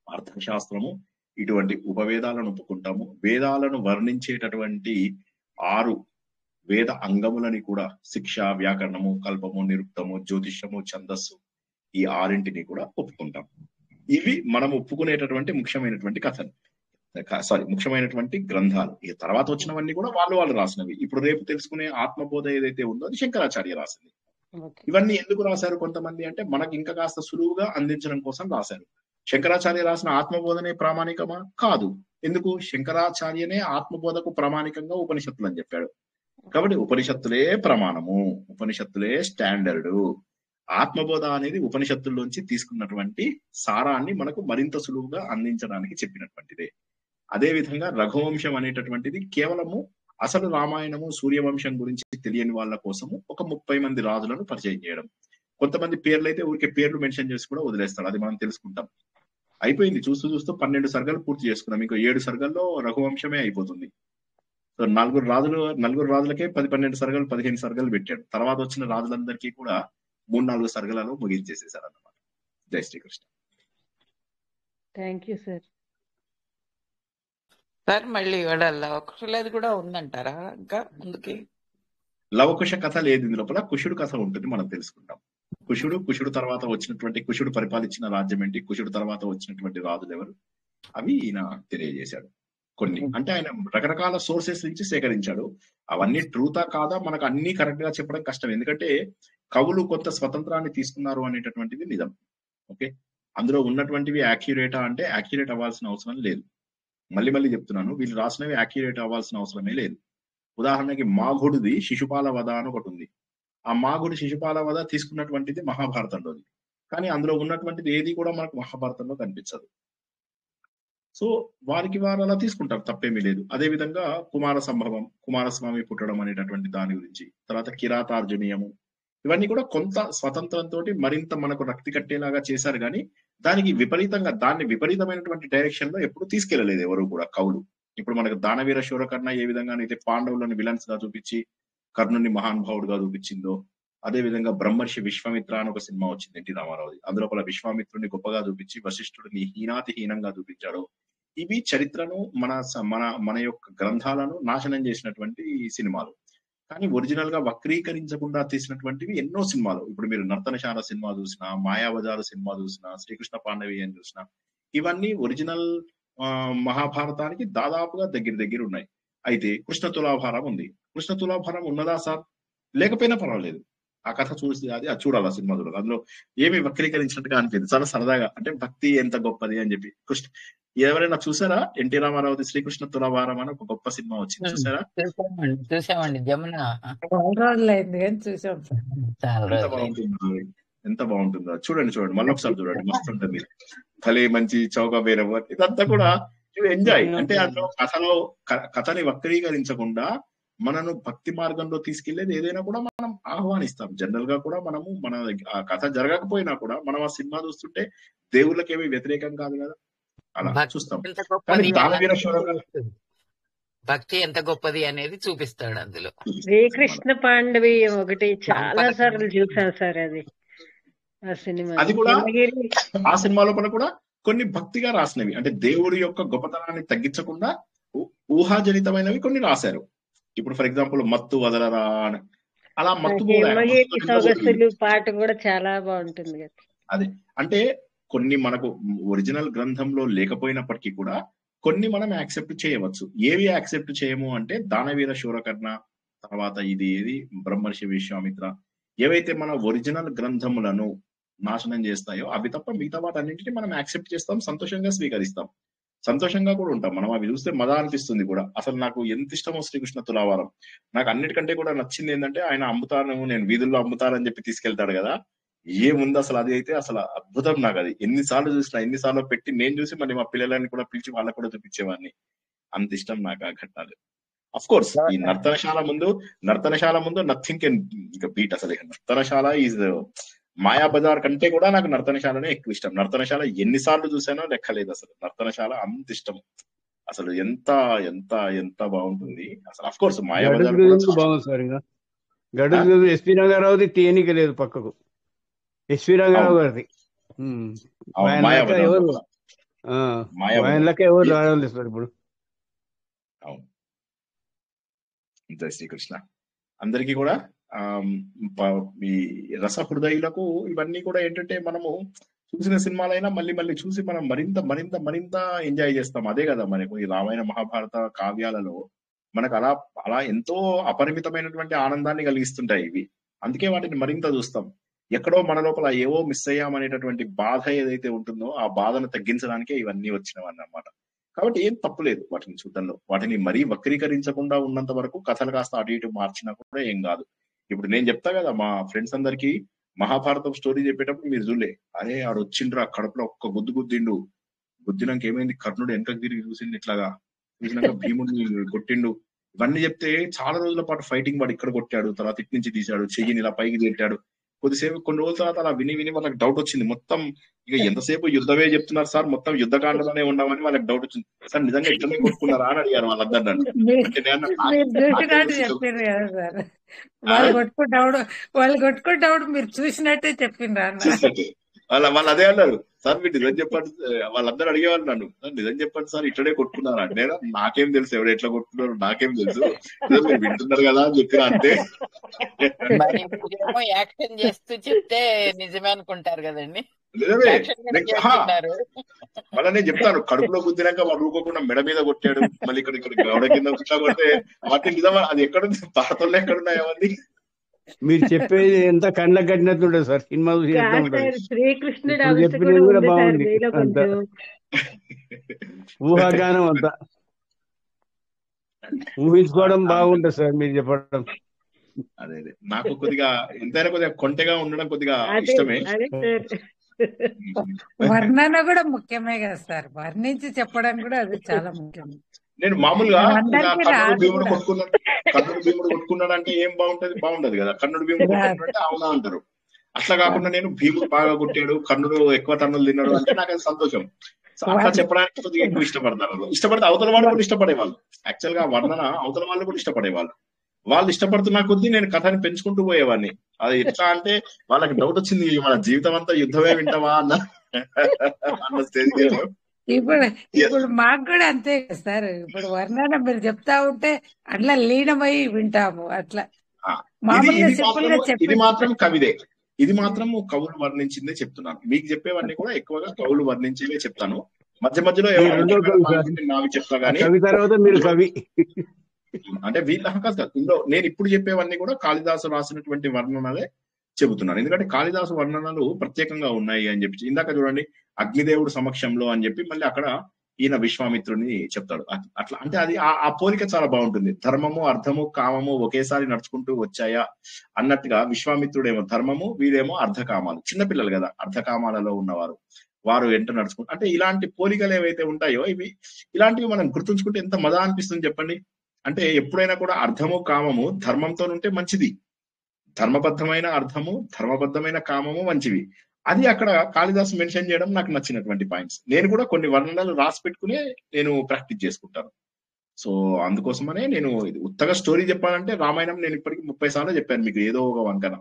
అర్థశాస్త్రము, ఇటువంటి ఉపవేదాలను ఒప్పుకుంటాము. వేదాలను వర్ణించేటటువంటి 6 వేద అంగములని కూడా, శిక్ష, వ్యాకరణము, కల్పము, నిరుక్తము, జ్యోతిషము, ఛందస్సు, ఈ 6ంటిని కూడా ఒప్పుకుంటాం. ఇవి మనం ఒప్పుకునేటటువంటి ముఖ్యమైనటువంటి కథలు, ముఖ్యమైనటువంటి గ్రంథాలు. ఈ తర్వాత వచ్చినవన్నీ కూడా వాళ్ళు రాసినవి. ఇప్పుడు రేపు తెలుసుకునే ఆత్మబోధ ఏదైతే ఉందో అది శంకరాచార్య రాసింది. ఓకే. ఇవన్నీ ఎందుకు రాశారు కొంతమంది అంటే, మనకి ఇంకా కాస్త సులువుగా అందించడం కోసం రాశారు. శంకరాచార్య రాసిన ఆత్మబోధనే ప్రామాణికమా? కాదు. ఎందుకు? శంకరాచార్యనే ఆత్మబోధకు ప్రామాణికంగా ఉపనిషత్తులు అని చెప్పాడు. కాబట్టి ఉపనిషత్తులే ప్రమాణము, ఉపనిషత్తులే స్టాండర్డు. ఆత్మబోధ అనేది ఉపనిషత్తుల్లోంచి తీసుకున్నటువంటి సారాన్ని మనకు మరింత సులువుగా అందించడానికి చెప్పినటువంటిదే. అదే విధంగా రఘువంశం అనేటటువంటిది కేవలము అసలు రామాయణము, సూర్యవంశం గురించి తెలియని వాళ్ళ కోసము ఒక 30 మంది రాజులను పరిచయం చేయడం. కొంతమంది పేర్లు అయితే ఊరికే పేర్లు మెన్షన్ చేసి కూడా వదిలేస్తాడు, అది మనం తెలుసుకుంటాం. అయిపోయింది, చూస్తూ 12 సర్గలు పూర్తి చేసుకున్నాం. ఇంకో 7 సర్గల్లో రఘువంశమే అయిపోతుంది. సో 4 రాజులకే 10-12 సర్గలు, 15 సర్గలు పెట్టాడు. తర్వాత వచ్చిన రాజులందరికీ కూడా 3-4 సర్గలలో ముగించేసేసారు అన్నమాట. Jai Srikrishna. Thank you sir. Sir మళ్ళీ ఇవాళ లవకుశులది కూడా ఉందంటారా ఇంకా ముందుకి? లవకుశ కథ లేదు ఇందు లోపల, కుషుడు కథ ఉంటుంది, మనం తెలుసుకుంటాం. కుషుడు తర్వాత వచ్చినటువంటి, కుషుడు పరిపాలించిన రాజ్యం ఏంటి, కుషుడు తర్వాత వచ్చినటువంటి రాజులు ఎవరు, అవి ఈయన తెలియజేశాడు. కొన్ని అంటే ఆయన రకరకాల సోర్సెస్ నుంచి సేకరించాడు. అవన్నీ ట్రూతా కాదా మనకు అన్ని కరెక్ట్ గా చెప్పడం కష్టం. ఎందుకంటే కవులు కొంత స్వతంత్రాన్ని తీసుకున్నారు అనేటటువంటిది నిజం. ఓకే, అందులో ఉన్నటువంటివి యాక్యురేటా అంటే యాక్యురేట్ అవ్వాల్సిన అవసరం లేదు. మళ్ళీ చెప్తున్నాను, వీళ్ళు రాసినవి యాక్యురేట్ అవ్వాల్సిన అవసరమే లేదు. ఉదాహరణకి మాఘుడిది శిశుపాల వధ అని ఒకటి ఉంది. ఆ మాఘుడి శిశుపాల వధ తీసుకున్నటువంటిది మహాభారతంలోది, కానీ అందులో ఉన్నటువంటిది ఏది కూడా మనకు మహాభారతంలో కనిపించదు. సో వారు అలా తీసుకుంటారు, తప్పేమీ లేదు. అదే విధంగా కుమార సంభవం, కుమారస్వామి పుట్టడం అనేటటువంటి దాని గురించి, తర్వాత కిరాతార్జునీయము, ఇవన్నీ కూడా కొంత స్వతంత్రంతో మరింత మనకు రక్తి కట్టేలాగా చేశారు, కానీ దాన్ని విపరీతమైనటువంటి డైరెక్షన్ లో ఎప్పుడు తీసుకెళ్లలేదు ఎవరు కూడా కవులు. ఇప్పుడు మనకు దానవీర శూరకర్ణ ఏ విధంగా అయితే పాండవులను విలన్స్ గా చూపించి కర్ణుని మహానుభావుడుగా చూపించిందో, అదే విధంగా బ్రహ్మర్షి విశ్వామిత్ర అని ఒక సినిమా వచ్చింది ఎన్టీ రామారావుది. అందులో విశ్వామిత్రుడిని గొప్పగా చూపించి వశిష్ఠుడిని హీనంగా చూపించాడు. ఇవి చరిత్రను, మన యొక్క గ్రంథాలను నాశనం చేసినటువంటి సినిమాలు. కానీ ఒరిజినల్ గా వక్రీకరించకుండా తీసినటువంటివి ఎన్నో సినిమాలు. ఇప్పుడు మీరు నర్తనశాల సినిమా చూసినా, మాయాబజారు సినిమా చూసినా, శ్రీకృష్ణ పాండవి అని చూసినా, ఇవన్నీ ఒరిజినల్ మహాభారతానికి దాదాపుగా దగ్గర ఉన్నాయి. అయితే కృష్ణ తులాభారం ఉంది. కృష్ణ తులాభారం ఉన్నదా సార్? లేకపోయినా పర్వాలేదు, ఆ కథ చూసి అది చూడాలి, ఆ సినిమా చూడాలి. అందులో ఏమి వక్రీకరించినట్టుగా అనిపించింది, చాలా సరదాగా, అంటే భక్తి ఎంత గొప్పది అని చెప్పి. ఎవరైనా చూసారా ఎన్టీ రామారావుది శ్రీకృష్ణ తులాభారం అని ఒక గొప్ప సినిమా వచ్చింది, చూసారా? చూసామండి, జమున. ఎంత బాగుంటుందో చూడండి, మళ్ళీ ఒకసారి చూడండి, మస్తు ఉంటుంది. భలే మంచి చౌక బేరవ, ఇదంతా కూడా ఎంజాయ్. అంటే అందులో కథని వక్రీకరించకుండా మనను భక్తి మార్గంలో తీసుకెళ్లేది ఏదైనా కూడా మనం ఆహ్వానిస్తాం. జనరల్ గా కూడా మన ఆ కథ జరగకపోయినా కూడా మనం ఆ సినిమా చూస్తుంటే దేవుళ్ళకేమీ వ్యతిరేకం కాదు కదా, అలా చూస్తాం. కానీ దానవీర శూరకర్ణ భక్తి ఎంత గొప్పది అనేది చూపిస్తాడు అందులో. శ్రీకృష్ణ పాండవి ఒకటి చాలా సార్లు చూసాను సార్, అది ఆ సినిమా. అది కూడా ఆ సినిమా లోపల కూడా కొన్ని భక్తిగా రాసినవి, అంటే దేవుడి యొక్క గొప్పతనాన్ని తగ్గించకుండా ఊహాజనితమైనవి కొన్ని రాశారు. ఇప్పుడు ఫర్ ఎగ్జాంపుల్ మత్తు వదలరా, అలా ఆ మత్తుపోలే హిమగిరి మత్తుతో నిద్రపోతుంది. సొగసులు పాట కూడా చాలా బాగుంటుంది కదా. అది అంటే కొన్ని మనకు ఒరిజినల్ గ్రంథంలో లేకపోయినప్పటికీ కూడా కొన్ని మనం యాక్సెప్ట్ చేయవచ్చు. ఏవి యాక్సెప్ట్ చేయము అంటే దానవీర శూరకర్ణ, తర్వాత ఇది ఏది బ్రహ్మర్షి విశ్వామిత్ర, ఏవైతే మన ఒరిజినల్ గ్రంథములను నాశనం చేస్తాయో అవి తప్ప మిగతా వాటన్నింటినీ మనం యాక్సెప్ట్ చేస్తాం, సంతోషంగా స్వీకరిస్తాం, సంతోషంగా కూడా ఉంటాం. మనం అవి చూస్తే మజా అనిపిస్తుంది కూడా. అసలు నాకు ఎంత ఇష్టమో శ్రీకృష్ణ తులావారం. నాకు అన్నిటికంటే కూడా నచ్చింది ఏంటంటే ఆయన అమ్ముతాను, నేను వీధుల్లో అమ్ముతానని చెప్పి తీసుకెళ్తాడు కదా, ఏముంది అసలు అది అయితే అసలు అద్భుతం. నాకు అది ఎన్నిసార్లు చూసినా, ఎన్నిసార్లు పెట్టి నేను చూసి మళ్ళీ మా పిల్లలని కూడా పిలిచి వాళ్ళకు కూడా చూపించేవాడిని. అంత ఇష్టం నాకు ఆ ఘట్టాలు. అఫ్ కోర్స్ ఈ నర్తనశాల ముందు నథింగ్ కెన్ బీట్. అసలు నర్తనశాల ఈజ్ మాయా బజార్ కంటే కూడా నాకు నర్తనశాలనే ఎక్కువ ఇష్టం. నర్తనశాల ఎన్నిసార్లు చూసానో లెక్కలేదు. అసలు నర్తనశాల అంత ఇష్టం. అసలు ఎంత ఎంత ఎంత బాగుంటుంది అసలు. అఫ్ కోర్స్ మాయా బజార్ కూడా బాగుంది సార్. ఇంకా గడుగు ఎస్పీ రంగారావుది తీయనిక లేదు పక్కకు. ఎస్పీ రంగారావు గారిది ఆయనలకే ఎవరు రావలేదు సార్ ఇప్పుడు. అవును. జై శ్రీకృష్ణ. అందరికీ కూడా ఈ రస హృదయులకు ఇవన్నీ కూడా ఏంటంటే మనము చూసిన సినిమాలైనా మళ్ళీ మళ్ళీ చూసి మనం మరింత మరింత మరింత ఎంజాయ్ చేస్తాం. అదే కదా మనకు ఈ రామాయణ మహాభారత కావ్యాలలో మనకు అలా అలా ఎంతో అపరిమితమైనటువంటి ఆనందాన్ని కలిగిస్తుంటాయి ఇవి. అందుకే వాటిని మరింత చూస్తాం. ఎక్కడో మన లోపల ఏవో మిస్ అయ్యామనేటటువంటి బాధ ఏదైతే ఉంటుందో ఆ బాధను తగ్గించడానికే ఇవన్నీ వచ్చినవన్నీ అన్నమాట. కాబట్టి ఏం తప్పులేదు వాటిని చూడడంలో. వాటిని మరీ వక్రీకరించకుండా ఉన్నంత వరకు కథలు కాస్త అటు ఇటు మార్చినా కూడా ఏం కాదు. ఇప్పుడు నేను చెప్తా కదా మా ఫ్రెండ్స్ అందరికి మహాభారతం స్టోరీ చెప్పేటప్పుడు మీరు చూడలే, అరే ఆడు వచ్చిండ్రా కడుపులో ఒక్క గుద్దు గుద్దిండు, గుద్దినాక ఏమైంది, కర్ణుడు వెనకకు తిరిగి చూసిండు, ఇట్లాగా చూసినాక భీముడిని కొట్టిండు, ఇవన్నీ చెప్తే చాలా రోజుల పాటు ఫైటింగ్ వాడు ఇక్కడ కొట్టాడు, తర్వాత ఇటు నుంచి తీశాడు, చెయ్యిని ఇలా పైకి తిట్టాడు. కొద్దిసేపు కొన్ని రోజుల తర్వాత అలా విని విని వాళ్ళకి డౌట్ వచ్చింది. మొత్తం ఇక ఎంతసేపు యుద్ధమే చెప్తున్నారు సార్, మొత్తం యుద్ధకాండలోనే ఉన్నామని వాళ్ళకి డౌట్ వచ్చింది. సార్ నిజంగా ఇట్లనే కొట్టుకున్నారా అని అడిగారు వాళ్ళందరూ నన్ను. అంటే చెప్పారు కదా సార్, వాళ్ళు కొట్టుకుంటాడు మీరు చూసినట్టే చెప్పిండ్రా అన్న. వాళ్ళు అదే అన్నారు, సార్ మీరు నిజం చెప్పండి. వాళ్ళందరూ అడిగేవాళ్ళు నన్ను, సార్ నిజం చెప్పండి సార్ ఇట్లనే కొట్టుకున్నారా అంటే, నాకేం తెలుసు ఎవరు ఎట్లా కొట్టుకున్నారు, నాకేం తెలుసు, మీరు వింటున్నారు కదా అని చెప్పిన అంతే. యాక్షన్ చేస్తూ చెప్తే నిజమే అనుకుంటారు కదండి. నిజమే. మళ్ళీ నేను చెప్తాను, కడుపులో గుద్దినాక వాడు ఊరుకోకుండా మెడ మీద కొట్టాడు, మళ్ళీ ఇక్కడ గౌడ కింద ఇట్లా కొడితే వాటి నిజమా, అది ఎక్కడుంది, భారతంలో ఎక్కడున్నాయి అవన్నీ. మీరు చెప్పేది ఎంత కళ్ళకు కట్టినట్టు ఉంటుంది సార్. సినిమా శ్రీకృష్ణుడు చెప్పినది కూడా బాగుంది. అంత ఊహాగానం అంతా ఊహించుకోవడం బాగుంటుంది సార్ మీరు చెప్పడం. అదే అదే నాకు కొద్దిగా ఎంతైనా కొద్దిగా కొంటెగా ఉండడం కొద్దిగా ఇష్టమే. వర్ణన కూడా ముఖ్యమే కదా సార్, వర్ణించి చెప్పడం కూడా అది చాలా ముఖ్యం. నేను మామూలుగా కర్ణుడు భీముడు కొట్టుకున్నాడు అంటే ఏం బాగుంటది కదా, కర్ణుడు భీముడు కొట్టుకున్నాడంటే అవునా అంటారు. అట్లా కాకుండా నేను భీముడు బాగా కొట్టాడు, కర్ణుడు ఎక్కువ తన్నులు తిన్నాడు అంటే నాకు అది సంతోషం. అట్లా చెప్పడానికి కొద్దిగా ఎక్కువ ఇష్టపడతారు. ఇష్టపడితే అవతల వాళ్ళు కూడా ఇష్టపడేవాళ్ళు. యాక్చువల్ గా వర్ణన అవతల వాళ్ళు కూడా ఇష్టపడేవాళ్ళు. వాళ్ళు ఇష్టపడుతున్న కొద్దీ నేను కథని పెంచుకుంటూ పోయేవాడిని. అది ఎట్లా అంటే వాళ్ళకి డౌట్ వచ్చింది, మన జీవితం అంతా యుద్ధమే వింటావా అన్న స్టేజ్. ఇప్పుడు మాకు కూడా అంతే సార్. ఇప్పుడు వర్ణన మీరు చెప్తా ఉంటే అట్లా లీనమై వింటాము. అట్లా ఇది మాత్రం కవిదే, ఇది మాత్రం కవులు వర్ణించిందే చెప్తున్నాను. మీకు చెప్పేవన్నీ కూడా ఎక్కువగా కవులు వర్ణించేవే చెప్తాను. మధ్య మధ్యలో నావి చెప్తా గానీ అంటే వీళ్ళ ఇందులో నేను ఇప్పుడు చెప్పేవన్నీ కూడా కాళిదాసు రాసినటువంటి వర్ణనలే చెబుతున్నాను. ఎందుకంటే కాళిదాసు వర్ణనలు ప్రత్యేకంగా ఉన్నాయి అని చెప్పి. ఇందాక చూడండి అగ్నిదేవుడు సమక్షంలో అని చెప్పి మళ్ళీ అక్కడ ఈయన విశ్వామిత్రుని చెప్తాడు. అట్లా అంటే అది ఆ పోలిక చాలా బాగుంటుంది. ధర్మము అర్థము కామము ఒకేసారి నడుచుకుంటూ వచ్చాయా అన్నట్టుగా విశ్వామిత్రుడేమో ధర్మము, వీడేమో అర్ధకామాలు. చిన్నపిల్లలు కదా అర్ధకామాలలో ఉన్నవారు, వారు ఎంట నడుచుకుంటారు. అంటే ఇలాంటి పోలికలు ఏవైతే ఉంటాయో ఇలాంటివి మనం గుర్తుంచుకుంటే ఎంత మజా అనిపిస్తుంది చెప్పండి. అంటే ఎప్పుడైనా కూడా అర్థము కామము ధర్మంతో ఉంటే మంచిది, ధర్మబద్ధమైన అర్థము ధర్మబద్ధమైన కామము మంచివి. అది అక్కడ కాళిదాసు మెన్షన్ చేయడం నాకు నచ్చినటువంటి పాయింట్స్. నేను కూడా కొన్ని వర్ణనలు రాసి పెట్టుకునే నేను ప్రాక్టీస్ చేసుకుంటాను. సో అందుకోసమనే నేను ఉత్తగా స్టోరీ చెప్పాలంటే రామాయణం నేను ఇప్పటికీ 30 సార్లు చెప్పాను మీకు ఏదో ఒక వంకన.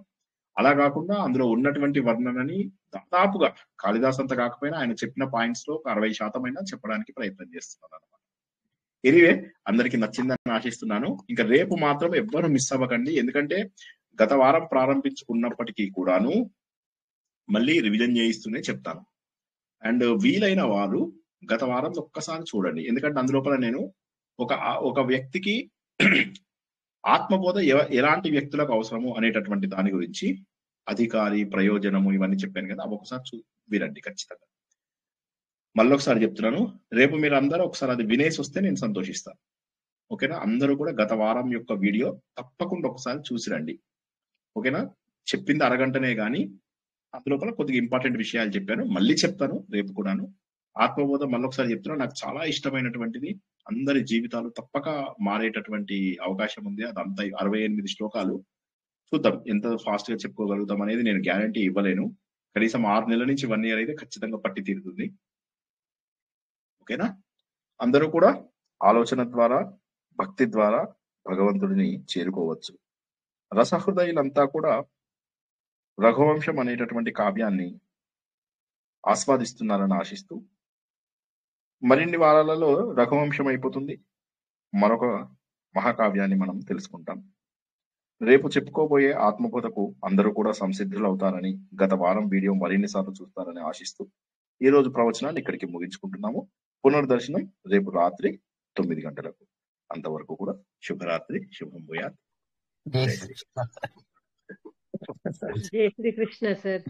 అలా కాకుండా అందులో ఉన్నటువంటి వర్ణనని దాదాపుగా కాళిదాసు అంత కాకపోయినా ఆయన చెప్పిన పాయింట్స్ లో 60% అయినా చెప్పడానికి ప్రయత్నం చేస్తున్నాను అనమాట. ఎనీవే అందరికి నచ్చిందని ఆశిస్తున్నాను. ఇంకా రేపు మాత్రం ఎవ్వరు మిస్ అవ్వకండి. ఎందుకంటే గత వారం ప్రారంభించుకున్నప్పటికీ కూడాను మళ్ళీ రివిజన్ చేయిస్తూనే చెప్తాను. అండ్ వీలైన వారు గత వారం ఒక్కసారి చూడండి, ఎందుకంటే అందులోపల నేను ఒక వ్యక్తికి ఆత్మబోధ ఎలాంటి వ్యక్తులకు అవసరము అనేటటువంటి దాని గురించి, అధికారి, ప్రయోజనము, ఇవన్నీ చెప్పాను కదా, అవి ఒకసారి వినండి ఖచ్చితంగా. మళ్ళొకసారి చెప్తున్నాను, రేపు మీరు అందరూ ఒకసారి అది వినేసి వస్తే నేను సంతోషిస్తాను. ఓకేనా? అందరూ కూడా గత వారం యొక్క వీడియో తప్పకుండా ఒకసారి చూసి రండి. ఓకేనా? చెప్పింది అరగంటనే గాని అందులోపల కొద్దిగా ఇంపార్టెంట్ విషయాలు చెప్పాను, మళ్ళీ చెప్తాను రేపు కూడాను. ఆత్మబోధ మళ్ళొకసారి చెప్తున్నాను, నాకు చాలా ఇష్టమైనటువంటిది. అందరి జీవితాలు తప్పక మారేటటువంటి అవకాశం ఉంది. అదంతా 68 శ్లోకాలు. చూద్దాం ఎంత ఫాస్ట్ గా చెప్పుకోగలుగుతాం అనేది నేను గ్యారంటీ ఇవ్వలేను. కనీసం 6 నెలల నుంచి 1 year అయితే ఖచ్చితంగా పట్టి తీరుతుంది. ఓకేనా? అందరూ కూడా ఆలోచన ద్వారా, భక్తి ద్వారా భగవంతుడిని చేరుకోవచ్చు. రసహృదయులంతా కూడా రఘువంశం అనేటటువంటి కావ్యాన్ని ఆస్వాదిస్తున్నారని ఆశిస్తూ, మరిన్ని వారాలలో రఘువంశం అయిపోతుంది, మరొక మహాకావ్యాన్ని మనం తెలుసుకుంటాం. రేపు చెప్పుకోబోయే ఆత్మబోధకు అందరూ కూడా సంసిద్ధులు అవుతారని, గత వారం వీడియో మరిన్ని సార్లు చూస్తారని ఆశిస్తూ ఈ రోజు ప్రవచనాన్ని ఇక్కడికి ముగించుకుంటున్నాము. పునర్దర్శనం రేపు రాత్రి 9 గంటలకు. అంతవరకు కూడా శుభరాత్రి, శుభం భూయాత్. జై జై శ్రీ శ్రీ కృష్ణ. జై శ్రీకృష్ణ సార్.